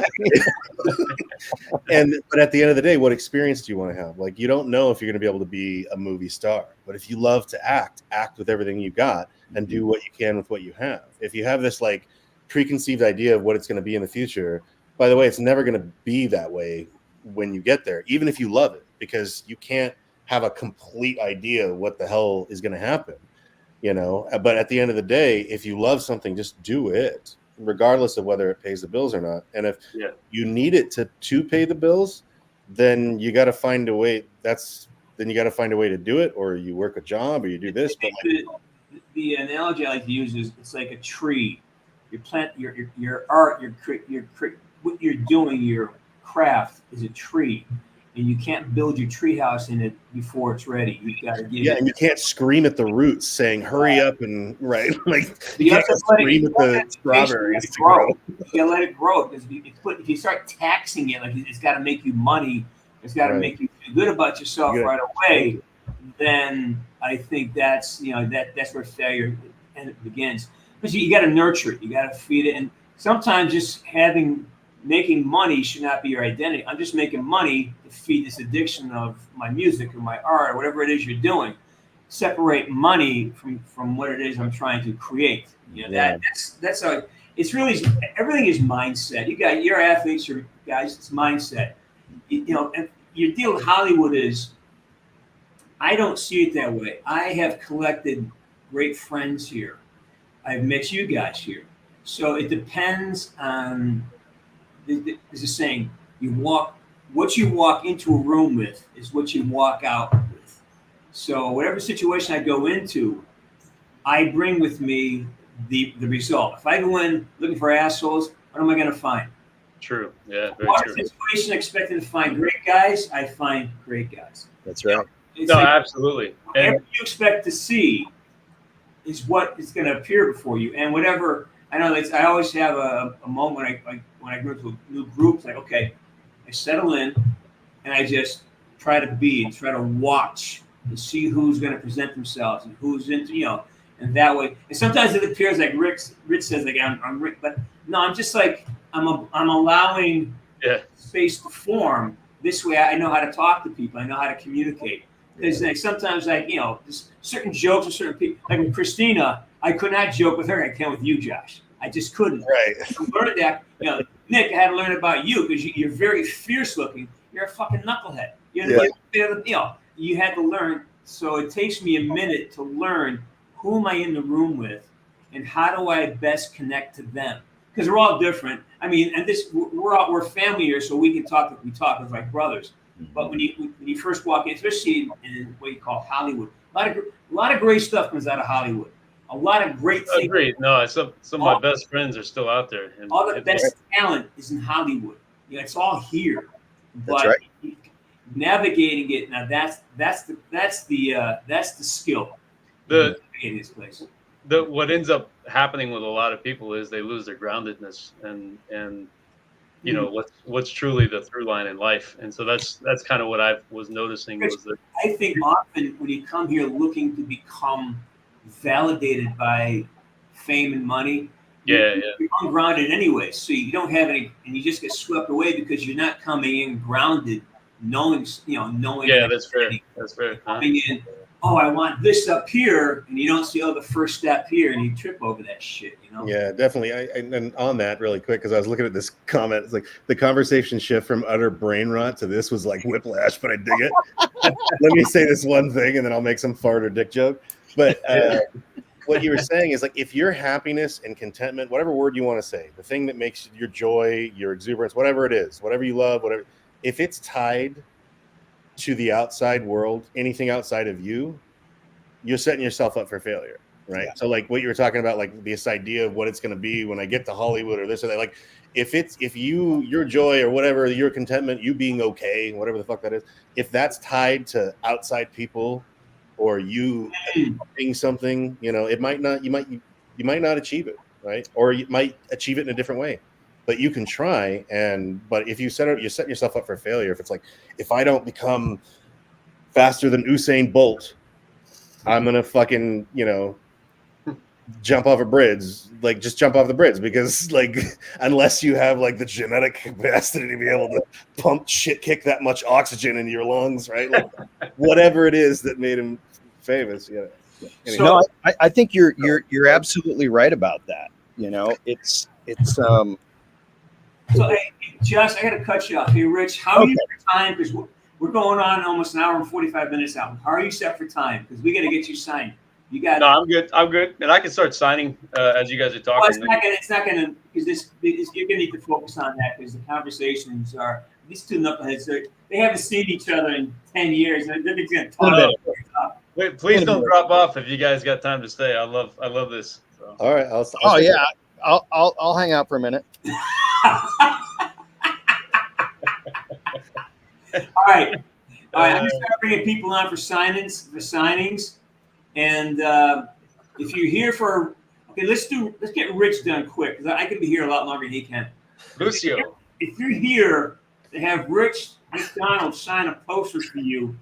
[SPEAKER 14] at the end of the day, what experience do you want to have? Like, you don't know if you're going to be able to be a movie star, but if you love to act with everything you got and do what you can with what you have. If you have this like preconceived idea of what it's going to be in the future, by the way, it's never going to be that way when you get there, even if you love it, because you can't have a complete idea of what the hell is going to happen. But at the end of the day, if you love something, just do it, regardless of whether it pays the bills or not. And if you need it to pay the bills, then you got to find a way. Then you got to find a way to do it, or you work a job, or you do this. But
[SPEAKER 9] the analogy I like to use is it's like a tree. You plant your art, what you're doing, your craft is a tree. And you can't build your treehouse in it before it's ready. You've got to give it.
[SPEAKER 14] And you can't scream at the roots saying "hurry up" and like
[SPEAKER 9] you
[SPEAKER 14] can't scream at the strawberries to grow.
[SPEAKER 9] You gotta let it grow, because if you start taxing it, like it's got to make you money, it's got to make you feel good about yourself right away. Then I think that's that's where failure begins. Because you got to nurture it, you got to feed it, and sometimes just making money should not be your identity. I'm just making money to feed this addiction of my music or my art or whatever it is you're doing. Separate money from what it is I'm trying to create. That's how it's really, everything is mindset. You got your athletes, your guys, it's mindset. And your deal with Hollywood is, I don't see it that way. I have collected great friends here. I've met you guys here. So it depends on, there's a saying, what you walk into a room with is what you walk out with. So whatever situation I go into, I bring with me the result. If I go in looking for assholes, what am I going to find?
[SPEAKER 13] True. Yeah. Very
[SPEAKER 9] What
[SPEAKER 13] true.
[SPEAKER 9] situation expecting to find great guys, I find great guys.
[SPEAKER 10] That's right.
[SPEAKER 9] It's
[SPEAKER 13] No,
[SPEAKER 9] like,
[SPEAKER 13] absolutely.
[SPEAKER 9] whatever you expect to see is what is going to appear before you. And whatever, I know I always have a moment when I go into a new group, like, okay, I settle in and I just try to watch and see who's going to present themselves and who's into, and that way. And sometimes it appears like Rich says, like I'm Rick, but no, I'm just like, I'm allowing space to form. This way I know how to talk to people. I know how to communicate. Because like sometimes there's certain jokes with certain people. Like with Christina, I could not joke with her. I can with you, Josh. I just couldn't.
[SPEAKER 14] Right.
[SPEAKER 9] I learned that. Nick, I had to learn about you because you're very fierce looking. You're a fucking knucklehead. You had to learn. So it takes me a minute to learn who am I in the room with, and how do I best connect to them? Because we're all different. I mean, and we're family here, so we can talk as like brothers. But when you first walk in, especially in what you call Hollywood, a lot of great stuff comes out of Hollywood. A lot of great things.
[SPEAKER 13] Agreed. No, some of my best friends are still out there. And
[SPEAKER 9] all the best talent is in Hollywood. You know, it's all here.
[SPEAKER 10] That's
[SPEAKER 9] But
[SPEAKER 10] right.
[SPEAKER 9] navigating it now, that's the skill. Navigating this place.
[SPEAKER 13] What ends up happening with a lot of people is they lose their groundedness and you know what's truly the through line in life. And so that's kind of what I was noticing was that
[SPEAKER 9] I think often when you come here looking to become validated by fame and money, you're ungrounded anyway. So you don't have any, and you just get swept away because you're not coming in grounded, knowing.
[SPEAKER 13] Yeah, that's fair. That's fair.
[SPEAKER 9] Coming in, oh, I want this up here, and you don't see the first step here, and you trip over that shit. You know.
[SPEAKER 14] Yeah, definitely. And on that, really quick, because I was looking at this comment, it's like the conversation shift from utter brain rot to this was like whiplash, but I dig it. Let me say this one thing, and then I'll make some fart or dick joke. But what you were saying is like if your happiness and contentment, whatever word you want to say, the thing that makes your joy, your exuberance, whatever it is, whatever you love, whatever, if it's tied to the outside world, anything outside of you, you're setting yourself up for failure, right? Yeah. So like what you were talking about, like this idea of what it's going to be when I get to Hollywood or this or that, like if your joy or whatever, your contentment, you being okay, whatever the fuck that is, if that's tied to outside people or you being something, you know, it might not, you might not achieve it, right? Or you might achieve it in a different way. But you can try, but if you're setting yourself up for failure. If it's like, if I don't become faster than Usain Bolt, I'm gonna fucking, you know, jump off a bridge. Like, just jump off the bridge, because like, unless you have like the genetic capacity to be able to kick that much oxygen into your lungs, right? Like, whatever it is that made him famous, yeah.
[SPEAKER 10] Anyway. No, I think you're absolutely right about that. You know, it's.
[SPEAKER 9] So, hey, Josh, I got to cut you off. Hey, Rich, how are you for time? Because we're going on almost an hour and 45 minutes out. How are you set for time? Because we got to get you signed. You got.
[SPEAKER 13] No, I'm good. I'm good, and I can start signing as you guys are talking.
[SPEAKER 9] Well, it's not gonna because you're gonna need to focus on that because the conversations are these two knuckleheads. They haven't seen each other in 10 years, and they're gonna talk.
[SPEAKER 13] Wait, please don't drop off if you guys got time to stay. I love this. So.
[SPEAKER 14] All right.
[SPEAKER 10] I'll hang out for a minute.
[SPEAKER 9] All right. I'm gonna start bringing people on for signings, and if you're here for let's get Rich done quick because I could be here a lot longer than he can.
[SPEAKER 13] Lucio,
[SPEAKER 9] if you're here to have Rich McDonald sign a poster for you,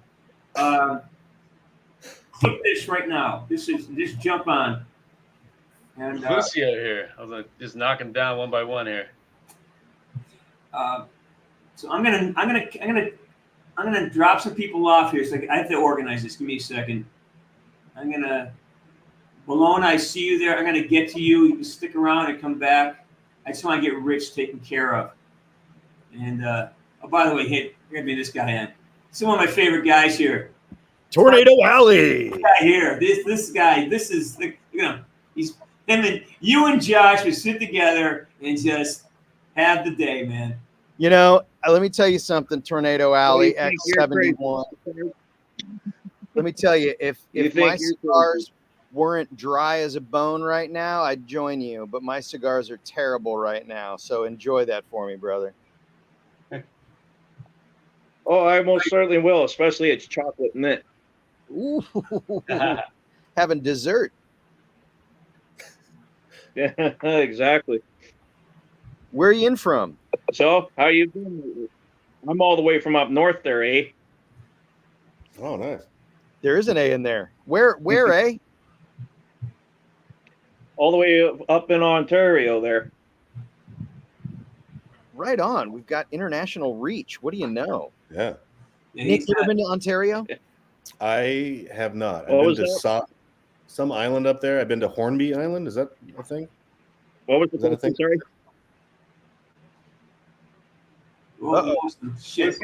[SPEAKER 9] click this right now. Just jump on. And
[SPEAKER 13] Lucio here. I was like, just knocking down one by one here.
[SPEAKER 9] So I'm gonna drop some people off here. So I have to organize this. Give me a second. Malone, I see you there. I'm gonna get to you. You can stick around and come back. I just want to get Rich taken care of. And by the way, hey, we're gonna be this guy in. This is one of my favorite guys here.
[SPEAKER 14] Tornado Alley.
[SPEAKER 9] This guy here. This guy. This is he's him and you and Josh would sit together and just have the day, man.
[SPEAKER 10] You know, let me tell you something, Tornado Alley X71. Let me tell you, if my cigars weren't dry as a bone right now, I'd join you. But my cigars are terrible right now, so enjoy that for me, brother.
[SPEAKER 18] Oh, I most certainly will, especially it's chocolate mint.
[SPEAKER 10] Ooh, having dessert.
[SPEAKER 18] Yeah, exactly.
[SPEAKER 10] Where are you in from?
[SPEAKER 18] So, how you doing? I'm all the way from up north there, eh?
[SPEAKER 14] Oh, nice.
[SPEAKER 10] There is an A in there. Where, eh?
[SPEAKER 18] All the way up in Ontario there.
[SPEAKER 10] Right on. We've got international reach. What do you know?
[SPEAKER 14] Yeah.
[SPEAKER 10] Nick, you ever been to Ontario?
[SPEAKER 14] I have not. I've been to some island up there. I've been to Hornby Island. Is that a thing?
[SPEAKER 18] What was the thing? Sorry.
[SPEAKER 9] Shit.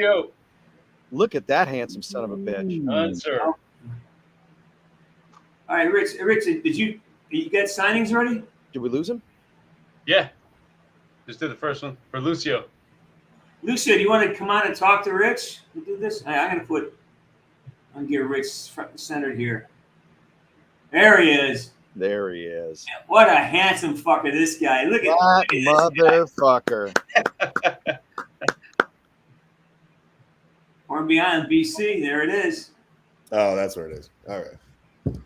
[SPEAKER 10] Look at that handsome son of a bitch.
[SPEAKER 13] Sir.
[SPEAKER 9] All right, Rich, did you get signings ready?
[SPEAKER 10] Did we lose him?
[SPEAKER 13] Yeah. Just did the first one for Lucio.
[SPEAKER 9] Lucia, do you want to come on and talk to Rich? We'll do this. I'm gonna get Rich front and centered here. There he is.
[SPEAKER 10] There he is.
[SPEAKER 9] What a handsome fucker this guy. Look at
[SPEAKER 10] that motherfucker.
[SPEAKER 9] Or beyond BC. There it is.
[SPEAKER 14] Oh, that's where it is. All right.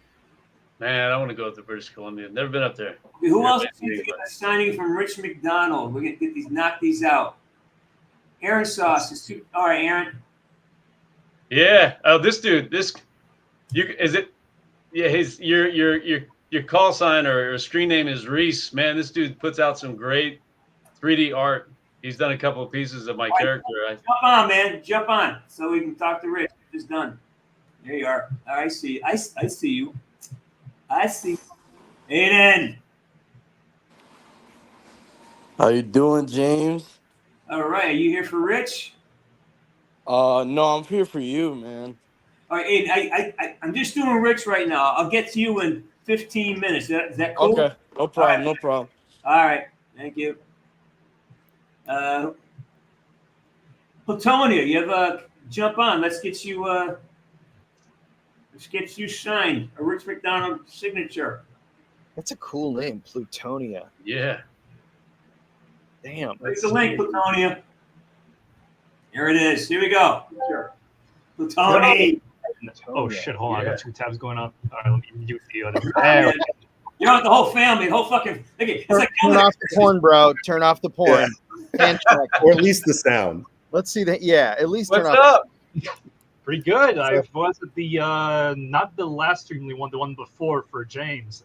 [SPEAKER 13] Man, I want to go to British Columbia. Never been up there.
[SPEAKER 9] Who else is going to get a signing from Rich McDonald? We're going to get knock these out. Aaron Sauce is too. All right, Aaron.
[SPEAKER 13] Yeah. Oh, this dude. Your call sign or screen name is Reese. Man, this dude puts out some great 3D art. He's done a couple of pieces of my character.
[SPEAKER 9] Jump on, man. Jump on so we can talk to Rich. It's done. There you are. I see. I see you. I see. Aiden.
[SPEAKER 20] How you doing, James?
[SPEAKER 9] All right. Are you here for Rich?
[SPEAKER 20] No, I'm here for you, man.
[SPEAKER 9] All right, Aiden. I'm just doing Rich right now. I'll get to you in 15 minutes. Is that cool?
[SPEAKER 20] Okay. No problem. No problem.
[SPEAKER 9] All right. Thank you. Platonia, you have a jump on. Let's get you signed. A Rich McDonald signature.
[SPEAKER 10] That's a cool name, Plutonia.
[SPEAKER 13] Yeah.
[SPEAKER 10] Damn.
[SPEAKER 9] There's the link, Plutonia. Here it is. Here we go. Plutonia.
[SPEAKER 21] Oh shit! Hold on, I got two tabs going on. All right, let me mute the other.
[SPEAKER 9] You know, the whole family, the whole fucking. It's like
[SPEAKER 10] turn off the porn, bro. Turn off the porn. Can't check.
[SPEAKER 14] Or at least the sound.
[SPEAKER 10] Let's see that. Yeah, at least
[SPEAKER 21] What's
[SPEAKER 10] turn off.
[SPEAKER 21] up? Pretty good. I was at the not the last streamly one, the one before for James.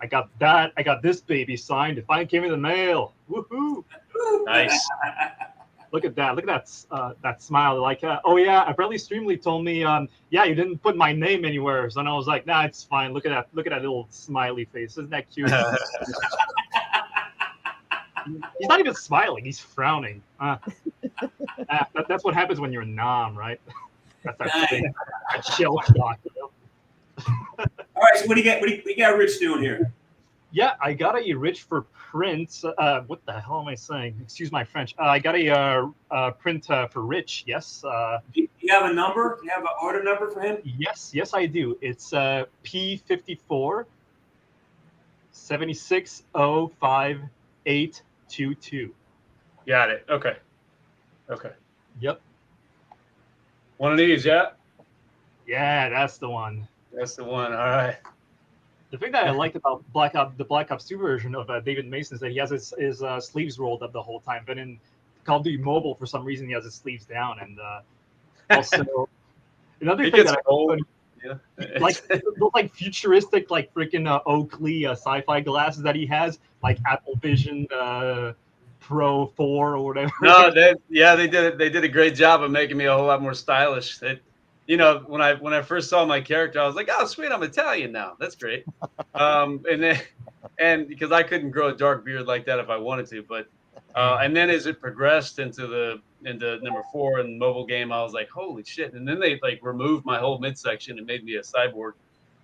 [SPEAKER 21] I got that. I got this baby signed. It finally came in the mail. Woohoo!
[SPEAKER 13] Nice.
[SPEAKER 21] Look at that. Look at that that smile. Like, oh yeah, apparently Streamly told me, yeah, you didn't put my name anywhere. So I was like, nah, it's fine. Look at that. Look at that little smiley face. Isn't that cute? He's not even smiling. He's frowning. That's what happens when you're a nom, right? That's that thing. That shell shock. You know?
[SPEAKER 9] All right. So what do you get? What do you got Rich doing here?
[SPEAKER 21] Yeah, I got a Rich for print. What the hell am I saying? Excuse my French. I got a print for Rich. Yes.
[SPEAKER 9] Do you have a number? Do you have an order number for him?
[SPEAKER 21] Yes, I do. It's P54 7605822.
[SPEAKER 13] Got it. Okay.
[SPEAKER 21] Yep.
[SPEAKER 13] One of these, yeah?
[SPEAKER 21] Yeah, that's the one.
[SPEAKER 13] That's the one. All right.
[SPEAKER 21] The thing that I liked about the Black Ops 2 version of David Mason is that he has his sleeves rolled up the whole time. But in Call of Duty Mobile, for some reason, he has his sleeves down. And also, another thing that like futuristic, like freaking Oakley sci-fi glasses that he has, like Apple Vision Pro 4 or whatever.
[SPEAKER 13] No, they did a great job of making me a whole lot more stylish. You know, when I first saw my character, I was like, "Oh, sweet, I'm Italian now. That's great." And because I couldn't grow a dark beard like that if I wanted to, but and then as it progressed into number 4 in the mobile game, I was like, "Holy shit!" And then they like removed my whole midsection and made me a cyborg.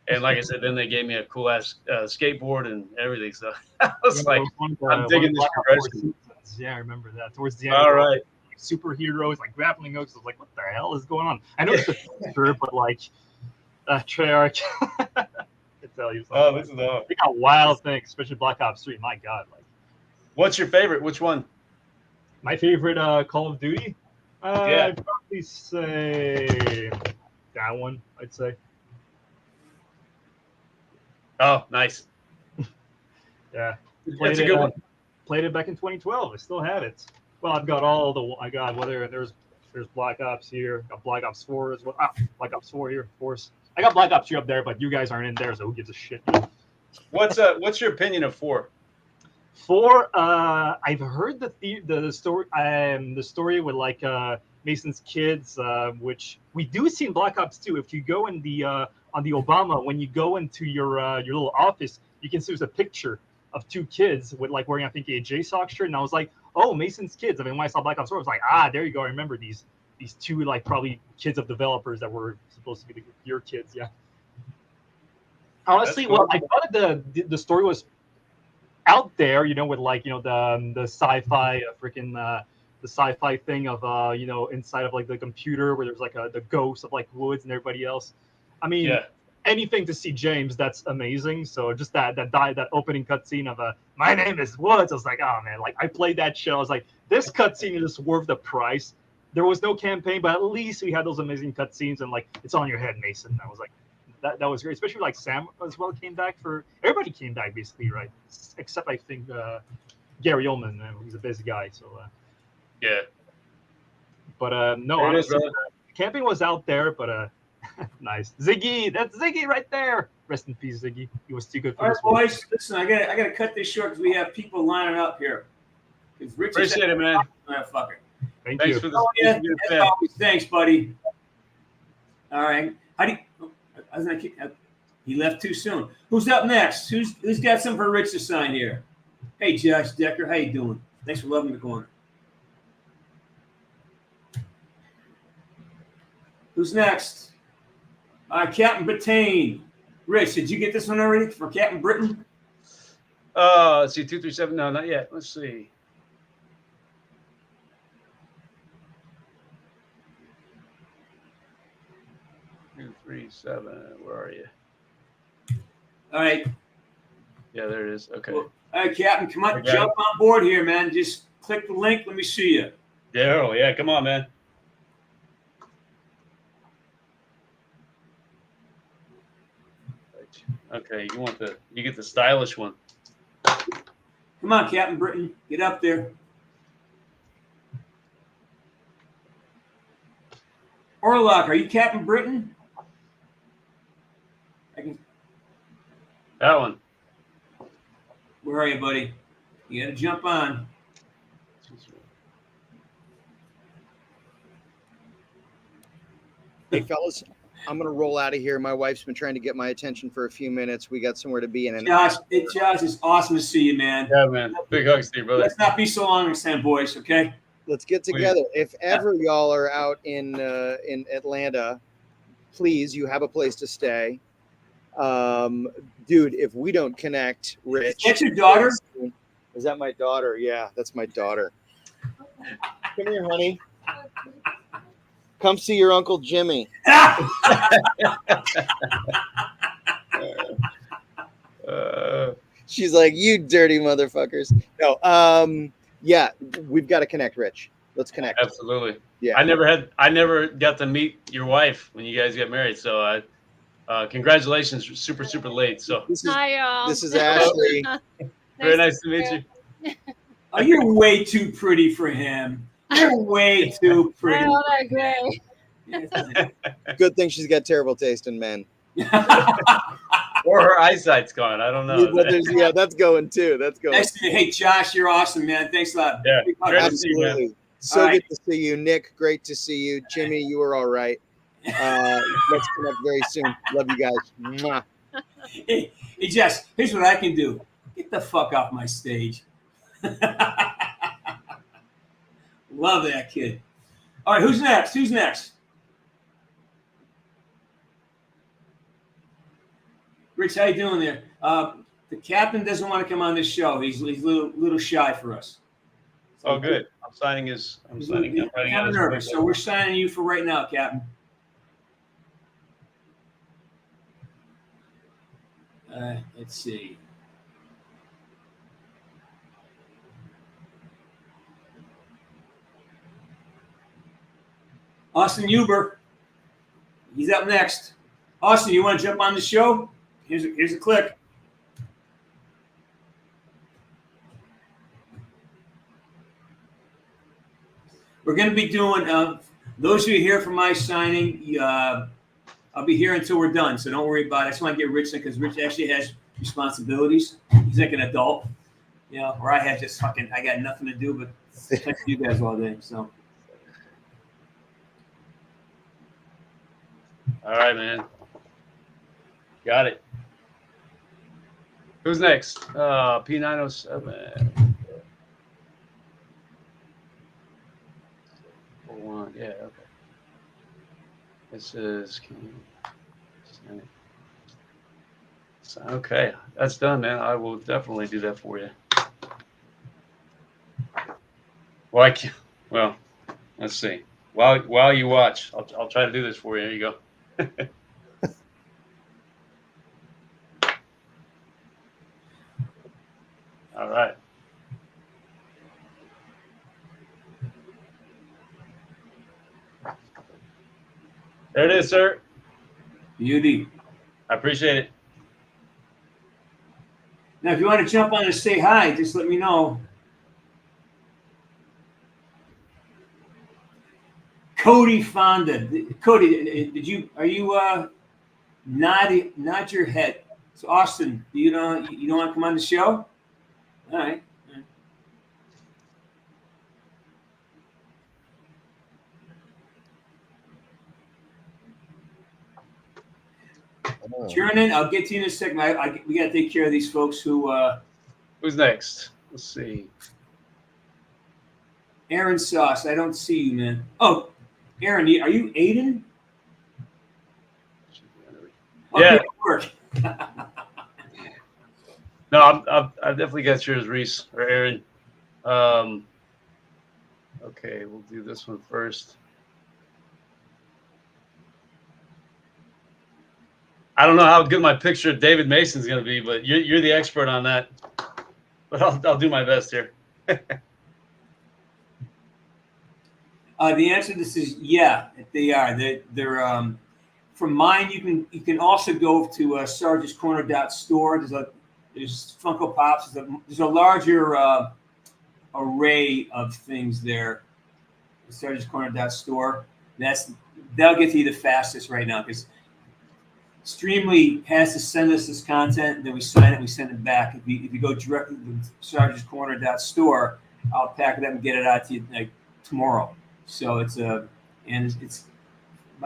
[SPEAKER 13] And like I said, then they gave me a cool ass skateboard and everything. So I was like, "I'm digging this progression."
[SPEAKER 21] Yeah, I remember that. Towards the end.
[SPEAKER 13] All right.
[SPEAKER 21] Superheroes, like grappling hooks. I was like, what the hell is going on? I know it's the future, but like Treyarch. I tell you something.
[SPEAKER 13] Oh, this is awesome.
[SPEAKER 21] They got wild things, especially Black Ops 3. My God. Like,
[SPEAKER 13] what's your favorite? Which one?
[SPEAKER 21] My favorite Call of Duty?
[SPEAKER 13] Yeah.
[SPEAKER 21] I'd probably say that one, I'd say.
[SPEAKER 13] Oh, nice.
[SPEAKER 21] Yeah.
[SPEAKER 13] That's a good one.
[SPEAKER 21] Played it back in 2012. I still have it. Well, I've got all the. I got whether there's Black Ops here. Got Black Ops 4 as well. Black Ops 4 here, of course. I got Black Ops 3 up there, but you guys aren't in there, so who gives a shit?
[SPEAKER 13] What's your opinion of 4?
[SPEAKER 21] 4. I've heard the story. The story with like Mason's kids, which we do see in Black Ops 2. If you go in the on the Obama, when you go into your little office, you can see there's a picture of 2 kids with like wearing, I think, a JSOC shirt, and I was like, oh, Mason's kids. I mean, when I saw Black Ops 4, I was like, there you go. I remember these 2 like probably kids of developers that were supposed to be your kids. Yeah. Honestly, well, I thought the story was out there, you know, with like, you know, the sci-fi freaking sci-fi thing of inside of like the computer where there's like the ghost of like Woods and everybody else. I mean,
[SPEAKER 13] Yeah.
[SPEAKER 21] anything to see James, that's amazing. So just that opening cutscene of my name is Woods. I was like, oh man, like I played that show. I was like, this cutscene is worth the price. There was no campaign, but at least we had those amazing cutscenes and like it's on your head, Mason. I was like, that was great. Especially like Sam as well came back everybody came back basically, right? Except I think Gary Oldman, he's a busy guy. So
[SPEAKER 13] yeah.
[SPEAKER 21] But no,
[SPEAKER 13] There it is,
[SPEAKER 21] honestly,
[SPEAKER 13] brother.
[SPEAKER 21] camping was out there, but nice. Ziggy, that's Ziggy right there. Rest in peace, Ziggy. He was too good for
[SPEAKER 9] All right,
[SPEAKER 21] this world.
[SPEAKER 9] boys. Listen, I gotta cut this short because we have people lining up here. Rich
[SPEAKER 13] Appreciate it, man.
[SPEAKER 9] Motherfucker.
[SPEAKER 21] Thank
[SPEAKER 13] Thanks
[SPEAKER 21] you.
[SPEAKER 13] for the
[SPEAKER 9] Oh, yeah.
[SPEAKER 13] thanks for
[SPEAKER 9] As
[SPEAKER 13] the-
[SPEAKER 9] always, thanks, buddy. All right. How do you? I was gonna, he left too soon. Who's up next? Who's got something for Rich to sign here? Hey, Josh Decker, how you doing? Thanks for loving the corner. Who's next? Captain Brittain. Rich, did you get this one already for Captain Britain?
[SPEAKER 13] Let's see, 237. No, not yet. Let's see. Two, 3, 7. Where are you?
[SPEAKER 9] All right.
[SPEAKER 13] Yeah, there it is. Okay.
[SPEAKER 9] All right, Captain, come on,
[SPEAKER 13] I got
[SPEAKER 9] jump on board here, man. Just click the link. Let me see you.
[SPEAKER 13] Daryl, yeah, come on, man. Okay, you get the stylish one.
[SPEAKER 9] Come on, Captain Britain. Get up there. Orlock, are you Captain Britain?
[SPEAKER 13] That one.
[SPEAKER 9] Where are you, buddy? You got to jump on.
[SPEAKER 10] Hey, fellas, I'm going to roll out of here. My wife's been trying to get my attention for a few minutes. We got somewhere to be in.
[SPEAKER 9] Josh, it's awesome to see you, man.
[SPEAKER 13] Yeah, man. Big hugs to you, brother.
[SPEAKER 9] Let's not be so long next time, boys, okay?
[SPEAKER 10] Let's get together. If ever y'all are out in Atlanta, please, you have a place to stay. Dude, if we don't connect, Rich.
[SPEAKER 9] That's your daughter?
[SPEAKER 10] Is that my daughter? Yeah, that's my daughter. Come here, honey. Come see your Uncle Jimmy. She's like, you dirty motherfuckers. No, yeah, we've got to connect, Rich. Let's connect.
[SPEAKER 13] Absolutely.
[SPEAKER 10] Yeah.
[SPEAKER 13] I never got to meet your wife when you guys got married. So congratulations, super late. So
[SPEAKER 19] Hi, y'all.
[SPEAKER 10] This is Ashley.
[SPEAKER 13] Very nice to meet you.
[SPEAKER 9] Oh, you're way too pretty for him. You're way too pretty.
[SPEAKER 19] Oh, that great.
[SPEAKER 10] Good thing she's got terrible taste in men.
[SPEAKER 13] Or her eyesight's gone. I don't know.
[SPEAKER 10] Yeah, that's going too. That's going.
[SPEAKER 9] Nice to meet you. Hey, Josh, you're awesome, man. Thanks a lot.
[SPEAKER 13] Yeah,
[SPEAKER 9] Big hug.
[SPEAKER 13] great to see you, man.
[SPEAKER 10] Absolutely. So
[SPEAKER 9] All right.
[SPEAKER 10] good to see you, Nick. Great to see you, Jimmy. You were all right. Let's connect very soon. Love you guys. Mwah.
[SPEAKER 9] Hey, Jess, here's what I can do. Get the fuck off my stage. Love that kid. All right, who's next? Who's next? Rich, how you doing there? The captain doesn't want to come on this show. He's a little shy for us.
[SPEAKER 13] Oh, good. I'm signing him.
[SPEAKER 9] He's
[SPEAKER 13] Writing out
[SPEAKER 9] kind of
[SPEAKER 13] his
[SPEAKER 9] nervous,
[SPEAKER 13] paper.
[SPEAKER 9] so we're signing you for right now, Captain. Let's see. Austin Huber. He's up next. Austin, you want to jump on the show? Here's a click. We're going to be doing, those of you here for my signing, I'll be here until we're done, so don't worry about it. I just want to get Rich in because Rich actually has responsibilities. He's like an adult, where I have just I got nothing to do but talk to you guys all day. So,
[SPEAKER 13] All right, man. Got it. Who's next? P907. 41. Yeah, okay. This is. Okay, that's done, man. I will definitely do that for you. Well, Well, let's see. While you watch, I'll try to do this for you. Here you go. All right. There it is, sir.
[SPEAKER 9] Beauty.
[SPEAKER 13] I appreciate it.
[SPEAKER 9] Now, if you want to jump on and say hi, just let me know. Cody Fonda. Cody, are you nod your head. So Austin, you don't want to come on the show? All right. Jernan, I'll get to you in a second. We got to take care of these folks who.
[SPEAKER 13] Who's next? Let's see.
[SPEAKER 9] Aaron Sauce, I don't see you, man. Oh, Aaron, are you Aiden?
[SPEAKER 13] Yeah.
[SPEAKER 9] Okay, work.
[SPEAKER 13] No, I've definitely got yours, Reese or Aaron. Okay, we'll do this one first. I don't know how good my picture of David Mason is going to be, but you're the expert on that. But I'll do my best here.
[SPEAKER 9] The answer to this is yeah, they are. They're from mine. You can also go to Sarge's Corner store. There's Funko Pops. There's a larger array of things there. Sarge's Corner store. That'll get to you the fastest right now because Streamly has to send us this content, and then we sign it, we send it back. If you go directly to Sarge's Corner store, I'll pack it up and get it out to you like tomorrow. So it's about the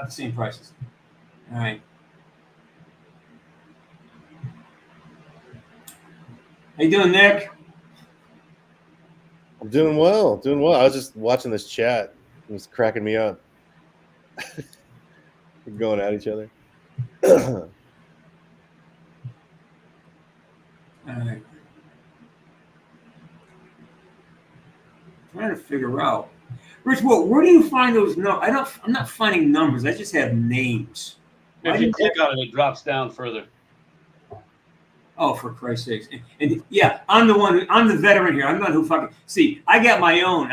[SPEAKER 9] same prices. All right. How you doing, Nick?
[SPEAKER 14] I'm doing well. I was just watching this chat. It was cracking me up. We're going at each other.
[SPEAKER 9] All right. Trying to figure out. Rich, where do you find those? No, I'm not finding numbers. I just have names.
[SPEAKER 13] If you click on it, it drops down further.
[SPEAKER 9] Oh, for Christ's sakes! And yeah, I'm the veteran here. I'm the one who fucking see. I got my own.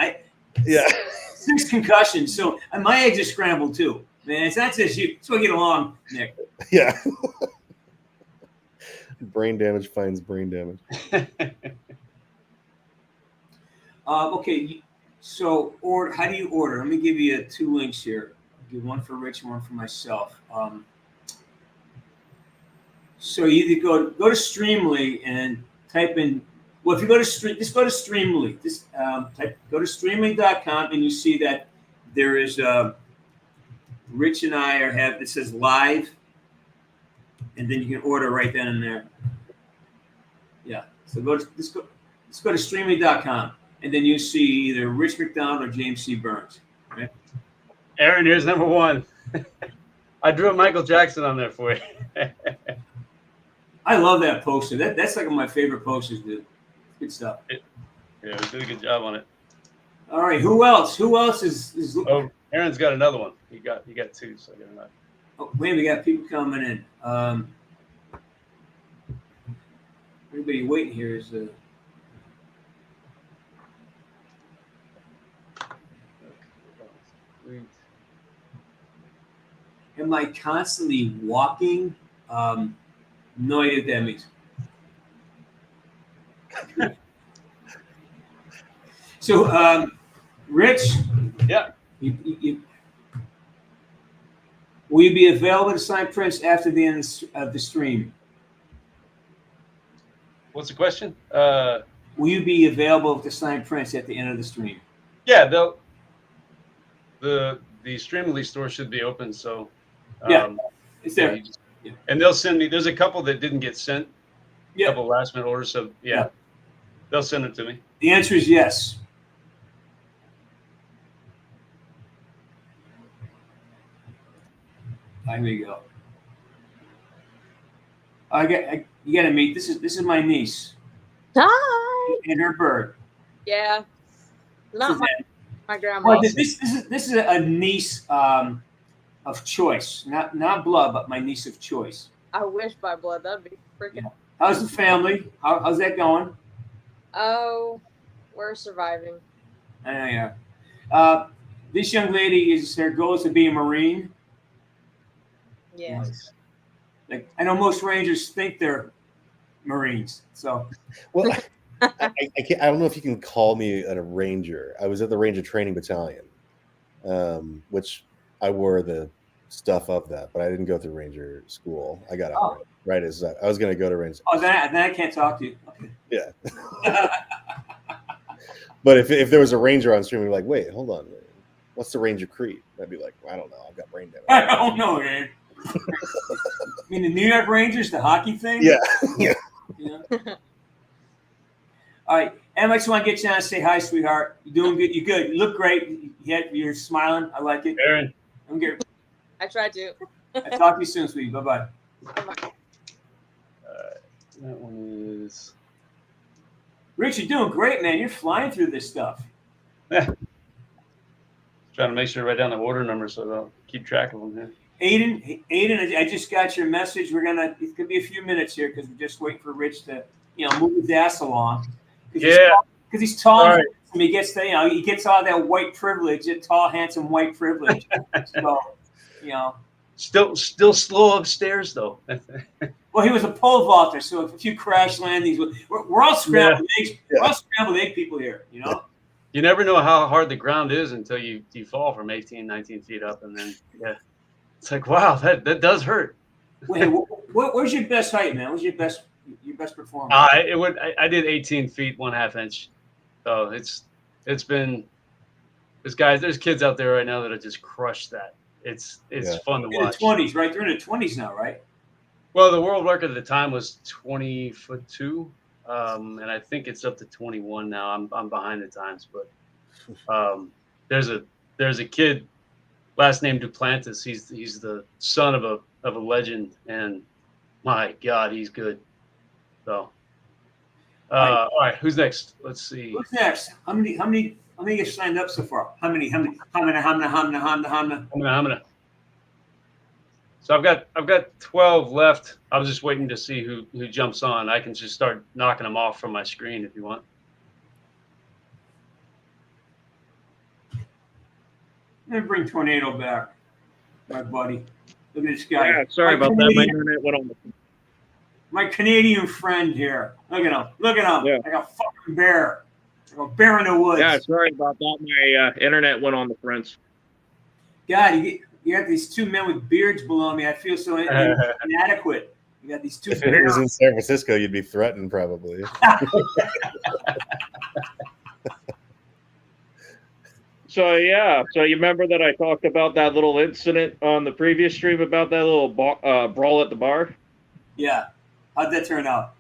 [SPEAKER 9] 6 concussions, so my eggs are scrambled too. Man, it's not just you. So we get along, Nick.
[SPEAKER 14] Yeah. Brain damage finds brain damage.
[SPEAKER 9] Okay, so how do you order? Let me give you 2 links here. I'll give one for Rich and one for myself. So you either go to Streamly and type in. Well, if you go to just go to Streamly. Just go to Streamly.com and you see that there is. Rich and I it says live, and then you can order right then and there. Yeah. So let's go to Streamly.com, and then you see either Rich McDonald or James C. Burns. Right?
[SPEAKER 13] Aaron, here's number 1. I drew a Michael Jackson on there for you.
[SPEAKER 9] I love that poster. That's like one of my favorite posters, dude. Good stuff.
[SPEAKER 13] Yeah, we did a good job on it.
[SPEAKER 9] All right. Who else? Who else is?
[SPEAKER 13] Oh, Aaron's got another one. He got 2, so I got another.
[SPEAKER 9] Oh, wait, we got people coming in. Everybody waiting here is. Am I constantly walking? No idea what that means. So, Rich.
[SPEAKER 13] Yeah.
[SPEAKER 9] Will you be available to sign prints after the end of the stream?
[SPEAKER 13] What's the question?
[SPEAKER 9] Will you be available to sign prints at the end of the stream?
[SPEAKER 13] Yeah, the Streamly store should be open, so
[SPEAKER 9] it's there.
[SPEAKER 13] And they'll send me. There's a couple that didn't get sent. A couple last minute orders, so they'll send it to me.
[SPEAKER 9] The answer is yes. Here we go. You got to meet. This is my niece.
[SPEAKER 19] Hi.
[SPEAKER 9] And her bird.
[SPEAKER 19] Yeah. Not my.
[SPEAKER 5] My grandma.
[SPEAKER 9] Well, this is a niece of choice, not blood, but my niece of choice.
[SPEAKER 5] I wish by blood. That'd be freaking.
[SPEAKER 9] How's the family? How's that going?
[SPEAKER 5] Oh, we're surviving.
[SPEAKER 9] I know, yeah. This young lady her goal is to be a Marine.
[SPEAKER 5] Yes.
[SPEAKER 9] Like I know most Rangers think they're Marines, so.
[SPEAKER 14] Well, I don't know if you can call me a Ranger. I was at the Ranger Training Battalion, which I wore the stuff of that, but I didn't go through Ranger school. I got out right as I was going to go to Ranger.
[SPEAKER 9] Oh, then I can't talk to you. Okay.
[SPEAKER 14] Yeah. But if there was a Ranger on stream, we'd be like, wait, hold on. What's the Ranger Creed? I'd be like, I don't know. I've got brain damage.
[SPEAKER 9] I don't know, man. I mean, the New York Rangers, the hockey thing?
[SPEAKER 14] Yeah. Yeah.
[SPEAKER 9] Yeah. All right. Em, I just want to get you on and say hi, sweetheart. You doing good? You good? You look great. You're smiling. I like it.
[SPEAKER 13] Aaron.
[SPEAKER 9] I'm good.
[SPEAKER 5] I tried to.
[SPEAKER 9] I'll talk to you soon, sweetie. Bye-bye.
[SPEAKER 13] That one is...
[SPEAKER 9] Rich, you're doing great, man. You're flying through this stuff.
[SPEAKER 13] Yeah. Trying to make sure to write down the order number so I don't keep track of them here.
[SPEAKER 9] Aiden, I just got your message. It could be a few minutes here because we're just waiting for Rich to, move his ass along.
[SPEAKER 13] Yeah.
[SPEAKER 9] Because he's tall.
[SPEAKER 13] Right.
[SPEAKER 9] He gets he gets all that white privilege, that tall, handsome white privilege. So,
[SPEAKER 13] Still slow upstairs though.
[SPEAKER 9] Well, he was a pole vaulter, so a few crash landings. We're all scrambled eggs. We're all scrambled egg people here,
[SPEAKER 13] You never know how hard the ground is until you fall from 18, 19 feet up, and then it's like, wow, that does hurt.
[SPEAKER 9] Wait, where's your best height, man? What's your best performance?
[SPEAKER 13] I did 18 feet 1/2 inch. So it's been there's kids out there right now that have just crushed that. It's fun to watch.
[SPEAKER 9] In the 20s, right? They're in the 20s now, right?
[SPEAKER 13] Well, the world record at the time was 20'2", and I think it's up to 21 now. I'm behind the times, but there's a kid, last name Duplantis. He's the son of a legend, and my God, he's good. So, all right, who's next? Let's see.
[SPEAKER 9] Who's next? How many have signed up so far? How many?
[SPEAKER 13] So I've got 12 left. I was just waiting to see who jumps on. I can just start knocking them off from my screen if you want.
[SPEAKER 9] Let me bring Tornado back, my buddy. Look at this guy.
[SPEAKER 22] Yeah, sorry about that. My internet went on.
[SPEAKER 9] My Canadian friend here. Look at him. Look at him.
[SPEAKER 22] Yeah.
[SPEAKER 9] Like a fucking bear. Like a bear in the woods.
[SPEAKER 22] Yeah, sorry about that. My internet went on the fence.
[SPEAKER 9] God, you got these two men with beards below me. I feel so inadequate. You got these two.
[SPEAKER 14] If it was in San Francisco, you'd be threatened, probably.
[SPEAKER 22] So you remember that I talked about that little incident on the previous stream about that little brawl at the bar?
[SPEAKER 9] Yeah. How'd that turn out?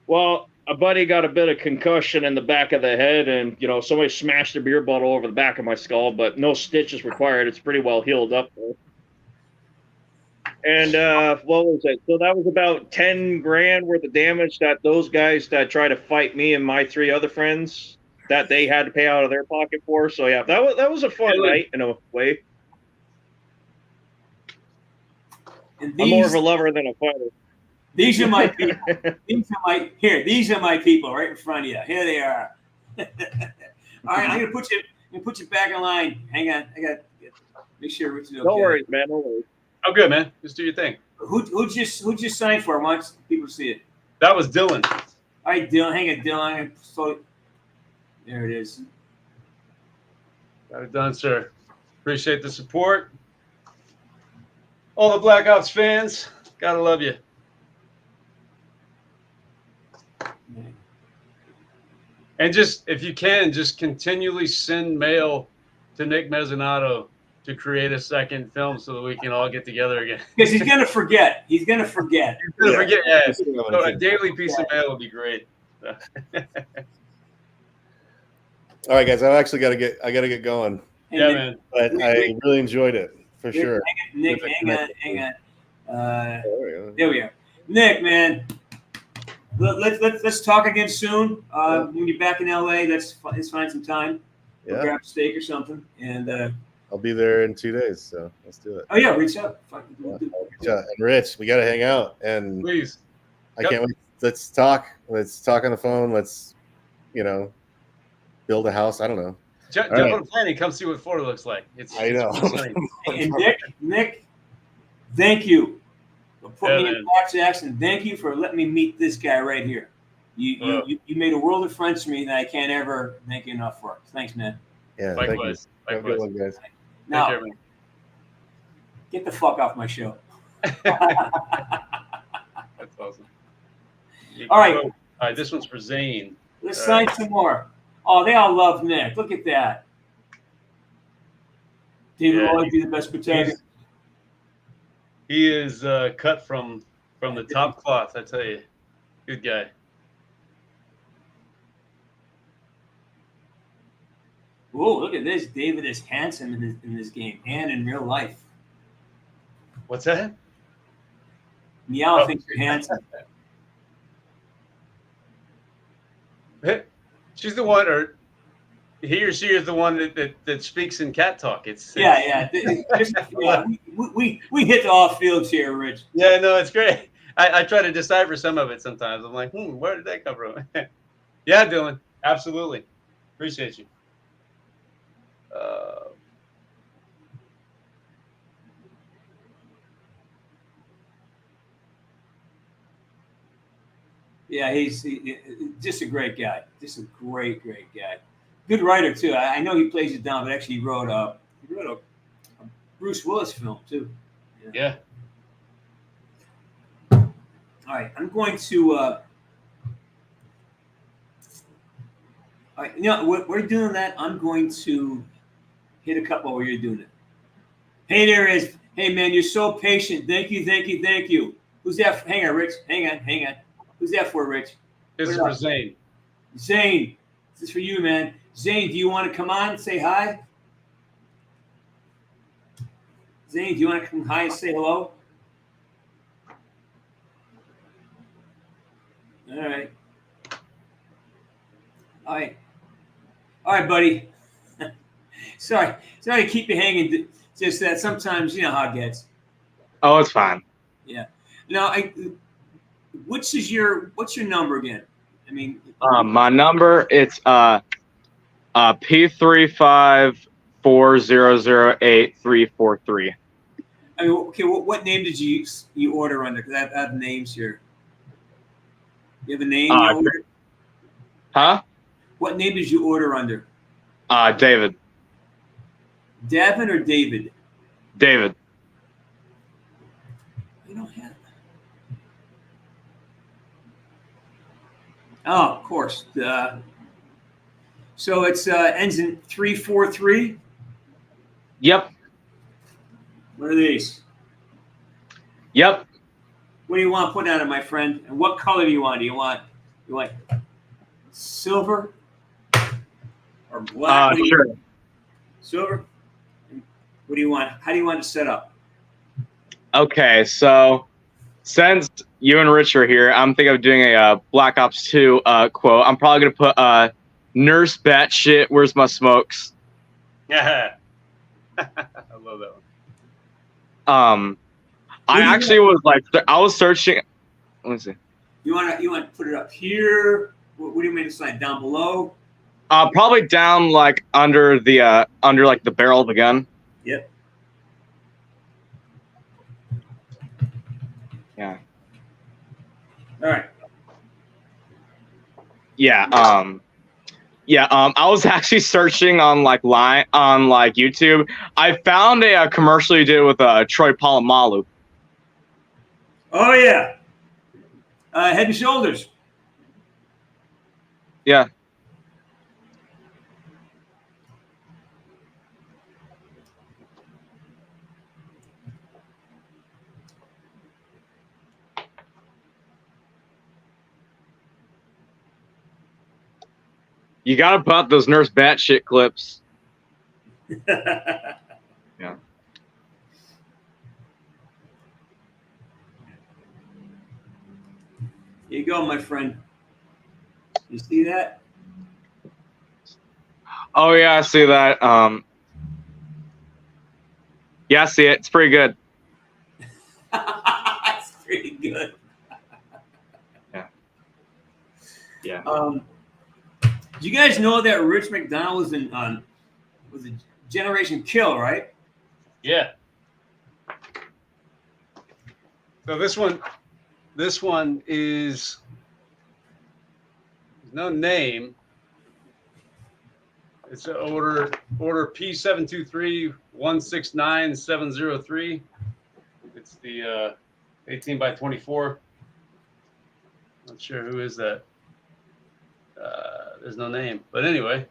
[SPEAKER 22] Well, a buddy got a bit of concussion in the back of the head, and somebody smashed a beer bottle over the back of my skull, but no stitches required. It's pretty well healed up there. And what was it? So that was about 10 grand worth of damage that those guys that tried to fight me and my 3 other friends that they had to pay out of their pocket for. So yeah, that was a fun night in a way. I'm more of a lover than a fighter.
[SPEAKER 9] These are my people. These are my people right in front of you. Here they are. All right, I'm gonna put you back in line. Hang on, I got make sure Rich is okay.
[SPEAKER 22] No worries, man. No worries.
[SPEAKER 13] Oh, good, man. Just do your thing.
[SPEAKER 9] Who just signed for? I want people to see it.
[SPEAKER 13] That was Dylan.
[SPEAKER 9] All right, Dylan. Hang on, Dylan. So there it is.
[SPEAKER 13] Got it done, sir. Appreciate the support. All the Black Ops fans, gotta love you. And just, if you can, just continually send mail to Nick Mezzanato to create a second film so that we can all get together again.
[SPEAKER 9] Because he's gonna forget. He's gonna forget.
[SPEAKER 13] Yeah. So a daily piece of mail would be great.
[SPEAKER 14] All right, guys. I gotta get going.
[SPEAKER 13] Yeah, man.
[SPEAKER 14] But I really enjoyed it for sure.
[SPEAKER 9] Nick, hang on. There we are. Nick, man. Let's talk again soon. When you're back in LA, let's find some time. We'll
[SPEAKER 14] Yeah.
[SPEAKER 9] grab a steak or something. And
[SPEAKER 14] I'll be there in 2 days, so let's do it.
[SPEAKER 9] oh yeah, reach out. Fucking
[SPEAKER 14] Yeah, I'll reach out. And Rich, we got to hang out. And
[SPEAKER 13] Please.
[SPEAKER 14] I can't wait. Let's talk. Let's talk on the phone. Let's, build a house. I don't know.
[SPEAKER 13] Jump
[SPEAKER 14] All
[SPEAKER 13] on
[SPEAKER 14] right.
[SPEAKER 13] a plane and come see what Florida looks like.
[SPEAKER 14] I know.
[SPEAKER 9] And Nick, thank you for putting me
[SPEAKER 13] man.
[SPEAKER 9] in Blackjacks, and thank you for letting me meet this guy right here. You made a world of friends for me that I can't ever thank you enough for. Thanks, man.
[SPEAKER 14] Yeah,
[SPEAKER 13] Likewise.
[SPEAKER 14] thank you. Have a good one, guys.
[SPEAKER 9] Now,
[SPEAKER 13] Take care, man.
[SPEAKER 9] get the fuck off my show.
[SPEAKER 13] That's awesome.
[SPEAKER 9] All right.
[SPEAKER 13] All right, this one's for Zane.
[SPEAKER 9] Let's
[SPEAKER 13] All
[SPEAKER 9] sign
[SPEAKER 13] right.
[SPEAKER 9] some more. Oh, they all love Nick. Look at that. David will always be the best protagonist.
[SPEAKER 13] He is cut from the top cloth, I tell you. Good guy.
[SPEAKER 9] Whoa, look at this. David is handsome in this game and in real life.
[SPEAKER 13] What's that?
[SPEAKER 9] Meow thinks you're handsome.
[SPEAKER 13] She's the one, or he or she is the one that speaks in cat talk. It's
[SPEAKER 9] We hit all fields here, Rich.
[SPEAKER 13] Yeah, no, it's great. I try to decipher some of it sometimes. I'm like, where did that come from? Yeah, Dylan, absolutely. Appreciate you.
[SPEAKER 9] Yeah, he's just a great guy. Just a great guy. Good writer too. I know he plays it down, but actually he wrote a Bruce Willis film too.
[SPEAKER 13] Yeah.
[SPEAKER 9] All right, I'm going to. All right, we're doing that. I'm going to hit a couple while you're doing it. Hey, there is. Hey, man, you're so patient. Thank you. Who's that? Hang on, Rich. Hang on. Who's that for, Rich?
[SPEAKER 13] This is for Zane.
[SPEAKER 9] Zane, this is for you, man. Zane, do you want to come on and say hi? Zane, do you want to come hi and say hello? All right, buddy. Sorry to keep you hanging. Just that sometimes you know how it gets.
[SPEAKER 18] Oh, it's fine.
[SPEAKER 9] Yeah. Now, what's your number again? I mean,
[SPEAKER 18] My number it's P354008343.
[SPEAKER 9] I mean, okay. What name did you order under? Because I have names here. You have a name? You ordered?
[SPEAKER 18] Huh?
[SPEAKER 9] What name did you order under?
[SPEAKER 18] David.
[SPEAKER 9] Davin or David?
[SPEAKER 18] David.
[SPEAKER 9] You don't have. Oh, of course. So it's ends in 343.
[SPEAKER 18] Yep.
[SPEAKER 9] What are these?
[SPEAKER 18] Yep.
[SPEAKER 9] What do you want to put on it, my friend? And what color do you want? Do you want silver or black?
[SPEAKER 18] Sure.
[SPEAKER 9] Silver. What do you want? How do you want it set up?
[SPEAKER 18] Okay, so since you and Rich are here, I'm thinking of doing a Black Ops 2 quote. I'm probably gonna put "Nurse Batshit, where's my smokes?"
[SPEAKER 13] Yeah, I love that one.
[SPEAKER 18] I actually was like, I was searching. Let me see.
[SPEAKER 9] You want to put it up here? What do you mean to slide down below?
[SPEAKER 18] Probably down like under the barrel of the gun.
[SPEAKER 9] Yep.
[SPEAKER 18] Yeah.
[SPEAKER 9] All right.
[SPEAKER 18] Yeah. I was actually searching on YouTube. I found a commercial you did with Troy Polamalu.
[SPEAKER 9] Oh yeah. Head and Shoulders.
[SPEAKER 18] Yeah. You gotta pump those Nurse Batshit clips. Yeah.
[SPEAKER 9] Here you go, my friend. You see that?
[SPEAKER 18] Oh yeah, I see that. Yeah, I see it. It's pretty good.
[SPEAKER 9] That's pretty good.
[SPEAKER 18] Yeah.
[SPEAKER 9] Do you guys know that Rich McDonald was in was a Generation Kill, right?
[SPEAKER 13] Yeah. So this one is no name. It's an order P723169-703. It's the 18 by 24. Not sure who is that. There's no name, but anyway,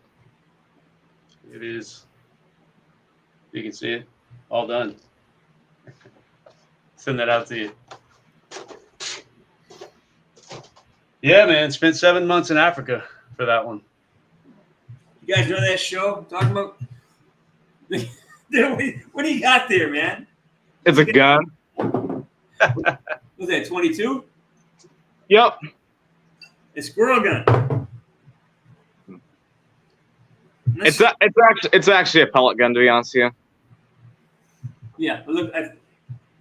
[SPEAKER 13] it is. You can see it, all done. Send that out to you. Yeah, man, spent 7 months in Africa for that one.
[SPEAKER 9] You guys know that show I'm talking about? What do you got there, man?
[SPEAKER 18] It's a gun.
[SPEAKER 9] Was that 22?
[SPEAKER 18] Yep.
[SPEAKER 9] A squirrel gun.
[SPEAKER 18] It's actually a pellet gun, to be honest with you.
[SPEAKER 9] Yeah, but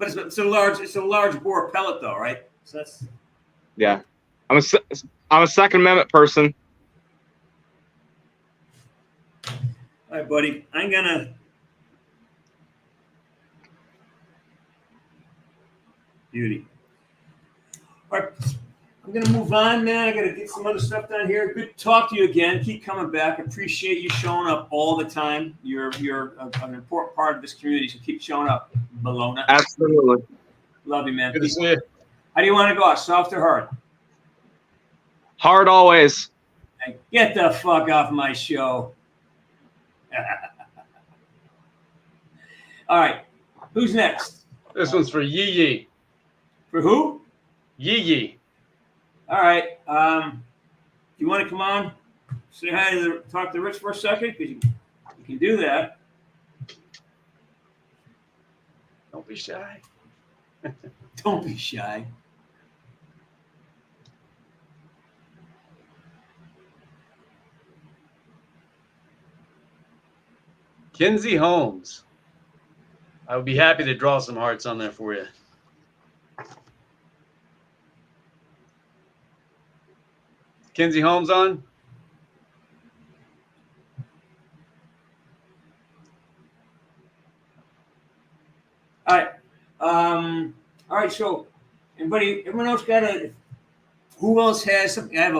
[SPEAKER 9] it's a large bore pellet though, right? So that's
[SPEAKER 18] Yeah. I'm a Second Amendment person.
[SPEAKER 9] all right, buddy. I'm gonna beauty. All right, I'm gonna move on, man. I gotta get some other stuff done here. Good to talk to you again. Keep coming back. Appreciate you showing up all the time. You're an important part of this community, so keep showing up, Bologna.
[SPEAKER 18] Absolutely.
[SPEAKER 9] Love you, man.
[SPEAKER 13] Good to see you.
[SPEAKER 9] How do you want to go? Soft or hard?
[SPEAKER 18] Hard always.
[SPEAKER 9] Hey, get the fuck off my show. All right. Who's next?
[SPEAKER 13] This one's for Yee Yee.
[SPEAKER 9] For who?
[SPEAKER 13] Yee Yee.
[SPEAKER 9] All right. You want to come on? Say hi to talk to Rich for a second? Because you can do that.
[SPEAKER 13] Don't be shy.
[SPEAKER 9] Don't be shy.
[SPEAKER 13] Kinsey Holmes. I would be happy to draw some hearts on there for you. Kinsey Holmes on?
[SPEAKER 9] All right. All right. So, everyone else got a? Who else has something? I have a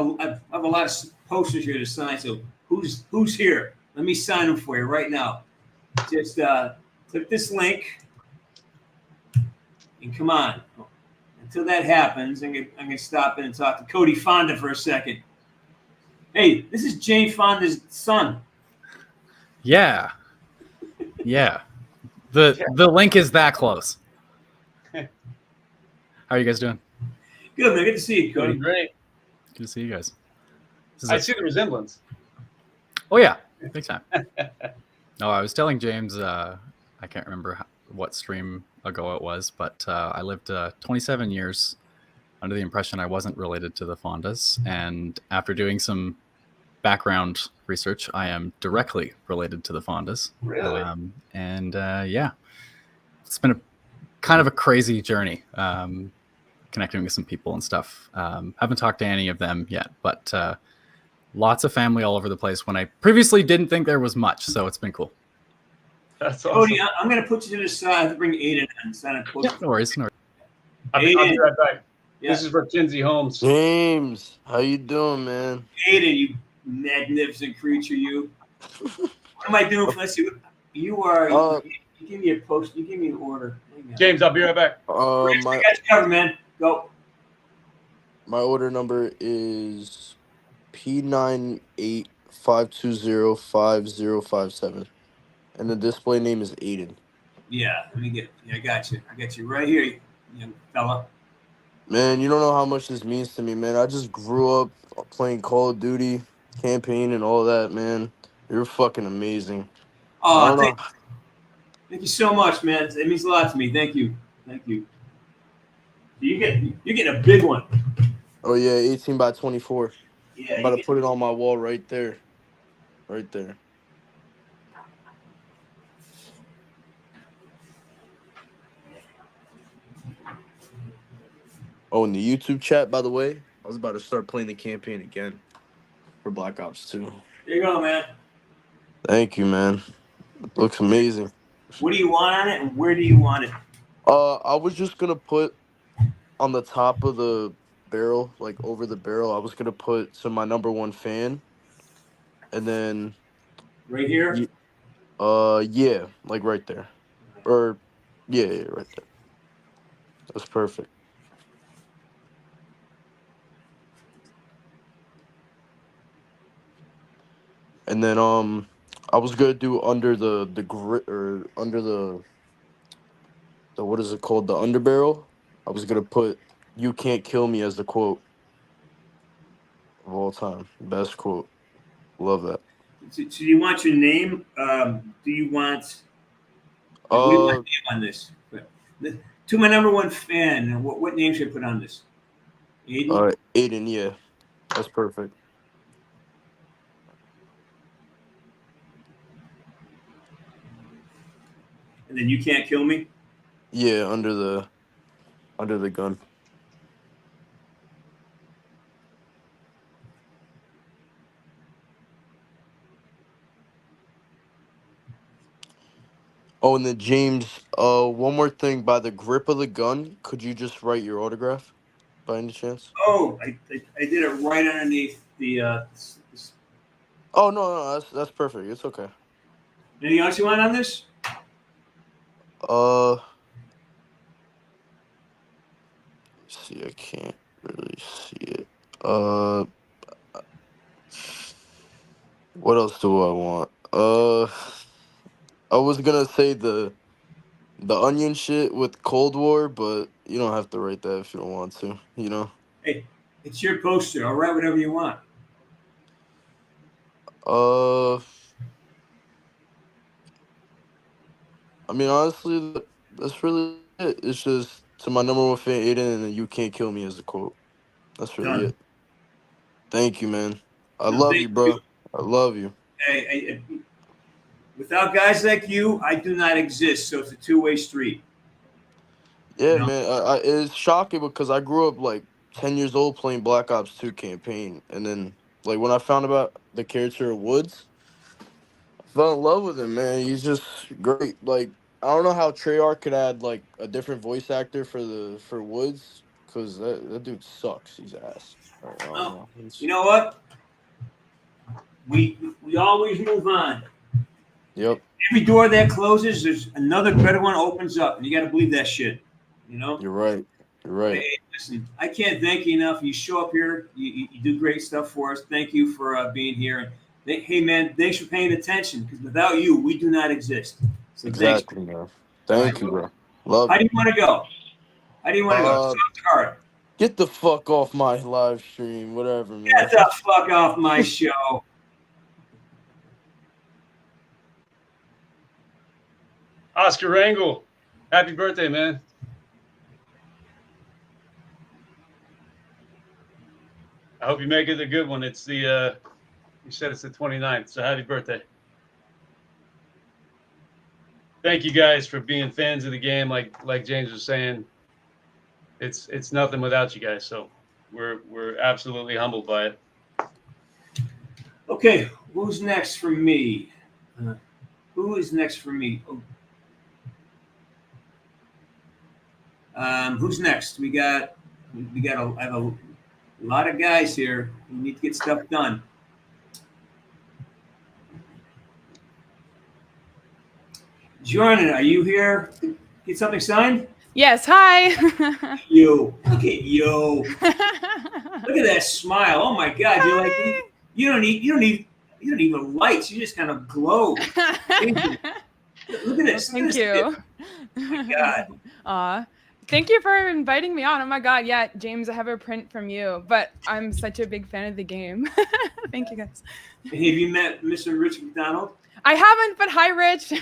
[SPEAKER 9] lot of posters here to sign. So, who's here? Let me sign them for you right now. Just click this link and come on. Until that happens, I'm gonna stop in and talk to Cody Fonda for a second. Hey, this is Jane Fonda's son.
[SPEAKER 4] Yeah. Yeah. The link is that close. How are you guys doing?
[SPEAKER 9] Good, man. Good to see you, Cody.
[SPEAKER 13] Doing great.
[SPEAKER 4] Good to see you guys.
[SPEAKER 13] I see the resemblance.
[SPEAKER 4] Oh yeah, big time. No, I was telling James, I can't remember what stream ago it was, but I lived 27 years under the impression I wasn't related to the Fondas, and after doing some background research, I am directly related to the Fondas.
[SPEAKER 13] Really?
[SPEAKER 4] Yeah, it's been a kind of a crazy journey, connecting with some people and stuff. Haven't talked to any of them yet, but lots of family all over the place when I previously didn't think there was much, so it's been cool.
[SPEAKER 13] That's awesome.
[SPEAKER 9] Cody, I'm going to put you to the side. I have to bring Aiden in.
[SPEAKER 4] Yeah, no worries. No worries.
[SPEAKER 13] I'll be right back.
[SPEAKER 9] Yeah.
[SPEAKER 13] This is for Kinsey Holmes.
[SPEAKER 20] James, how you doing, man?
[SPEAKER 9] Aiden, you magnificent creature, you. What am I doing for this? You are. You give me a post. You give me an order.
[SPEAKER 13] James, I'll be right back.
[SPEAKER 9] I got you covered, man. Go.
[SPEAKER 20] My order number is P985205057, and the display name is Aiden.
[SPEAKER 9] Yeah, let me get. Yeah, I got you. I got you right here, young fella.
[SPEAKER 20] Man, you don't know how much this means to me, man. I just grew up playing Call of Duty, campaign, and all that, man. You're fucking amazing.
[SPEAKER 9] Oh, thank you so much, man. It means a lot to me. Thank you. Thank you. You're getting a big one.
[SPEAKER 20] Oh yeah, 18 by 24.
[SPEAKER 9] Yeah,
[SPEAKER 20] I'm about to put it on my wall right there. Right there. Oh, in the YouTube chat, by the way, I was about to start playing the campaign again for Black Ops 2.
[SPEAKER 9] There you go, man.
[SPEAKER 20] Thank you, man. Looks amazing.
[SPEAKER 9] What do you want on it, and where do you want it?
[SPEAKER 20] I was just gonna put on the top of the barrel, like over the barrel, I was gonna put my #1 fan, and then
[SPEAKER 9] Right here?
[SPEAKER 20] yeah, like right there, or yeah, right there. That's perfect. And then I was gonna do under the grit or under the what is it called, the underbarrel. I was gonna put "You can't kill me" as the quote of all time, best quote. Love that.
[SPEAKER 9] So do you want your name? Do you want? Like, what do you want name on this? To my #1 fan, what name should I put on this? Aiden?
[SPEAKER 20] Aiden, yeah, that's perfect.
[SPEAKER 9] And then you can't kill me?
[SPEAKER 20] Yeah, under the gun. Oh, and then James, one more thing. By the grip of the gun, could you just write your autograph by any chance?
[SPEAKER 9] Oh, I did it right underneath the.
[SPEAKER 20] Oh no, that's perfect. It's okay.
[SPEAKER 9] Anything else you want on this?
[SPEAKER 20] Let's see, I can't really see it. What else do I want? I was gonna say the onion shit with Cold War, but you don't have to write that if you don't want to. You know.
[SPEAKER 9] Hey, it's your poster. I'll write whatever you want.
[SPEAKER 20] I mean, honestly, that's really it. It's just to my #1 fan, Aiden, and then "You can't kill me" as the quote. That's really
[SPEAKER 9] Done.
[SPEAKER 20] it. Thank you, man. I
[SPEAKER 9] No,
[SPEAKER 20] love
[SPEAKER 9] thank
[SPEAKER 20] you, bro. I love you.
[SPEAKER 9] Hey, without guys like you, I do not exist. So it's a two-way street.
[SPEAKER 20] Yeah,
[SPEAKER 9] You know?
[SPEAKER 20] man. It's shocking because I grew up like 10 years old playing Black Ops 2 campaign, and then like when I found about the character of Woods, I fell in love with him, man. He's just great. Like I don't know how Treyarch could add like a different voice actor for Woods, because that dude sucks. He's ass. I don't
[SPEAKER 9] Oh,
[SPEAKER 20] know.
[SPEAKER 9] you know what? We always move on.
[SPEAKER 20] Yep.
[SPEAKER 9] Every door that closes, there's another better one opens up, and you got to believe that shit. You know.
[SPEAKER 20] You're right. You're right.
[SPEAKER 9] Hey, listen, I can't thank you enough. You show up here, you do great stuff for us. Thank you for being here. Hey, man, thanks for paying attention, because without you, we do not exist. So
[SPEAKER 20] Exactly, man. Thank you, bro. Love
[SPEAKER 9] How do
[SPEAKER 20] you.
[SPEAKER 9] you want to go? How do you want to go? Soft card.
[SPEAKER 20] Get the fuck off my live stream, whatever, man.
[SPEAKER 9] Get the fuck off my show.
[SPEAKER 13] Oscar Rangel, happy birthday, man. I hope you make it a good one. It's the, you said it's the 29th, so happy birthday. Thank you guys for being fans of the game. Like James was saying, it's nothing without you guys. So we're absolutely humbled by it.
[SPEAKER 9] Okay, who's next for me? Who is next for me? Who's next? I have a lot of guys here. We need to get stuff done. Jordan, are you here? Get something signed?
[SPEAKER 6] Yes, hi.
[SPEAKER 9] You. Look at you. Look at that smile. Oh my God. You're like you don't need even lights. You just kind of glow. Look at this.
[SPEAKER 6] Thank you.
[SPEAKER 9] Oh my God.
[SPEAKER 6] Thank you for inviting me on. Oh my God. Yeah, James, I have a print from you, but I'm such a big fan of the game. Thank you guys.
[SPEAKER 9] Have you met Mr. Rich McDonald?
[SPEAKER 6] I haven't, but hi, Rich.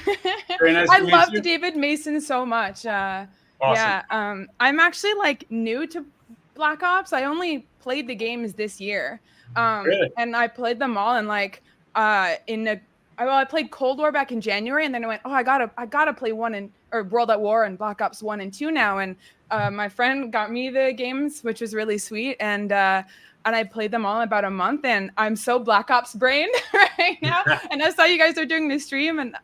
[SPEAKER 9] Very nice
[SPEAKER 6] I
[SPEAKER 9] to meet
[SPEAKER 6] loved
[SPEAKER 9] you.
[SPEAKER 6] David Mason so much.
[SPEAKER 9] Awesome.
[SPEAKER 6] Yeah, I'm actually like new to Black Ops. I only played the games this year,
[SPEAKER 13] Really?
[SPEAKER 6] and I played them all in like in a I played Cold War back in January, and then I went, oh, I gotta play World at War and Black Ops 1 and 2 now. And my friend got me the games, which was really sweet. And I played them all in about a month, and I'm so Black Ops brained right now. And I saw you guys are doing the stream, and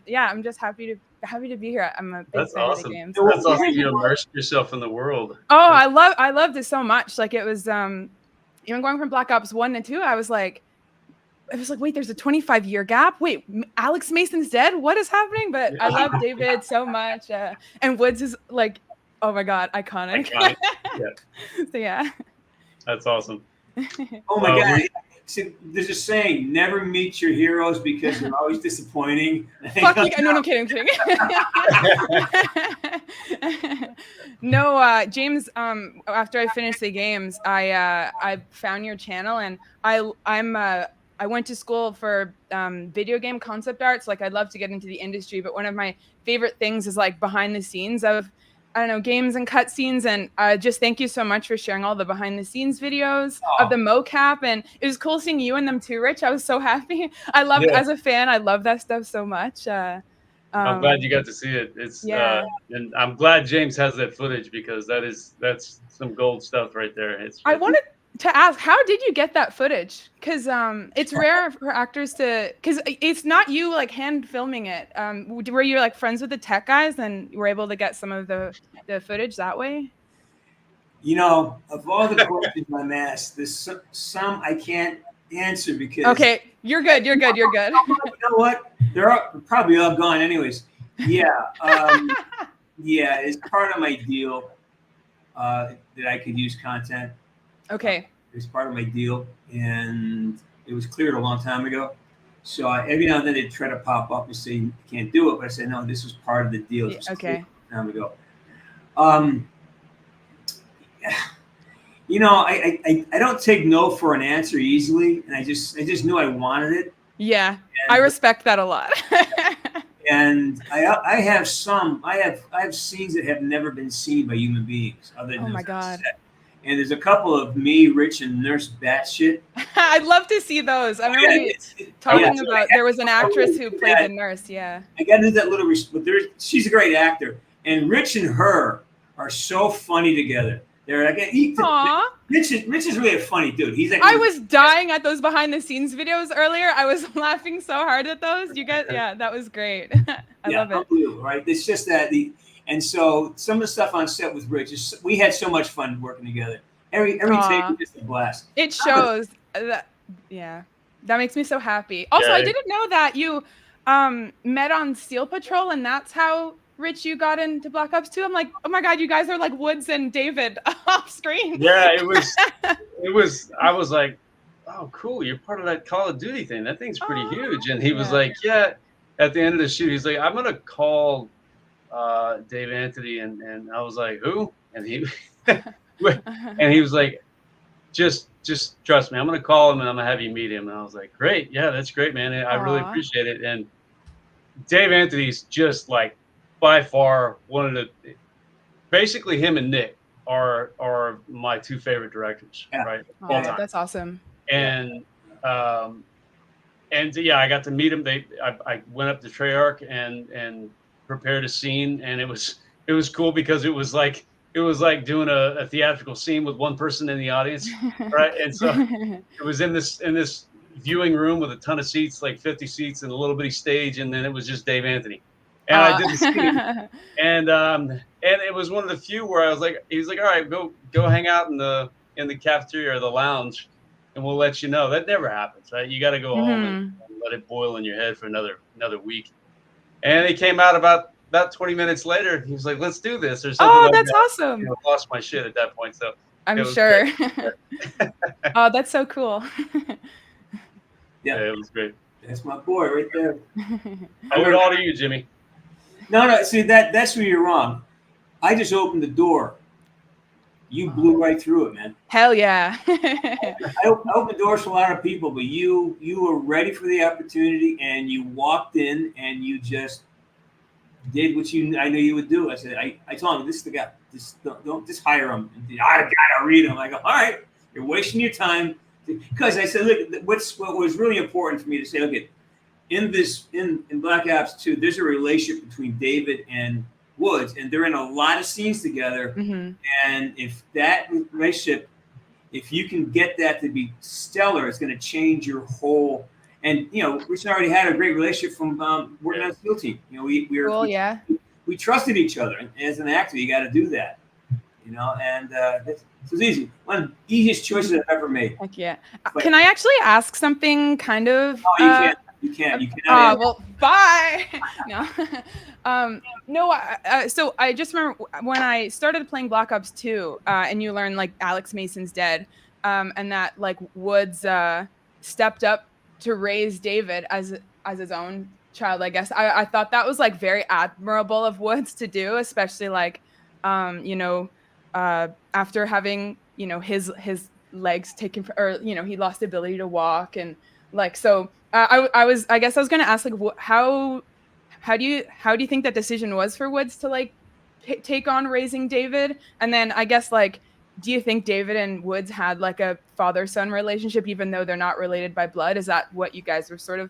[SPEAKER 6] yeah, I'm just happy to be here. I'm a big
[SPEAKER 13] That's
[SPEAKER 6] fan of
[SPEAKER 13] awesome.
[SPEAKER 6] the games.
[SPEAKER 13] That's awesome. You immersed yourself in the world.
[SPEAKER 6] Oh, I loved it so much. Like it was even going from Black Ops 1 to 2, I was like, wait, there's a 25-year gap. Wait, Alex Mason's dead? What is happening? But I love David so much. And Woods is like, oh my God, iconic.
[SPEAKER 13] Yeah.
[SPEAKER 6] So yeah.
[SPEAKER 13] That's awesome.
[SPEAKER 9] Oh my God. See, there's a saying, never meet your heroes because they're always disappointing.
[SPEAKER 6] Fuck you. No, I'm kidding. No, James, after I finished the games, I found your channel, and I went to school for video game concept arts. Like, I'd love to get into the industry, but one of my favorite things is like behind the scenes of, I don't know, games and cutscenes. And just thank you so much for sharing all the behind the scenes videos of the mocap. And it was cool seeing you in them too, Rich. I was so happy. As a fan, I love that stuff so much.
[SPEAKER 13] I'm glad you got to see it. It's and I'm glad James has that footage, because that's some gold stuff right there.
[SPEAKER 6] I wanted to ask, how did you get that footage? Because it's rare for actors to, because it's not you like hand filming it. Were you like friends with the tech guys and were able to get some of the footage that way?
[SPEAKER 9] You know, of all the questions I'm asked, there's some I can't answer because.
[SPEAKER 6] Okay, you're good. You
[SPEAKER 9] know what? They're probably all gone anyways. Yeah. Yeah, it's part of my deal that I could use content.
[SPEAKER 6] Okay.
[SPEAKER 9] It's part of my deal, and it was cleared a long time ago. So every now and then they try to pop up and say you can't do it, but I say no, this was part of the deal.
[SPEAKER 6] Okay.
[SPEAKER 9] A long time ago. You know, I don't take no for an answer easily, and I just knew I wanted it.
[SPEAKER 6] Yeah, I respect that a lot.
[SPEAKER 9] And I have scenes that have never been seen by human beings other than
[SPEAKER 6] oh my God.
[SPEAKER 9] Set. And there's a couple of me, Rich, and Nurse Batshit.
[SPEAKER 6] I'd love to see those. I remember you talking about there was an actress who played the nurse. Yeah.
[SPEAKER 9] I got into that little, but she's a great actor, and Rich and her are so funny together. They're like, Rich is really a funny dude. He's like,
[SPEAKER 6] I was dying at those behind the scenes videos earlier. I was laughing so hard at those. You guys, yeah, that was great. I love it.
[SPEAKER 9] Right? It's just that and so some of the stuff on set with Rich, we had so much fun working together. Every take was just a blast.
[SPEAKER 6] It shows that, yeah, that makes me so happy. Also, I didn't know that you met on Steel Patrol, and that's how, Rich, you got into Black Ops 2. I'm like, oh my God, you guys are like Woods and David off screen.
[SPEAKER 13] Yeah, it was. I was like, oh, cool, you're part of that Call of Duty thing. That thing's pretty huge. And he was like, yeah. At the end of the shoot, he's like, I'm gonna call Dave Anthony, and I was like, who? And he and he was like, just trust me, I'm gonna call him and I'm gonna have you meet him. And I was like, great, yeah, that's great, man. I really appreciate it. And Dave Anthony's just like by far one of the, basically him and Nick are my two favorite directors, right?
[SPEAKER 6] Oh, that's awesome.
[SPEAKER 13] And yeah, I got to meet him. I went up to Treyarch and prepared a scene, and it was cool because it was like doing a theatrical scene with one person in the audience, right? And so it was in this viewing room with a ton of seats, like 50 seats, and a little bitty stage, and then it was just Dave Anthony. And I did the scene, and it was one of the few where I was like, he was like, all right, go hang out in the cafeteria or the lounge, and we'll let you know. That never happens, right? You got to go home and let it boil in your head for another week. And he came out about 20 minutes later. He was like, let's do this or something.
[SPEAKER 6] Oh, that's awesome.
[SPEAKER 13] I lost my shit at that point, so
[SPEAKER 6] I'm sure. Oh, that's so cool.
[SPEAKER 13] Yeah, it was great.
[SPEAKER 9] That's my boy right there.
[SPEAKER 13] I owe it all to you, Jimmy.
[SPEAKER 9] No, see that's where you're wrong. I just opened the door. You blew right through it, man.
[SPEAKER 6] Hell yeah.
[SPEAKER 9] I opened doors for a lot of people, but you were ready for the opportunity, and you walked in and you just did what I knew you would do. I said, I told him, this is the guy. Don't just hire him. I gotta read him. I go, all right, you're wasting your time. Because I said, look, what was really important for me to say, look, in Black Ops 2, there's a relationship between David and Woods, and they're in a lot of scenes together.
[SPEAKER 6] Mm-hmm.
[SPEAKER 9] And if that relationship, if you can get that to be stellar, it's going to change your whole. And Rich and I already had a great relationship from working on the SEAL team.
[SPEAKER 6] Cool, yeah.
[SPEAKER 9] We trusted each other, and as an actor, you got to do that. And it was easy. One of the easiest choices I've ever made.
[SPEAKER 6] Heck yeah. Can I actually ask something kind of?
[SPEAKER 9] Oh, you can't. You can't. You cannot.
[SPEAKER 6] Well, bye. No. No. So I just remember when I started playing Black Ops 2, and you learn like Alex Mason's dead, and that like Woods stepped up to raise David as his own child. I guess I thought that was like very admirable of Woods to do, especially like, after having his legs taken, or he lost the ability to walk, and like so. I guess I was gonna ask, like, how do you think that decision was for Woods to like take on raising David? And then I guess, like, do you think David and Woods had like a father-son relationship, even though they're not related by blood? Is that what you guys were sort of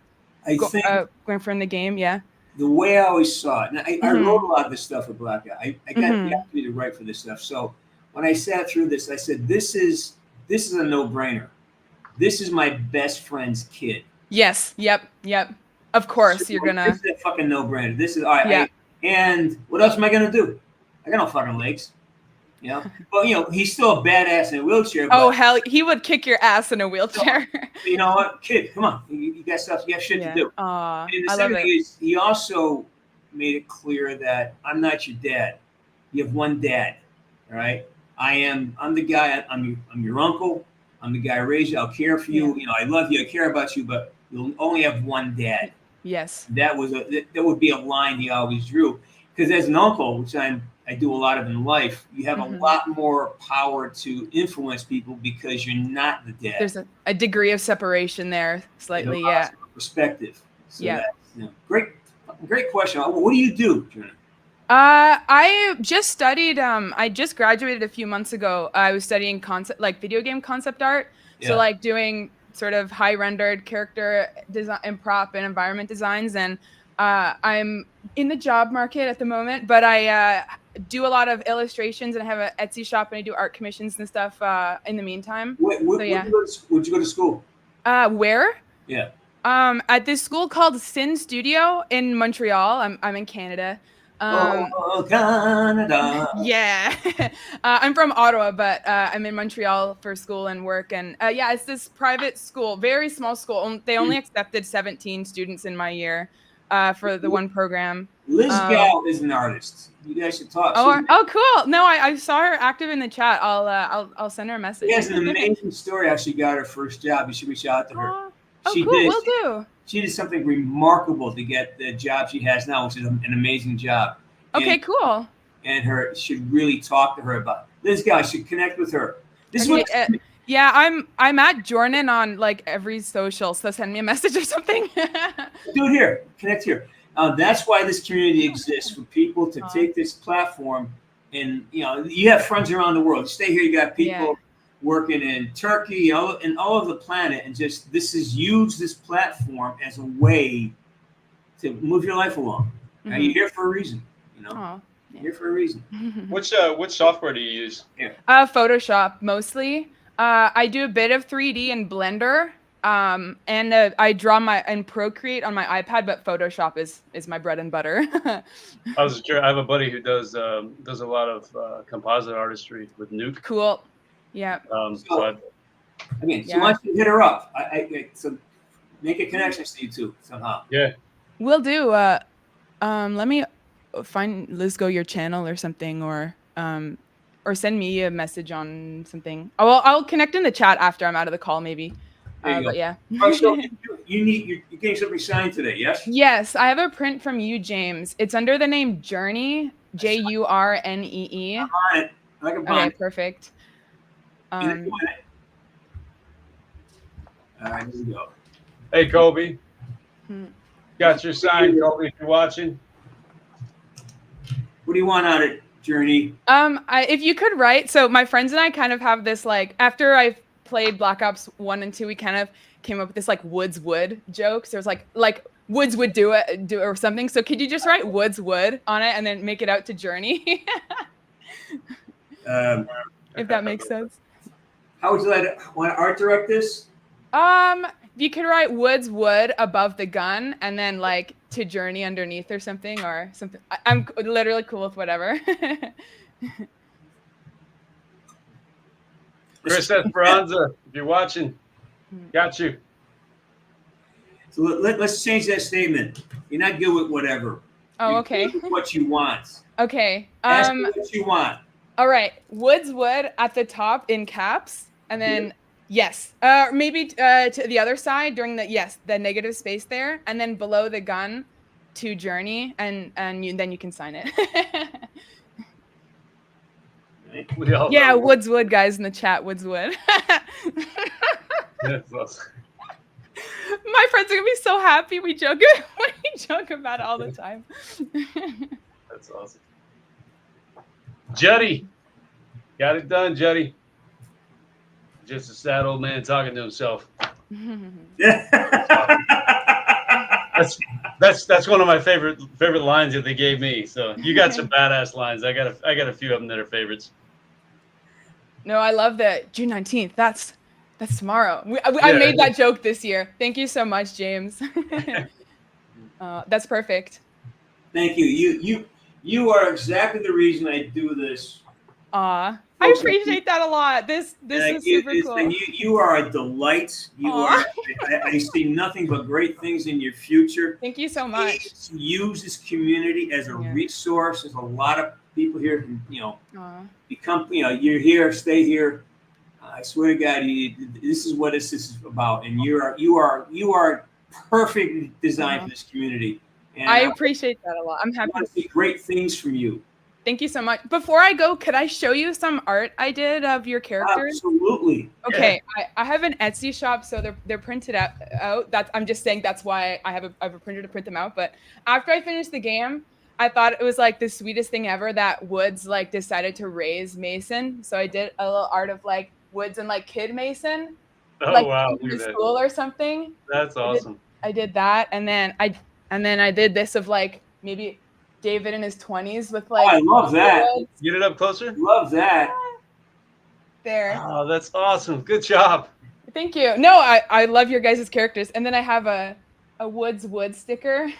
[SPEAKER 6] going for in the game? Yeah.
[SPEAKER 9] The way I always saw it, and I wrote a lot of this stuff with Black Ops. I got the opportunity to write for this stuff. So when I sat through this, I said, this is a no-brainer. This is my best friend's kid.
[SPEAKER 6] Yes. Yep. Of course, you're gonna.
[SPEAKER 9] This is a fucking no-brainer. This is all right. Yeah. And what else am I gonna do? I got no fucking legs. Well, he's still a badass in a wheelchair.
[SPEAKER 6] Oh hell, he would kick your ass in a wheelchair.
[SPEAKER 9] You know what, kid? Come on, you got stuff. You got shit to do. And the second thing is, he also made it clear that I'm not your dad. You have one dad. All right. I'm the guy. I'm your uncle. I'm the guy who raised you. I'll care for you. I love you. I care about you, but you'll only have one dad.
[SPEAKER 6] Yes.
[SPEAKER 9] That would be a line he always drew. Because as an uncle, which I do a lot of in life, you have a lot more power to influence people because you're not the dad.
[SPEAKER 6] There's a degree of separation there, slightly. Yeah.
[SPEAKER 9] Perspective. So
[SPEAKER 6] yeah.
[SPEAKER 9] Great question. What do you do, Jonah?
[SPEAKER 6] I just studied. I just graduated a few months ago. I was studying video game concept art. Yeah. So like doing sort of high rendered character design and prop and environment designs. And I'm in the job market at the moment, but I do a lot of illustrations and I have an Etsy shop and I do art commissions and stuff in the meantime.
[SPEAKER 9] Where'd you go to school?
[SPEAKER 6] Where?
[SPEAKER 9] Yeah.
[SPEAKER 6] At this school called Sin Studio in Montreal. I'm in Canada.
[SPEAKER 9] Canada.
[SPEAKER 6] Yeah. I'm from Ottawa, but I'm in Montreal for school and work. And it's this private school, very small school. They only accepted 17 students in my year for the one program.
[SPEAKER 9] Liz Gal is an artist. You guys should talk.
[SPEAKER 6] Oh, cool. No, I saw her active in the chat. I'll send her a message.
[SPEAKER 9] She has an amazing story how she got her first job. You should reach out to her.
[SPEAKER 6] Cool. Will do.
[SPEAKER 9] She did something remarkable to get the job she has now, which is an amazing job.
[SPEAKER 6] Okay, cool.
[SPEAKER 9] And her should really talk to her about this guy. Should connect with her. This is what.
[SPEAKER 6] Yeah, I'm at Jordan on like every social, so send me a message or something.
[SPEAKER 9] Do it here. Connect here. That's why this community exists, for people to take this platform, and you have friends around the world. You stay here. You got people working in Turkey, and all over the planet, and just use this platform as a way to move your life along. Now, you're here for a reason. You're here for a reason.
[SPEAKER 13] Which software do you use?
[SPEAKER 9] Yeah.
[SPEAKER 6] Photoshop mostly. I do a bit of 3D and Blender. And I draw and Procreate on my iPad, but Photoshop is my bread and butter.
[SPEAKER 13] I have a buddy who does a lot of composite artistry with Nuke.
[SPEAKER 6] Cool. Yeah.
[SPEAKER 9] So why don't you hit her up? So make a connection to you two somehow.
[SPEAKER 13] Yeah.
[SPEAKER 6] Will do. Let me find Lizgo your channel or something, or send me a message on something. I'll connect in the chat after I'm out of the call, maybe. But yeah.
[SPEAKER 9] So you're getting something signed today, yes?
[SPEAKER 6] Yes, I have a print from you, James. It's under the name Journey, Journee.
[SPEAKER 9] On it. Like a
[SPEAKER 6] okay, perfect.
[SPEAKER 9] All right, here we go.
[SPEAKER 13] Hey, Kobe. Got your sign, Kobe, if you're watching.
[SPEAKER 9] What do you want on it, Journey?
[SPEAKER 6] If you could write. So my friends and I kind of have this, like, after I played Black Ops 1 and 2, we kind of came up with this like Woods Wood joke. So it was like Woods would do or something. So could you just write Woods would on it and then make it out to Journey? If that makes sense.
[SPEAKER 9] How would you like to want to art direct this?
[SPEAKER 6] You could write Woods would above the gun and then like to Journey underneath or something. I'm literally cool with whatever.
[SPEAKER 13] Chris Esperanza, if you're watching, got you.
[SPEAKER 9] So let's change that statement. You're not good with whatever.
[SPEAKER 6] Oh, okay.
[SPEAKER 9] You're good with what you want.
[SPEAKER 6] Okay.
[SPEAKER 9] Ask me what you want.
[SPEAKER 6] All right. Woods would at the top in caps, and then yes. Maybe to the other side during the negative space there, and then below the gun to Journey, and then you can sign it. Yeah, Woods would, guys in the chat. Woods would.
[SPEAKER 13] That's awesome.
[SPEAKER 6] My friends are gonna be so happy. We joke about it all the time.
[SPEAKER 13] That's awesome. Juddy, got it done, Juddy. Just a sad old man talking to himself. That's one of my favorite lines that they gave me. So you got some badass lines. I got a few of them that are favorites.
[SPEAKER 6] No, I love that. June 19th. That's tomorrow. I made that joke this year. Thank you so much, James. That's perfect.
[SPEAKER 9] Thank you. You are exactly the reason I do this.
[SPEAKER 6] I appreciate that a lot. This is super cool.
[SPEAKER 9] And you are a delight. You are. I see nothing but great things in your future.
[SPEAKER 6] Thank you so much.
[SPEAKER 9] Use this community as a resource. There's a lot of people here who become. You're here. Stay here. I swear to God, this is what this is about, and you are perfectly designed for this community. And
[SPEAKER 6] I appreciate that a lot. I'm happy
[SPEAKER 9] to see great things from you.
[SPEAKER 6] Thank you so much. Before I go, could I show you some art I did of your characters?
[SPEAKER 9] Absolutely.
[SPEAKER 6] Okay, yeah. I have an Etsy shop, so they're printed out. I'm just saying that's why I have a printer to print them out. But after I finished the game, I thought it was like the sweetest thing ever that Woods like decided to raise Mason. So I did a little art of like Woods and like Kid Mason.
[SPEAKER 13] Oh
[SPEAKER 6] like,
[SPEAKER 13] wow!
[SPEAKER 6] in school or something.
[SPEAKER 13] That's awesome.
[SPEAKER 6] I did that, and then I did this of like maybe David in his 20s with like.
[SPEAKER 9] Oh, I love that.
[SPEAKER 13] Get it up closer.
[SPEAKER 9] Love that.
[SPEAKER 6] There.
[SPEAKER 13] Oh, that's awesome. Good job.
[SPEAKER 6] Thank you. No, I love your guys' characters, and then I have a Woods Wood sticker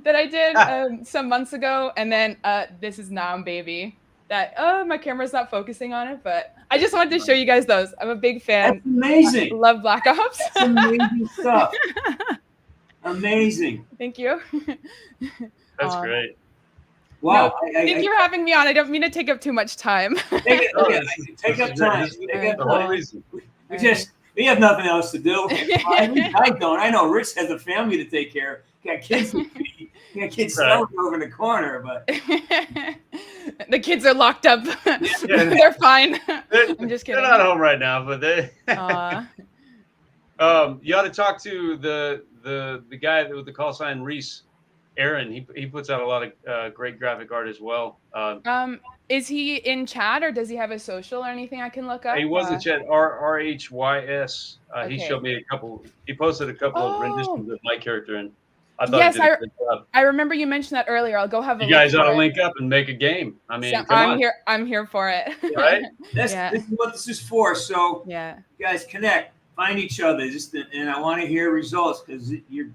[SPEAKER 6] that I did some months ago, and then this is Nam Baby. That my camera's not focusing on it, but I just wanted to show you guys those. I'm a big fan.
[SPEAKER 9] That's amazing.
[SPEAKER 6] I love Black Ops.
[SPEAKER 9] That's amazing stuff. Amazing.
[SPEAKER 6] Thank you.
[SPEAKER 13] That's great.
[SPEAKER 9] Wow.
[SPEAKER 6] No, thank you for having me on. I don't mean to take up too much time.
[SPEAKER 9] Take up time. We have nothing else to do. I don't. I know Rich has a family to take care of. Got kids to feed. Got kids over in the corner, but
[SPEAKER 6] the kids are locked up. They're fine. I'm just kidding.
[SPEAKER 13] They're not home right now, but they. You ought to talk to the guy with the call sign Reese, Aaron. He puts out a lot of great graphic art as well.
[SPEAKER 6] Is he in chat or does he have a social or anything I can look up?
[SPEAKER 13] He was in chat. RHYS. He showed me a couple. He posted a couple of renditions of my character, and I thought he did a good job.
[SPEAKER 6] I remember you mentioned that earlier. I'll go have a.
[SPEAKER 13] You guys ought to link up and make a game. I mean,
[SPEAKER 6] I'm here. I'm here for it.
[SPEAKER 13] Right?
[SPEAKER 9] This is what this is for. So
[SPEAKER 6] yeah,
[SPEAKER 9] you guys connect, find each other. And I want to hear results because you're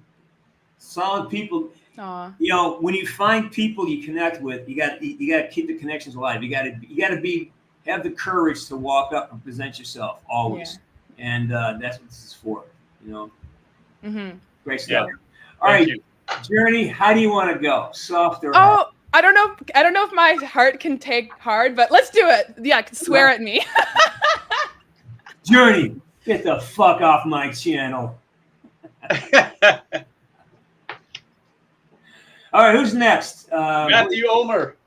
[SPEAKER 9] solid people.
[SPEAKER 6] Aww.
[SPEAKER 9] You know, when you find people you connect with, you got to keep the connections alive. You got to have the courage to walk up and present yourself always, and that's what this is for. You know, great stuff.
[SPEAKER 13] Yeah.
[SPEAKER 9] All right, Journey, how do you want to go? Soft or
[SPEAKER 6] hard? I don't know. I don't know if my heart can take hard, but let's do it. Yeah, swear at me.
[SPEAKER 9] Journey, get the fuck off my channel. All right, who's next?
[SPEAKER 13] Matthew Omer.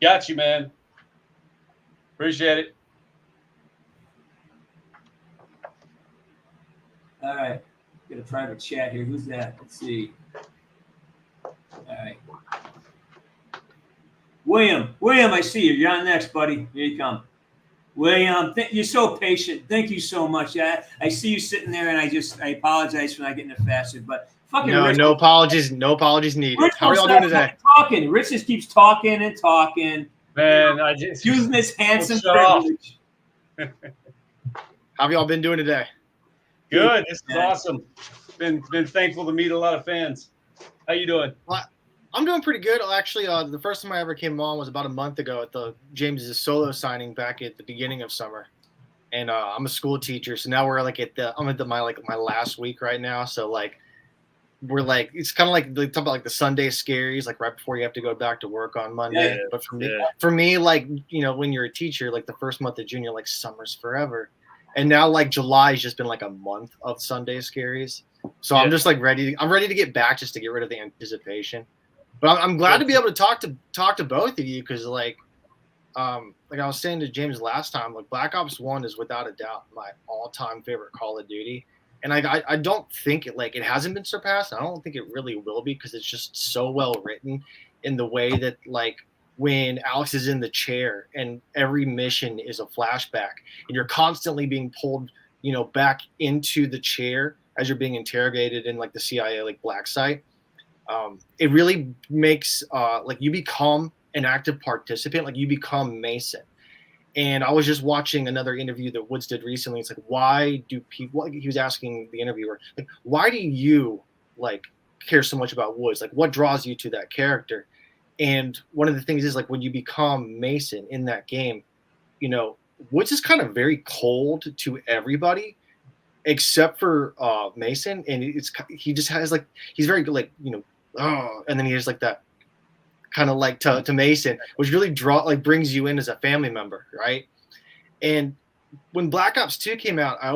[SPEAKER 13] Got you, man. Appreciate it.
[SPEAKER 9] All right. Get a private chat here. Who's that? Let's see. All right. William, I see you. You're on next, buddy. Here you come. William, you're so patient. Thank you so much. I see you sitting there, and I apologize for not getting it faster, but Fucking
[SPEAKER 7] No,
[SPEAKER 9] Rich.
[SPEAKER 7] no apologies. No apologies needed.
[SPEAKER 9] Rich
[SPEAKER 7] How are y'all
[SPEAKER 9] won't
[SPEAKER 7] doing
[SPEAKER 9] stop
[SPEAKER 7] today?
[SPEAKER 9] Talking. Rich just keeps talking and talking.
[SPEAKER 13] Man, I just
[SPEAKER 9] using this handsome
[SPEAKER 13] shut off.
[SPEAKER 9] privilege.
[SPEAKER 7] How have y'all been doing today?
[SPEAKER 13] Good. This is awesome. Been thankful to meet a lot of fans. How you doing?
[SPEAKER 7] Well, I'm doing pretty good. Actually, the first time I ever came on was about a month ago at the James's solo signing back at the beginning of summer. And I'm a school teacher, so now we're like I'm at my last week right now. So like we're like it's kind of like they talk about like the Sunday scaries, like right before you have to go back to work on Monday.
[SPEAKER 13] Yeah,
[SPEAKER 7] but for
[SPEAKER 13] yeah.
[SPEAKER 7] me, like when you're a teacher, like the first month of June, you're like summer's forever. And now like July has just been like a month of Sunday scaries. So I'm just like I'm ready to get back just to get rid of the anticipation. But I'm glad to be able to talk to both of you because like I was saying to James last time, like Black Ops 1 is without a doubt my all-time favorite Call of Duty. And I don't think it hasn't been surpassed. I don't think it really will be because it's just so well written in the way that like when Alex is in the chair and every mission is a flashback and you're constantly being pulled, back into the chair as you're being interrogated in like the CIA like black site. It really makes like you become an active participant, like you become Mason. And I was just watching another interview that Woods did recently. It's like, why do people? He was asking the interviewer, like, why do you like care so much about Woods? Like, what draws you to that character? And one of the things is like when you become Mason in that game, Woods is kind of very cold to everybody except for Mason, and he just has like he's very like and then he has like that kind of like to Mason, which really brings you in as a family member, right? And when Black Ops 2 came out, I've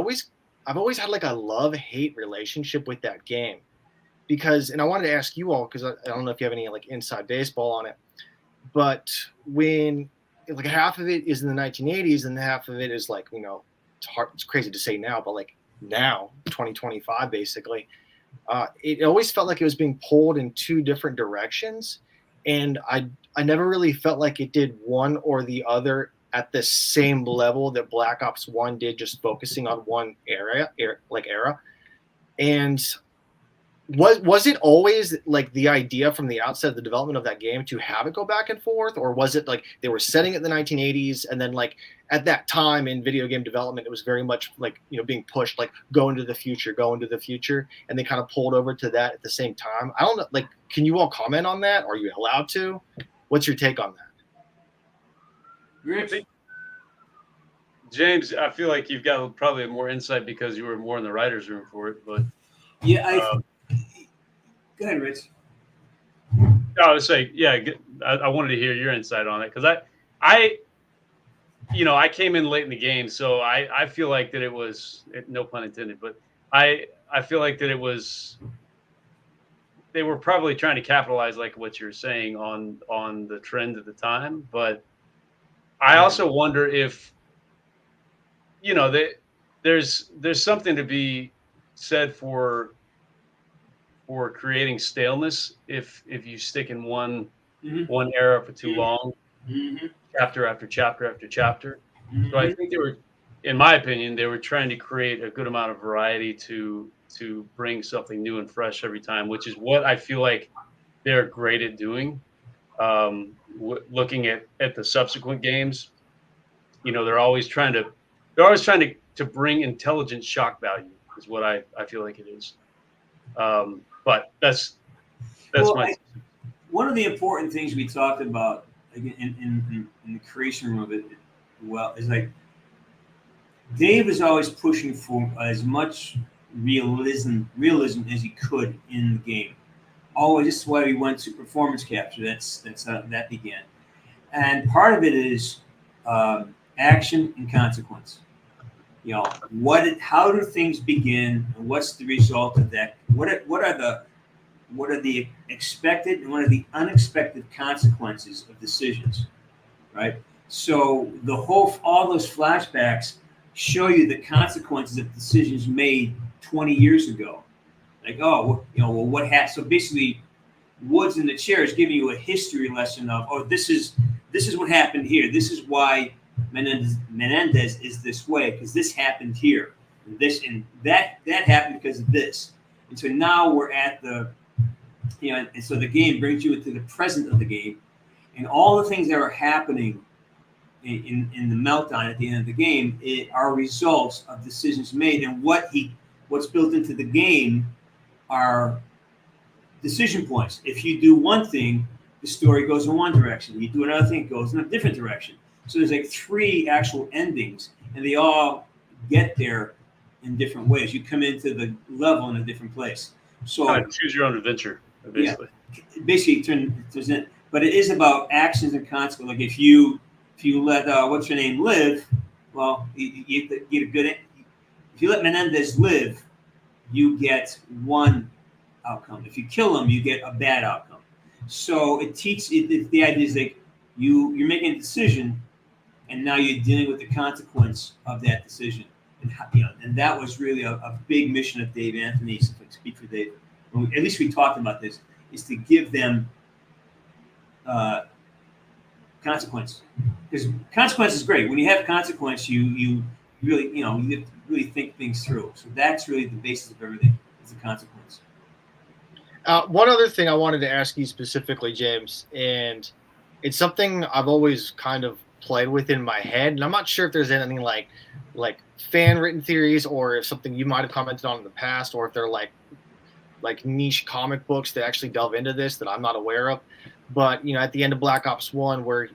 [SPEAKER 7] always had like a love-hate relationship with that game because, and I wanted to ask you all because I don't know if you have any like inside baseball on it, but when like half of it is in the 1980s and half of it is like it's crazy to say now, but like now 2025 basically, it always felt like it was being pulled in two different directions. And I never really felt like it did one or the other at the same level that Black Ops 1 did, just focusing on one era. And was it always like the idea from the outset of the development of that game to have it go back and forth, or was it like they were setting it in the 1980s and then like at that time in video game development it was very much like being pushed like go into the future, and they kind of pulled over to that at the same time? I don't know, like, can you all comment on that? Are you allowed to? What's your take on that?
[SPEAKER 13] James, I feel like you've got probably more insight because you were more in the writer's room for it, but
[SPEAKER 9] yeah, go ahead, Rich.
[SPEAKER 13] I would say, yeah, I wanted to hear your insight on it because I came in late in the game, so I feel like that it was, no pun intended, but I feel like that it was, they were probably trying to capitalize like what you're saying on the trend at the time, but I also wonder if there's something to be said for creating staleness if you stick in one era for too long, chapter after chapter after chapter. So I think in my opinion, they were trying to create a good amount of variety to bring something new and fresh every time, which is what I feel like they're great at doing. Looking at the subsequent games, they're always trying to bring intelligent shock value is what I feel like it is. But that's
[SPEAKER 9] one of the important things we talked about in the creation room of it. Well, is like Dave is always pushing for as much realism as he could in the game. Always, this is why we went to performance capture. That's how that began, and part of it is action and consequence. How do things begin, and what's the result of that? What are the expected and what are the unexpected consequences of decisions, right? So all those flashbacks show you the consequences of decisions made 20 years ago. Like, what happened? So basically, Woods in the chair is giving you a history lesson of, this is what happened here. This is why Menendez is this way, because this happened here. That happened because of this. And so now we're at the, and so the game brings you into the present of the game, and all the things that are happening in the meltdown at the end of the game are results of decisions made, and what's built into the game are decision points. If you do one thing, the story goes in one direction. You do another thing, it goes in a different direction. So there's like 3 actual endings, and they all get there in different ways. You come into the level in a different place. So
[SPEAKER 13] Kind of choose your own adventure, basically.
[SPEAKER 9] Yeah, basically, turns in. But it is about actions and consequences. Like if you let what's your name live, well, you get a good. If you let Menendez live, you get one outcome. If you kill him, you get a bad outcome. So it teaches. The idea is like you're making a decision, and now you're dealing with the consequence of that decision. And that was really a big mission of Dave Anthony's. To speak for Dave, at least we talked about this, is to give them consequence. Because consequence is great. When you have consequence, you really, you have to really think things through. So that's really the basis of everything, is the consequence.
[SPEAKER 7] One other thing I wanted to ask you specifically, James, and it's something I've always kind of played with in my head, and I'm not sure if there's anything like fan written theories, or if something you might have commented on in the past, or if they're like niche comic books that actually delve into this that I'm not aware of. But at the end of Black Ops 1, where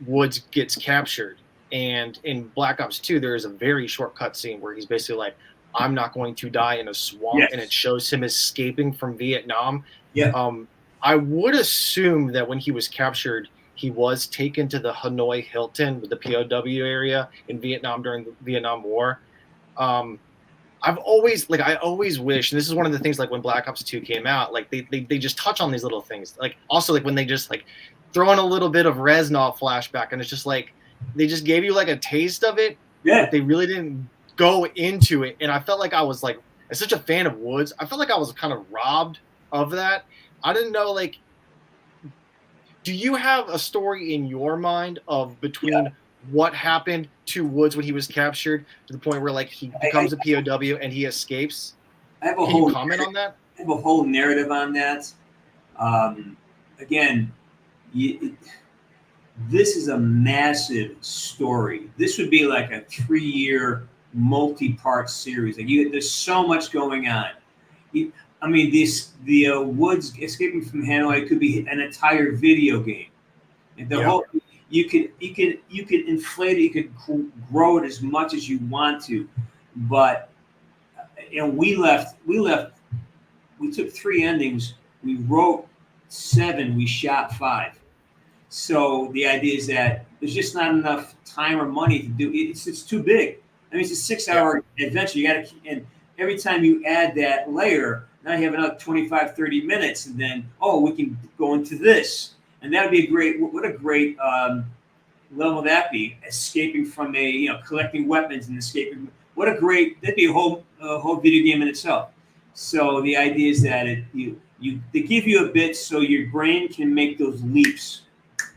[SPEAKER 7] Woods gets captured, and in Black Ops 2 there is a very short cut scene where he's basically like, I'm not going to die in a swamp. Yes. And it shows him escaping from Vietnam.
[SPEAKER 9] Yeah.
[SPEAKER 7] I would assume that when he was captured, he was taken to the Hanoi Hilton, the POW area in Vietnam during the Vietnam War. I always wish, and this is one of the things, like when Black Ops 2 came out, like they just touch on these little things. Like also like when they just like throw in a little bit of Reznov flashback, and it's just like they just gave you like a taste of it.
[SPEAKER 9] Yeah.
[SPEAKER 7] But they really didn't go into it. And I felt like I was like, as such a fan of Woods, I felt like I was kind of robbed of that. I didn't know, like, do you have a story in your mind of between what happened to Woods when he was captured to the point where like he becomes a POW and he escapes?
[SPEAKER 9] Can
[SPEAKER 7] you comment on that?
[SPEAKER 9] I have a whole narrative on that. Again, this is a massive story. This would be like a 3-year multi-part series. Like there's so much going on. The Woods escaping from Hanoi could be an entire video game. And the whole you could inflate it, you could grow it as much as you want to, but we took 3 endings, we wrote 7, we shot 5. So the idea is that there's just not enough time or money to do it. It's too big. I mean, it's a 6-hour adventure. You got to, and every time you add that layer, now you have another 25, 30 minutes, and then we can go into this, and that would be a great. What a great level that be, escaping from collecting weapons and escaping. What a great, that'd be a whole video game in itself. So the idea is that they give you a bit so your brain can make those leaps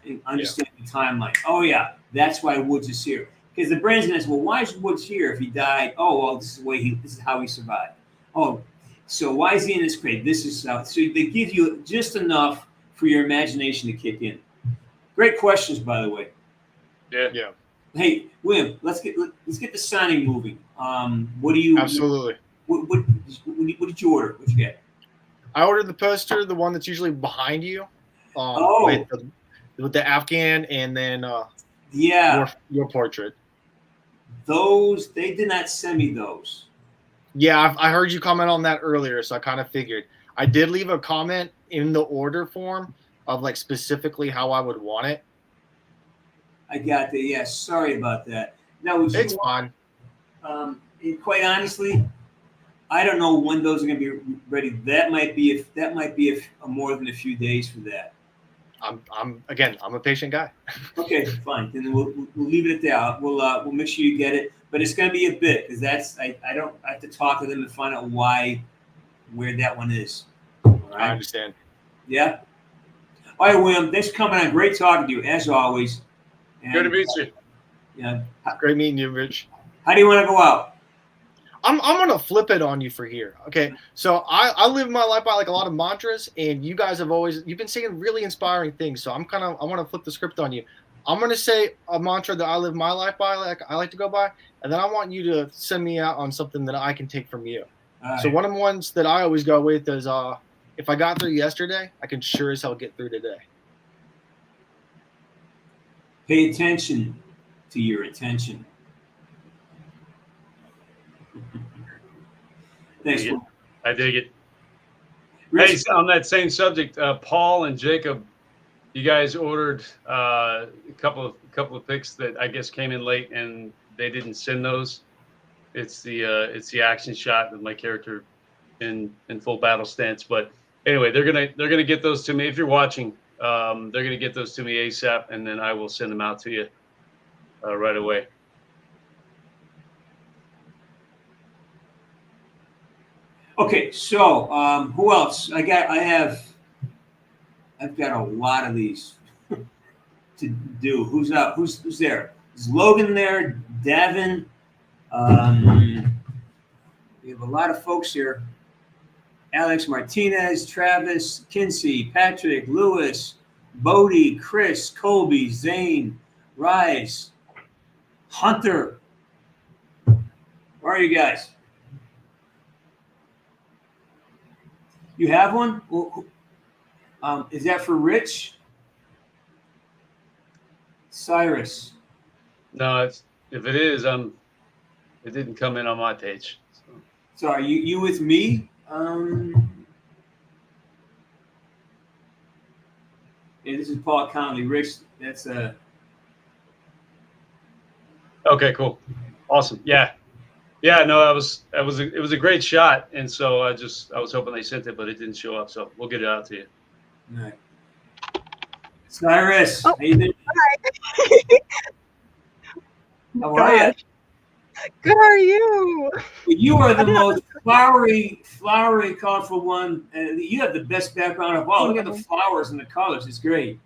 [SPEAKER 9] and understand the timeline. Oh yeah, that's why Woods is here. Because the brain's gonna say, well, why is Woods here if he died? Oh well, this is how he survived. Oh, so why is he in this crate? This is so they give you just enough for your imagination to kick in. Great questions, by the way.
[SPEAKER 7] Yeah.
[SPEAKER 9] Hey, William, let's get the signing moving. What do you
[SPEAKER 7] absolutely?
[SPEAKER 9] What did you order? What you get?
[SPEAKER 7] I ordered the poster, the one that's usually behind you. With the Afghan, and then your portrait.
[SPEAKER 9] Those, they did not send me those.
[SPEAKER 7] Yeah, I heard you comment on that earlier, so I kind of figured. I did leave a comment in the order form of like specifically how I would want it.
[SPEAKER 9] I got that. Yeah, sorry about that. No,
[SPEAKER 7] it's fine.
[SPEAKER 9] Quite honestly, I don't know when those are going to be ready. That might be more than a few days for that.
[SPEAKER 7] I'm a patient guy.
[SPEAKER 9] Okay, fine. Then we'll leave it at that. We'll make sure you get it, but it's going to be a bit because I have to talk to them and find out where that one is. All right?
[SPEAKER 7] I understand.
[SPEAKER 9] Yeah. All right, William. Thanks for coming on. Great talking to you as always. And,
[SPEAKER 13] good to meet you.
[SPEAKER 9] Yeah.
[SPEAKER 7] Great meeting you, Rich.
[SPEAKER 9] How do you want to go out?
[SPEAKER 7] I'm gonna flip it on you for here. Okay, so I live my life by like a lot of mantras, and you guys you've been saying really inspiring things. So I want to flip the script on you. I'm gonna say a mantra that I live my life by, like I like to go by, and then I want you to send me out on something that I can take from you. So one of the ones that I always go with is if I got through yesterday, I can sure as hell get through today.
[SPEAKER 9] Pay attention to your attention. Thanks.
[SPEAKER 13] I dig it. Hey, on that same subject, Paul and Jacob, you guys ordered a couple of picks that I guess came in late, and they didn't send those. It's the action shot of my character in full battle stance. But anyway, they're gonna get those to me. If you're watching, they're gonna get those to me ASAP, and then I will send them out to you right away.
[SPEAKER 9] Okay, so who else? I've got a lot of these to do. Who's up? Who's there? Is Logan there? Devin. We have a lot of folks here. Alex Martinez, Travis, Kinsey, Patrick, Lewis, Bodie, Chris, Colby, Zane, Rise, Hunter. Where are you guys? You have one? Is that for Rich? Cyrus.
[SPEAKER 13] No, if it is, it didn't come in on my page.
[SPEAKER 9] So are you with me? Yeah, this is Paul Conley. Rich, that's
[SPEAKER 13] Okay, cool, awesome. Yeah. No, it was a great shot, and so I was hoping they sent it, but it didn't show up. So we'll get it out to you.
[SPEAKER 9] all right. Cyrus, how you doing?
[SPEAKER 8] Hi.
[SPEAKER 9] How are you?
[SPEAKER 8] Good, how are you?
[SPEAKER 9] You are the most flowery, colorful one. You have the best background of all. Look at the flowers and the colors. It's great.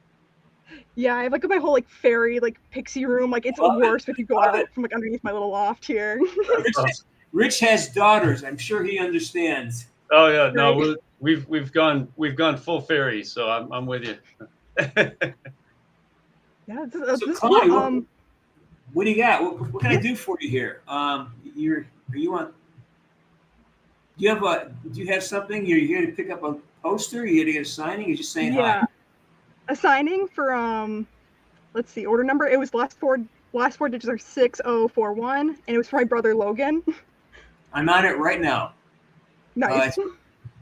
[SPEAKER 8] Yeah, I have like my whole like fairy like pixie room. Like it's worse if you go out from like underneath my little loft here.
[SPEAKER 9] Rich has daughters. I'm sure he understands.
[SPEAKER 13] Oh yeah, no, we've gone full fairy, so I'm with you.
[SPEAKER 8] Yeah,
[SPEAKER 9] So
[SPEAKER 8] this
[SPEAKER 9] Connie, what do you got? What can I do for you here? Do you have something? You're here to pick up a poster? You're here to get a signing? You're just saying hi?
[SPEAKER 8] A signing for let's see, order number. It was last four digits are 6041, and it was for my brother Logan.
[SPEAKER 9] I'm on it right now.
[SPEAKER 8] Nice.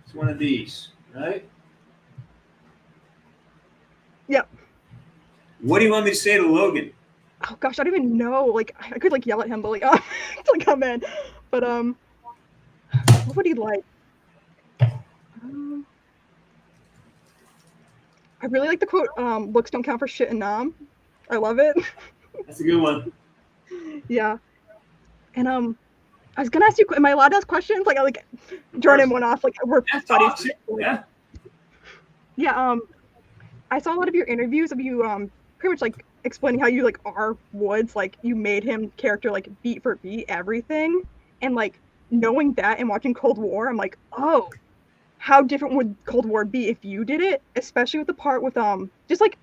[SPEAKER 9] It's one of these, right?
[SPEAKER 8] Yep.
[SPEAKER 9] What do you want me to say to Logan?
[SPEAKER 8] Oh gosh, I don't even know. Like I could like yell at him, but like to like come in. But what would he like? I really like the quote, looks don't count for shit in Nam. I love it.
[SPEAKER 9] That's a good one.
[SPEAKER 8] Yeah. And I was gonna ask you, am I allowed to ask questions? Like I like Jordan went off, like we're buddies.
[SPEAKER 9] Yeah.
[SPEAKER 8] Yeah, I saw a lot of your interviews of you pretty much like explaining how you like are Woods, like you made him character like beat for beat everything. And like knowing that and watching Cold War, I'm like, oh, how different would Cold War be if you did it? Especially with the part with just like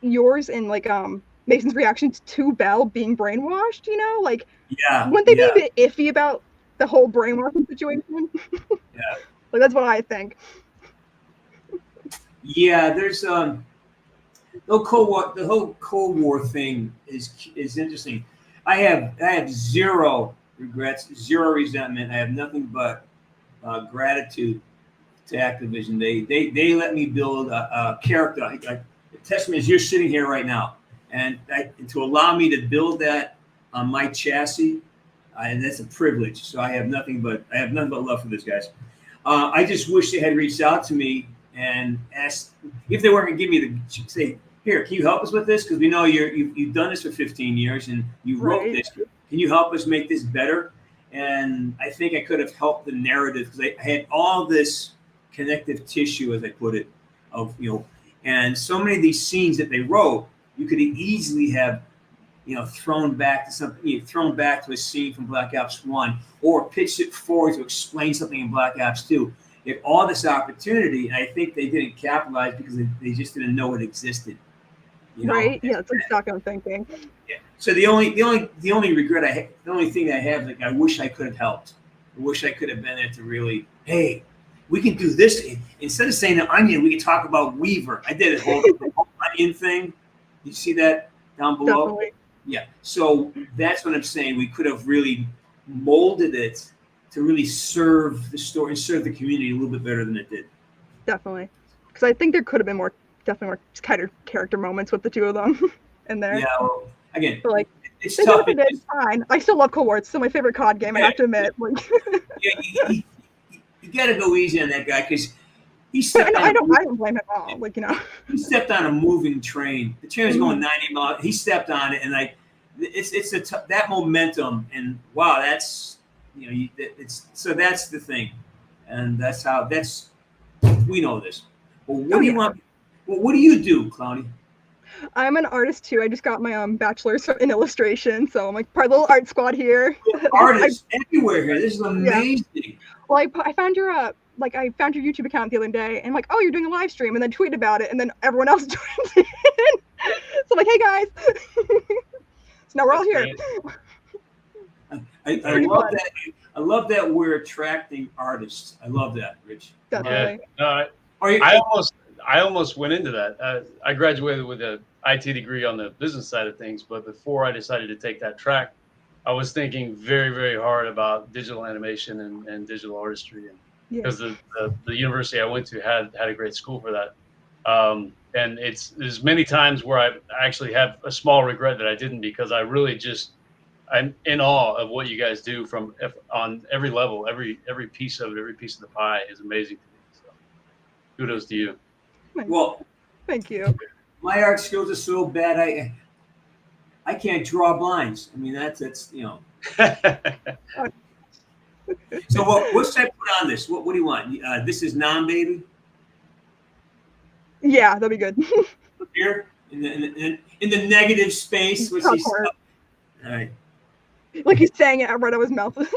[SPEAKER 8] yours and like Mason's reactions to Belle being brainwashed, you know? Like wouldn't they be a bit iffy about the whole brainwashing situation?
[SPEAKER 9] Yeah.
[SPEAKER 8] Like that's what I think.
[SPEAKER 9] Yeah, there's the whole Cold War thing is interesting. I have zero regrets, zero resentment. I have nothing but gratitude to Activision. They let me build a character. The testament is you're sitting here right now, and to allow me to build that on my chassis, and that's a privilege. So I have nothing but love for these guys. I just wish they had reached out to me and asked if they weren't going to give me say, here, can you help us with this? Because we know you've done this for 15 years and you wrote this. Can you help us make this better? And I think I could have helped the narrative because I had all this connective tissue, as I put it, of and so many of these scenes that they wrote, you could easily have thrown back to something, thrown back to a scene from Black Ops 1, or pitched it forward to explain something in Black Ops 2. If all this opportunity, and I think they didn't capitalize because they just didn't know it existed.
[SPEAKER 8] Right? Yeah, it's like shotgun thinking.
[SPEAKER 9] Yeah. So the only regret the only thing I have, like, I wish I could have helped. I wish I could have been there to really, hey, we can do this. Instead of saying the onion, we can talk about Weaver. I did a whole onion thing. You see that down below?
[SPEAKER 8] Definitely.
[SPEAKER 9] Yeah. So that's what I'm saying. We could have really molded it to really serve the story and serve the community a little bit better than it did.
[SPEAKER 8] Definitely. Because I think there could have been definitely more kind of character moments with the two of them in there.
[SPEAKER 9] Yeah. Well, again,
[SPEAKER 8] but like,
[SPEAKER 9] it's
[SPEAKER 8] they
[SPEAKER 9] tough.
[SPEAKER 8] did what they did, fine. I still love Cold War. It's still my favorite COD game, I have to admit. Like,
[SPEAKER 9] you got to go easy on that guy because he
[SPEAKER 8] I
[SPEAKER 9] stepped on.
[SPEAKER 8] I don't blame him at all. Like,
[SPEAKER 9] He stepped on a moving train. The train was going 90 miles. He stepped on it, and like that momentum. And wow, that's that's the thing, and that's we know this. Well, what do you want? Well, what do you do, Clowny?
[SPEAKER 8] I'm an artist too. I just got my bachelor's in illustration, so I'm like part of the little art squad here.
[SPEAKER 9] Artists everywhere here. This is amazing.
[SPEAKER 8] Yeah. Well, I found your I found your YouTube account the other day, and I'm like, oh, you're doing a live stream, and then tweeted about it, and then everyone else joined in. So I'm like, hey guys. So now we're all here.
[SPEAKER 9] I love that. I love that we're attracting artists. I love that, Rich.
[SPEAKER 8] Definitely.
[SPEAKER 13] Yeah. I almost went into that. I graduated with an IT degree on the business side of things, but before I decided to take that track, I was thinking very, very hard about digital animation and digital artistry, because the university I went to had a great school for that. And there's many times where I actually have a small regret that I didn't, because I really I'm in awe of what you guys do on every level. Every piece of it, every piece of the pie is amazing to me. So kudos to you.
[SPEAKER 9] Well,
[SPEAKER 8] thank you.
[SPEAKER 9] My art skills are so bad. I can't draw blinds. I mean, that's So what should I put on this? What do you want? This is baby.
[SPEAKER 8] Yeah, that'd be good.
[SPEAKER 9] Here in the negative space. What's he? All right.
[SPEAKER 8] Like he's saying it right out of his mouth.
[SPEAKER 9] This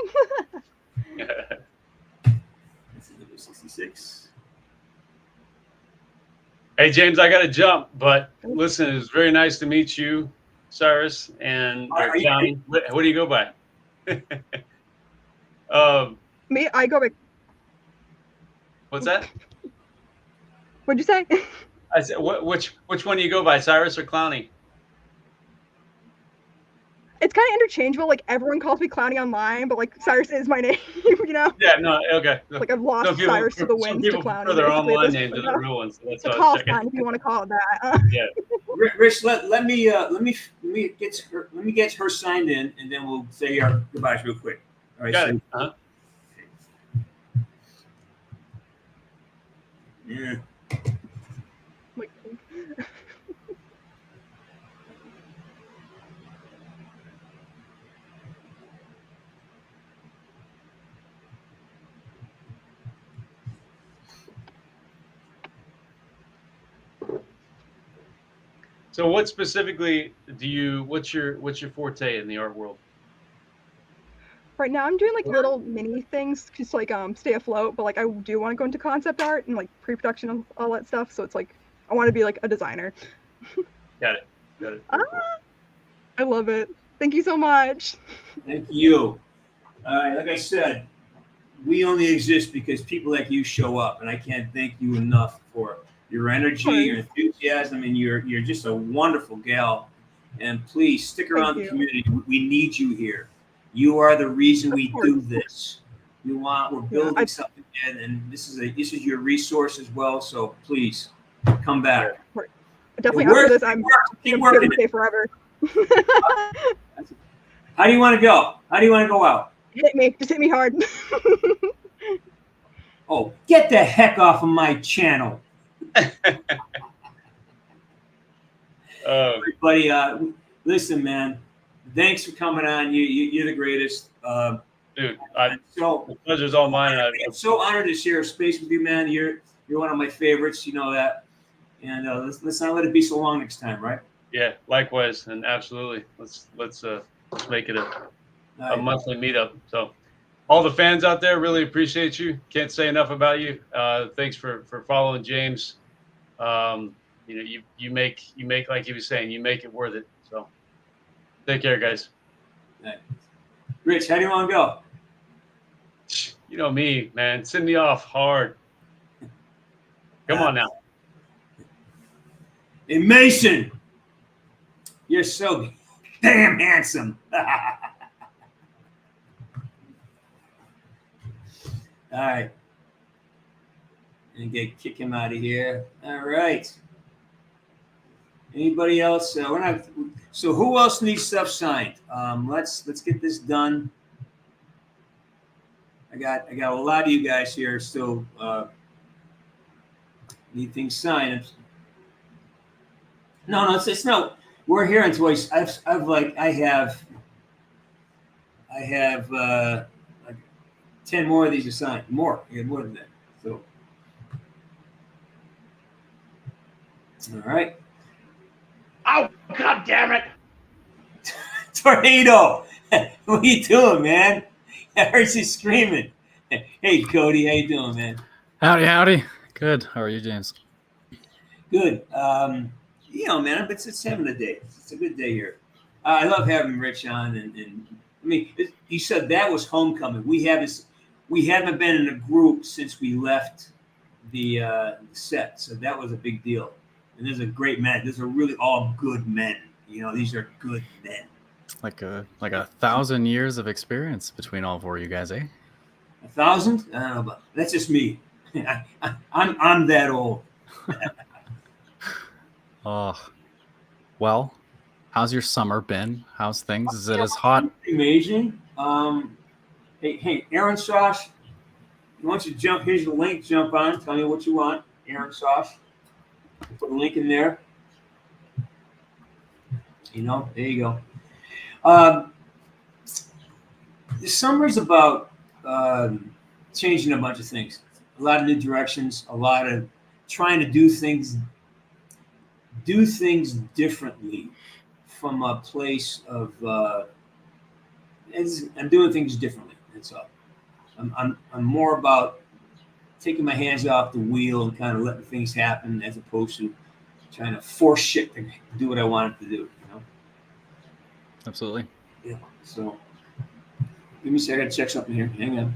[SPEAKER 9] is number 66.
[SPEAKER 13] Hey, James, I got to jump, but listen, it was very nice to meet you, Cyrus, and County. What do you go by?
[SPEAKER 8] Me, I go by.
[SPEAKER 13] What's that?
[SPEAKER 8] What'd you say?
[SPEAKER 13] I said, which one do you go by, Cyrus or Clowny?
[SPEAKER 8] It's kind of interchangeable. Like everyone calls me Clowny online, but like Cyrus is my name.
[SPEAKER 13] Yeah, no, okay.
[SPEAKER 8] Like I've lost Cyrus to the winds to Clowny.
[SPEAKER 13] Some their online names to the real ones. So that's
[SPEAKER 8] a call sign if you want to call it that.
[SPEAKER 13] Yeah.
[SPEAKER 9] Rich, let me get her signed in, and then we'll say our goodbyes real quick. All right.
[SPEAKER 13] Got it. Uh-huh.
[SPEAKER 9] Yeah.
[SPEAKER 13] So what specifically what's your forte in the art world?
[SPEAKER 8] Right now I'm doing like little mini things just like stay afloat, but like I do want to go into concept art and like pre-production and all that stuff. So it's like I want to be like a designer.
[SPEAKER 13] Got it. Cool.
[SPEAKER 8] I love it. Thank you so much.
[SPEAKER 9] Thank you. Like I said, we only exist because people like you show up, and I can't thank you enough for your energy, your enthusiasm, and you're just a wonderful gal. And please stick around the community. We need you here. You are the reason we do this. We're building something, and this is your resource as well. So please come back.
[SPEAKER 8] Definitely after this, I'm going to stay forever.
[SPEAKER 9] How do you want to go? How do you want to go out?
[SPEAKER 8] Hit me. Just hit me hard.
[SPEAKER 9] Oh, get the heck off of my channel. Everybody, listen, man. Thanks for coming on. You're the greatest.
[SPEAKER 13] Dude, the pleasure's all mine.
[SPEAKER 9] I'm so honored to share space with you, man. You're one of my favorites. You know that. And let's not let it be so long next time, right?
[SPEAKER 13] Yeah, likewise, and absolutely. Let's make it a monthly meetup. So, all the fans out there, really appreciate you. Can't say enough about you. Thanks for following James. You make like he was saying, you make it worth it. So, take care, guys.
[SPEAKER 9] Right. Rich, how do you want to go?
[SPEAKER 13] You know me, man. Send me off hard. Come on now.
[SPEAKER 9] Hey, Mason, you're so damn handsome. All right. And kick him out of here. All right. Anybody else? We're not. So who else needs stuff signed? Let's get this done. I got a lot of you guys here still need things signed. No, it's no. We're here until I have like 10 more of these to sign. More. I got more than that. So all right.
[SPEAKER 22] Oh, God damn it.
[SPEAKER 9] Tornado. What are you doing, man? I heard you screaming. Hey, Cody, how you doing, man?
[SPEAKER 4] Howdy. Good. How are you, James?
[SPEAKER 9] Good. Man, it's having a day. It's a good day here. I love having Rich on, and I mean, you said that was homecoming. We haven't been in a group since we left the set, so that was a big deal. And there's a great men. These are really all good men. These are good men.
[SPEAKER 4] Like a 1,000 years of experience between all four of you guys, eh?
[SPEAKER 9] 1,000? I don't know, but that's just me. I'm that old.
[SPEAKER 4] Oh, well, how's your summer been? How's things? Is it as hot?
[SPEAKER 9] Amazing. Hey, Aaron Sauce, why don't you jump? Here's the link. Jump on. Tell me what you want. Aaron Sauce. Put a link in there. There you go. The summer is about changing a bunch of things. A lot of new directions. A lot of trying to do things differently from a place of I'm doing things differently. That's all. I'm more about taking my hands off the wheel and kind of letting things happen as opposed to trying to force shit to do what I want it to do.
[SPEAKER 4] Absolutely.
[SPEAKER 9] Yeah. So give me a second. I gotta check something here. Hang on.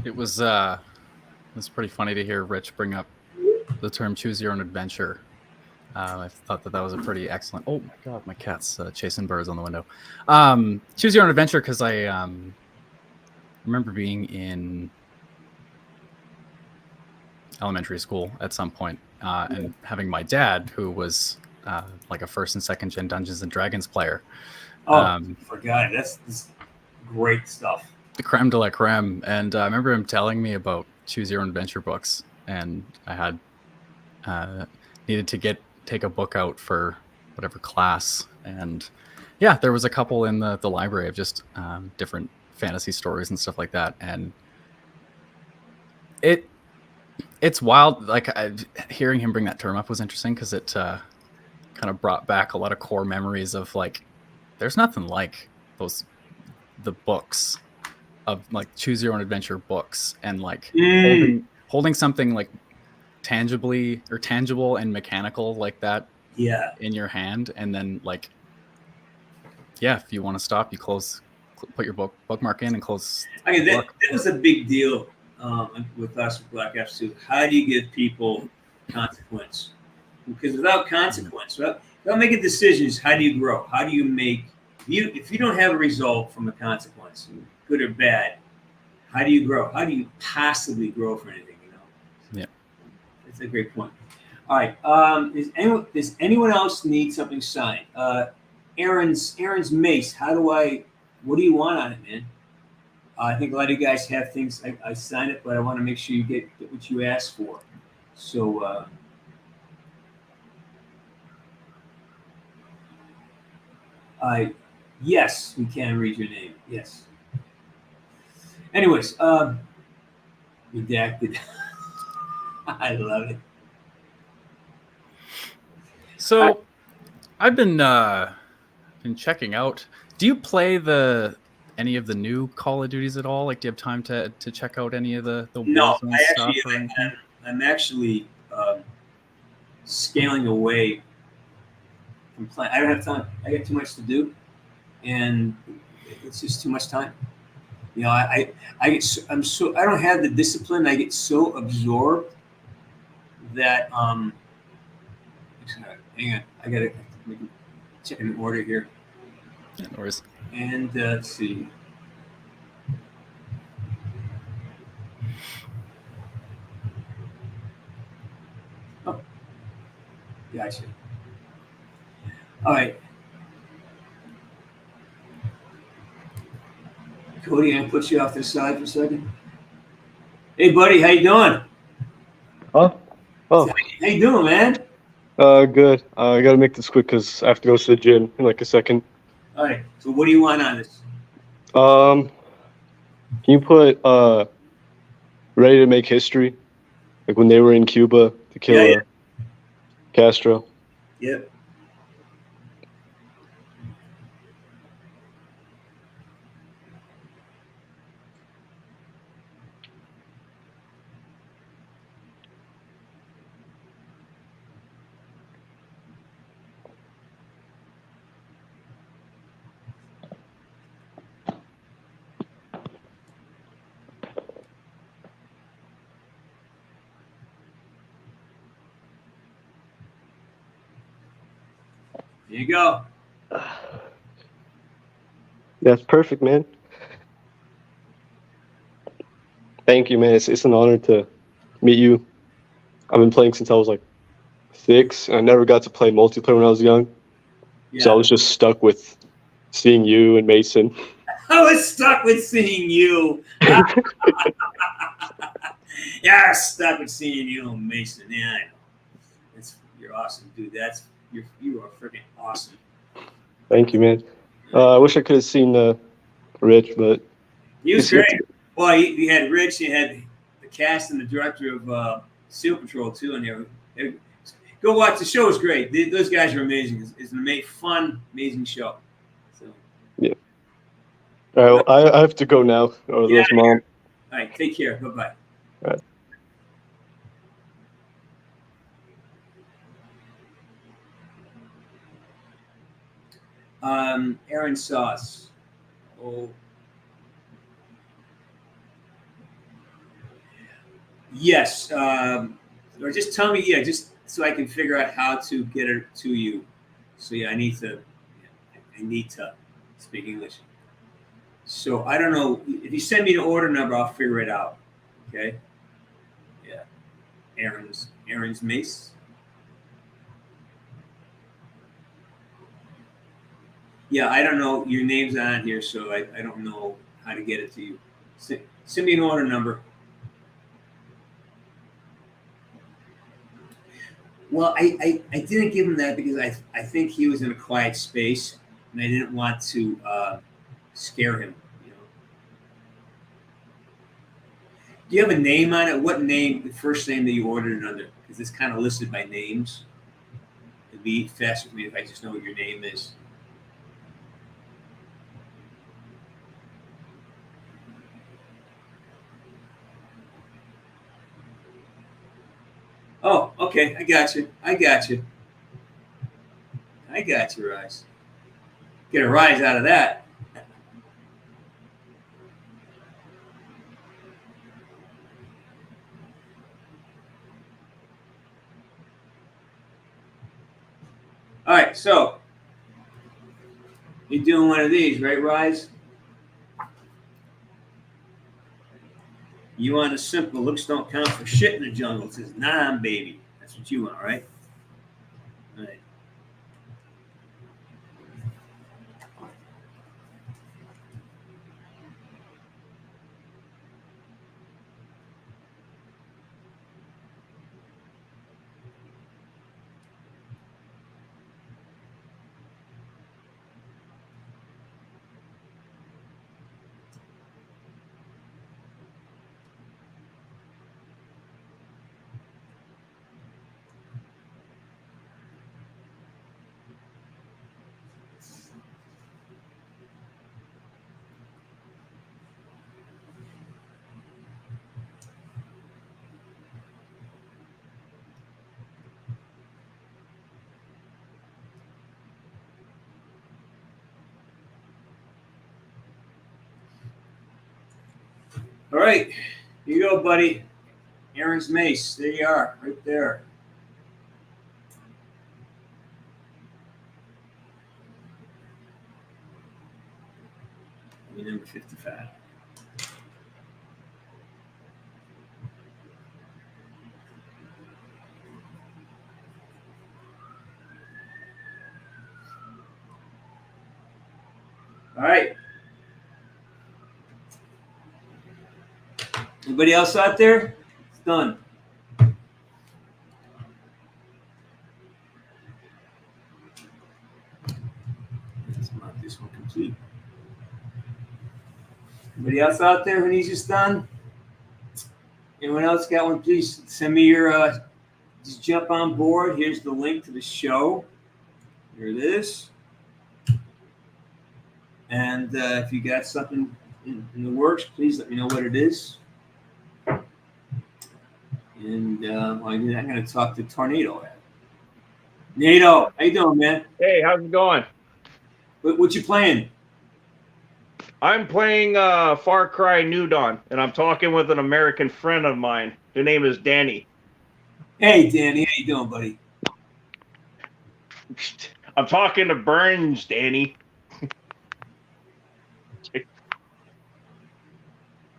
[SPEAKER 4] It was pretty funny to hear Rich bring up the term "choose your own adventure." I thought that was a pretty excellent. Oh my God, my cat's chasing birds on the window. Choose your own adventure because I remember being in elementary school at some point and having my dad, who was like a first and second gen Dungeons and Dragons player.
[SPEAKER 9] Forgot it. That's great stuff.
[SPEAKER 4] The creme de la creme. And I remember him telling me about Choose Your Own Adventure books, and I had needed to take a book out for whatever class. And yeah, there was a couple in the library of just different fantasy stories and stuff like that. And it's wild. Like hearing him bring that term up was interesting because it kind of brought back a lot of core memories of like, there's nothing like the books of like Choose Your Own Adventure books and like holding something like tangible and mechanical like that in your hand, and then like if you want to stop, you put your bookmark in and close.
[SPEAKER 9] I mean, that was a big deal with us with Blackjacks too. How do you give people consequence? Because without consequence, without making decisions, how do you grow? How do you make if you don't have a result from a consequence, good or bad, how do you grow? How do you possibly grow from anything?
[SPEAKER 4] Yeah,
[SPEAKER 9] that's a great point. All right, does anyone else need something signed? Aaron's mace. What do you want on it, man? I think a lot of you guys have things. I sign it, but I want to make sure you get what you asked for. So Yes, we can read your name. Yes. Anyways, redacted. I love it.
[SPEAKER 4] So I've been checking out. Do you play any of the new Call of Duties at all? Like, do you have time to check out any of the
[SPEAKER 9] No,
[SPEAKER 4] Warzone stuff or anything?
[SPEAKER 9] I'm actually scaling away from playing. I don't have time. I got too much to do, and it's just too much time. You know, I get I don't have the discipline. I get so absorbed that hang on, I gotta check an order here.
[SPEAKER 4] Yeah, no worries.
[SPEAKER 9] And let's see. Oh, gotcha. All right. Cody, I'm gonna put you off to the side for a second. Hey, buddy, how you doing?
[SPEAKER 12] Huh? Oh.
[SPEAKER 9] How you doing, man?
[SPEAKER 12] Good. I gotta make this quick because I have to go to the gym in like a second.
[SPEAKER 9] All right. So, what do you want on this?
[SPEAKER 12] Can you put Ready to Make History, like when they were in Cuba to kill Castro?
[SPEAKER 9] Yep. Here you go.
[SPEAKER 12] That's perfect, man. Thank you, man. It's an honor to meet you. I've been playing since I was like 6, and I never got to play multiplayer when I was young. So I was just stuck with seeing you and Mason.
[SPEAKER 9] I was stuck with seeing you. Yeah, I was stuck with seeing you and Mason. Yeah, I know. You're awesome, dude. You are freaking awesome.
[SPEAKER 12] Thank you, man. I wish I could have seen Rich, but
[SPEAKER 9] He was great. Well, you had Rich, you had the cast and the director of SEAL Patrol too, and go watch the show. Is great. Those guys are amazing. It's an fun, amazing show. So.
[SPEAKER 12] Yeah. All right, well, I have to go now. Or there's Mom.
[SPEAKER 9] All right, take care. Bye bye.
[SPEAKER 12] All right.
[SPEAKER 9] Aaron Sauce. Oh. Yes. Or just tell me, just so I can figure out how to get it to you. So I need to speak English. So I don't know if you send me the order number, I'll figure it out. Okay. Yeah. Aaron's Mace. Yeah, I don't know. Your name's on here, so I don't know how to get it to you. Send me an order number. Well, I didn't give him that because I think he was in a quiet space, and I didn't want to scare him. You know. Do you have a name on it? What name? The first name that you ordered it under? Because it's kind of listed by names. It'd be faster for me if I just know what your name is. Oh, okay. I got you, Rise. Get a rise out of that. All right, so you're doing one of these, right, Rise? You want a simple looks don't count for shit in the jungle. It says, nah, baby. That's what you want, right? All right. All right, here you go, buddy. Aaron's mace. There you are, right there. Number 55. All right. Anybody else out there? It's done. Let's mark this one complete. Anybody else out there who needs this done? Anyone else got one? Please send me your. Just jump on board. Here's the link to the show. Here it is. And if you got something in the works, please let me know what it is. And while I do that, I'm going to talk to Tornado. Nato, how you doing, man?
[SPEAKER 22] Hey, how's it going?
[SPEAKER 9] What you playing?
[SPEAKER 22] I'm playing Far Cry New Dawn, and I'm talking with an American friend of mine. His name is Danny.
[SPEAKER 9] Hey, Danny, how you doing, buddy?
[SPEAKER 22] I'm talking to Burns, Danny.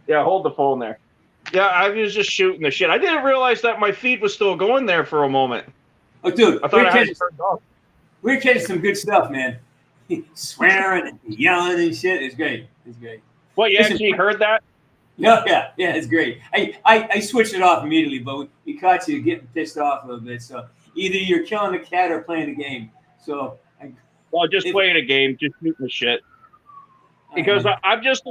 [SPEAKER 22] Yeah, hold the phone there. Yeah, I was just shooting the shit. I didn't realize that my feed was still going there for a moment.
[SPEAKER 9] Oh, dude,
[SPEAKER 22] I thought I had it turned off.
[SPEAKER 9] We're catching some good stuff, man. Swearing and yelling and shit. It's great. It's great.
[SPEAKER 22] What, you actually heard that?
[SPEAKER 9] Yeah, it's great. I switched it off immediately, but we caught you getting pissed off a little bit. So either you're killing the cat or playing the game. So
[SPEAKER 22] just playing a game, just shooting the shit. Because I'm just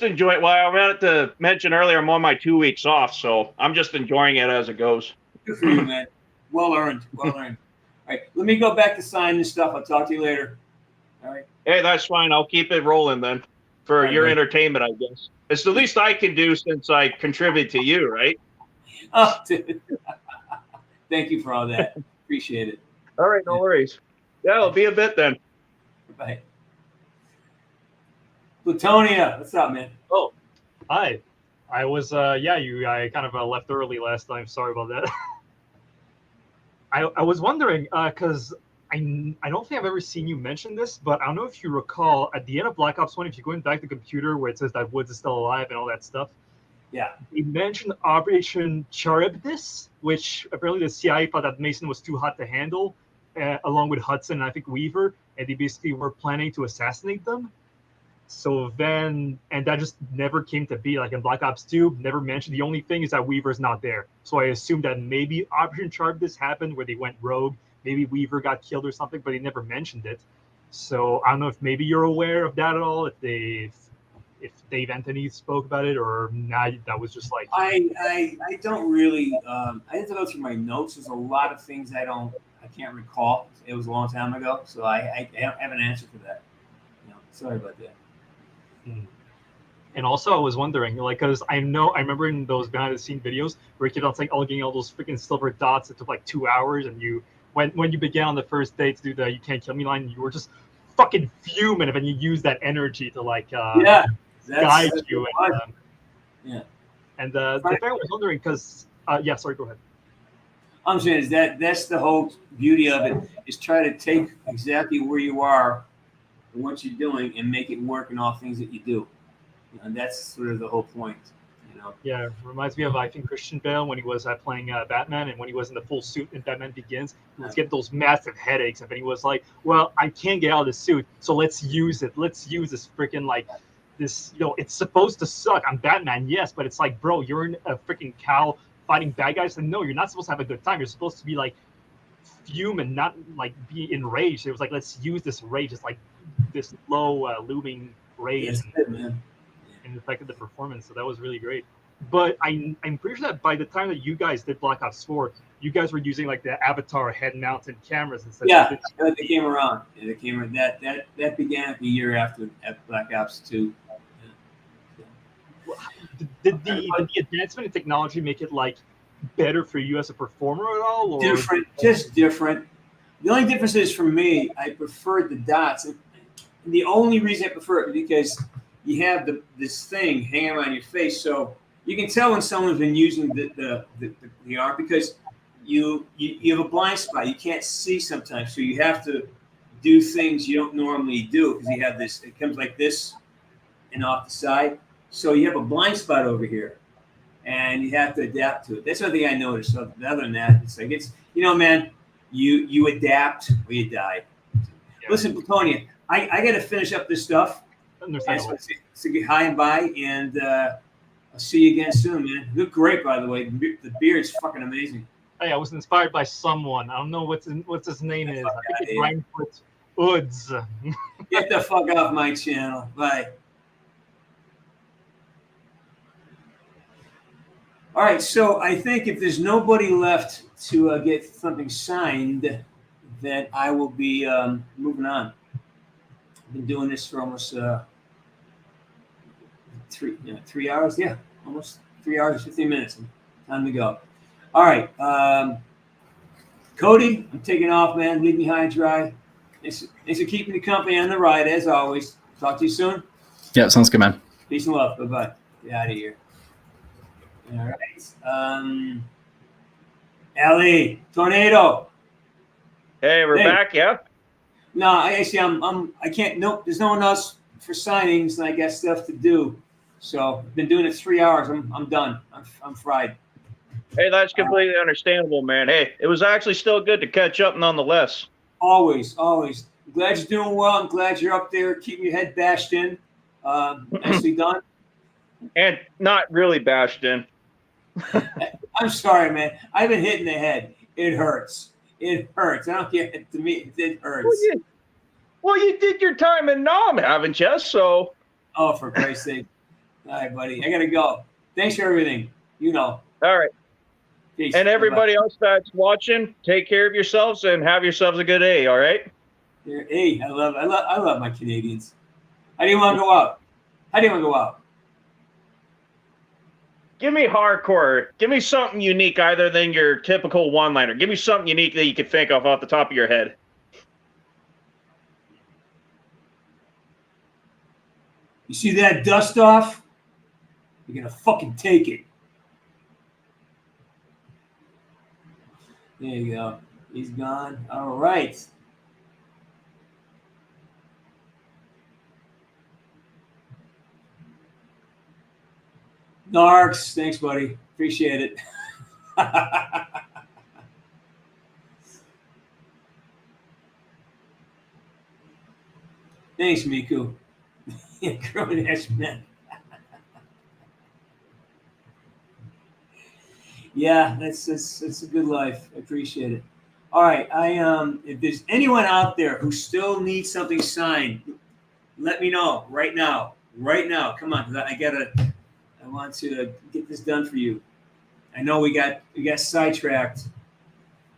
[SPEAKER 22] enjoying. Well, I wanted to mention earlier, I'm on my 2 weeks off, so I'm just enjoying it as it goes.
[SPEAKER 9] Good for you, man. Well earned. Well earned. All right, let me go back to signing this stuff. I'll talk to you later. All right.
[SPEAKER 22] Hey, that's fine. I'll keep it rolling then for your entertainment, I guess. It's the least I can do since I contribute to you, right?
[SPEAKER 9] Oh, dude. Thank you for all that. Appreciate it.
[SPEAKER 22] All right, no worries. Yeah, it'll be a bit then.
[SPEAKER 9] Bye. Plutonia, what's up, man?
[SPEAKER 21] Oh, hi. I was, I kind of left early last time. Sorry about that. I was wondering, because I don't think I've ever seen you mention this, but I don't know if you recall at the end of Black Ops 1, if you're going back to the computer where it says that Woods is still alive and all that stuff.
[SPEAKER 9] Yeah.
[SPEAKER 21] You mentioned Operation Charybdis, which apparently the CIA thought that Mason was too hot to handle, along with Hudson and I think Weaver, and they basically were planning to assassinate them. So then, and that just never came to be. Like in Black Ops 2, never mentioned. The only thing is that Weaver's not there. So I assumed that maybe Operation Charybdis happened where they went rogue. Maybe Weaver got killed or something, but they never mentioned it. So I don't know if maybe you're aware of that at all. If Dave Anthony spoke about it, or not. That was just like
[SPEAKER 9] I don't really. I have to go through my notes. There's a lot of things I can't recall. It was a long time ago, so I have an answer for that. Sorry about that.
[SPEAKER 21] And also, I was wondering, like, because I remember in those behind-the-scene videos where you kept on saying, getting all those freaking silver dots. It took like 2 hours, and when you began on the first day to do the "You Can't Kill Me" line, you were just fucking fuming, and then you used that energy to guide you. And the thing I was wondering, because sorry, go ahead.
[SPEAKER 9] I'm saying that's the whole beauty of it, is try to take exactly where you are and what you're doing and make it work in all things that you do. And that's sort of the whole point,
[SPEAKER 21] Yeah, it reminds me of, I think, Christian Bale when he was playing Batman, and when he was in the full suit in Batman Begins, he was getting those massive headaches, and then he was like, well, I can't get out of the suit, so let's use it. Let's use this freaking, this, it's supposed to suck. I'm Batman, yes, but it's like, bro, you're in a freaking cow fighting bad guys, and no, you're not supposed to have a good time. You're supposed to be, fume and not, be enraged. It was like, let's use this rage. It's like this low, looming rage. And affected the performance, so that was really great. But I'm pretty sure that by the time that you guys did Black Ops 4, you guys were using the Avatar head-mounted cameras and stuff.
[SPEAKER 9] Yeah, they came around. Yeah, they came around. That began a year after Black Ops 2.
[SPEAKER 21] Did the advancement in technology make it better for you as a performer at all? Or?
[SPEAKER 9] Different, just different. The only difference is for me, I preferred the dots. And the only reason I prefer it is because you have this thing hanging around your face, so you can tell when someone's been using the arm because you have a blind spot. You can't see sometimes, so you have to do things you don't normally do because you have this. It comes like this and off the side, so you have a blind spot over here, and you have to adapt to it. That's one thing I noticed. So other than that, it's like man, you adapt or you die. Yeah. Listen, Plutonian, I got to finish up this stuff. So get high and by, and I'll see you again soon, man. You look great, by the way. The beard's fucking amazing.
[SPEAKER 21] Hey, I was inspired by someone. I don't know what his name is. I think it's Ryan Woods.
[SPEAKER 9] Get the fuck off my channel. Bye. All right, so I think if there's nobody left to get something signed, then I will be moving on. I've been doing this for almost 3 hours. Yeah, almost 3 hours, 15 minutes. Time to go. All right, Cody, I'm taking off, man. Leave me high and dry. Thanks for keeping me company on the ride, as always. Talk to you soon.
[SPEAKER 4] Yeah, sounds good, man.
[SPEAKER 9] Peace and love. Bye-bye. Get out of here. All right. Ali, Tornado.
[SPEAKER 22] Hey, we're back. Yeah.
[SPEAKER 9] No, I can't. Nope. There's no one else for signings, and I got stuff to do. So I've been doing it 3 hours. I'm done. I'm fried.
[SPEAKER 22] Hey, that's completely understandable, man. Hey, it was actually still good to catch up nonetheless.
[SPEAKER 9] Always. Glad you're doing well. I'm glad you're up there keeping your head bashed in. Nicely done.
[SPEAKER 22] And not really bashed in.
[SPEAKER 9] I'm sorry, man. I've been hit in the head. It hurts. It hurts. I don't care. To me, it hurts.
[SPEAKER 22] Well, you did your time in Nam, haven't you? So.
[SPEAKER 9] Oh, for Christ's sake. All right, buddy. I got to go. Thanks for everything. You know.
[SPEAKER 22] All right.
[SPEAKER 9] Peace.
[SPEAKER 22] And everybody
[SPEAKER 9] Bye-bye.
[SPEAKER 22] else that's watching, take care of yourselves and have yourselves a good day, all right?
[SPEAKER 9] Hey, I love my Canadians. How do you want to go out?
[SPEAKER 22] Give me hardcore. Give me something unique other than your typical one-liner. Give me something unique that you can think of off the top of your head.
[SPEAKER 9] You see that dust off? You're going to fucking take it. There you go. He's gone. All right. Narks, thanks, buddy. Appreciate it. Thanks, Miku. Growing man. Yeah, that's a good life. I appreciate it. All right, if there's anyone out there who still needs something signed, let me know right now. Right now, come on, 'cause I want to get this done for you. I know we got sidetracked.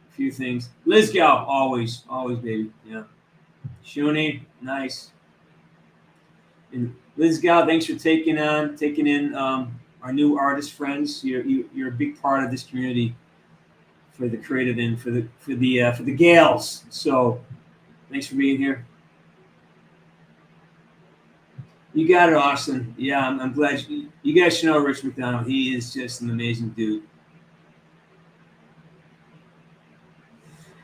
[SPEAKER 9] A few things. Liz Gal, always, baby. Yeah. Shuni, nice. And Liz Gal, thanks for taking in our new artist friends. You're a big part of this community for the creative and for the gals. So thanks for being here. You got it, Austin. Yeah, I'm glad you guys should know Rich McDonald. He is just an amazing dude.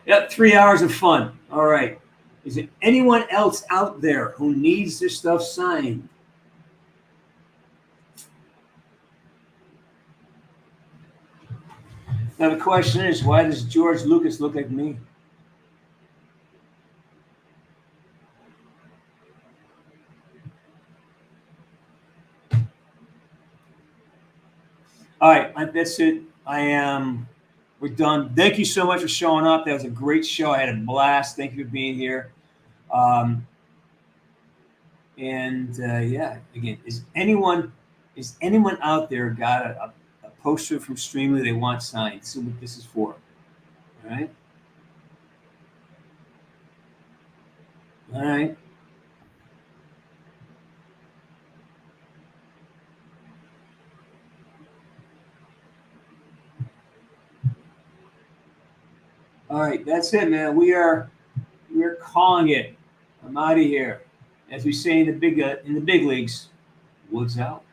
[SPEAKER 9] Yep, 3 hours of fun. All right. Is there anyone else out there who needs their stuff signed? Now the question is, why does George Lucas look like me? All right, that's it. We're done. Thank you so much for showing up. That was a great show. I had a blast. Thank you for being here. Yeah, again, is anyone out there got a poster from Streamly they want signed? This is what this is for. All right. All right. All right, that's it, man. We're calling it. I'm out of here. As we say in the big leagues, Woods out.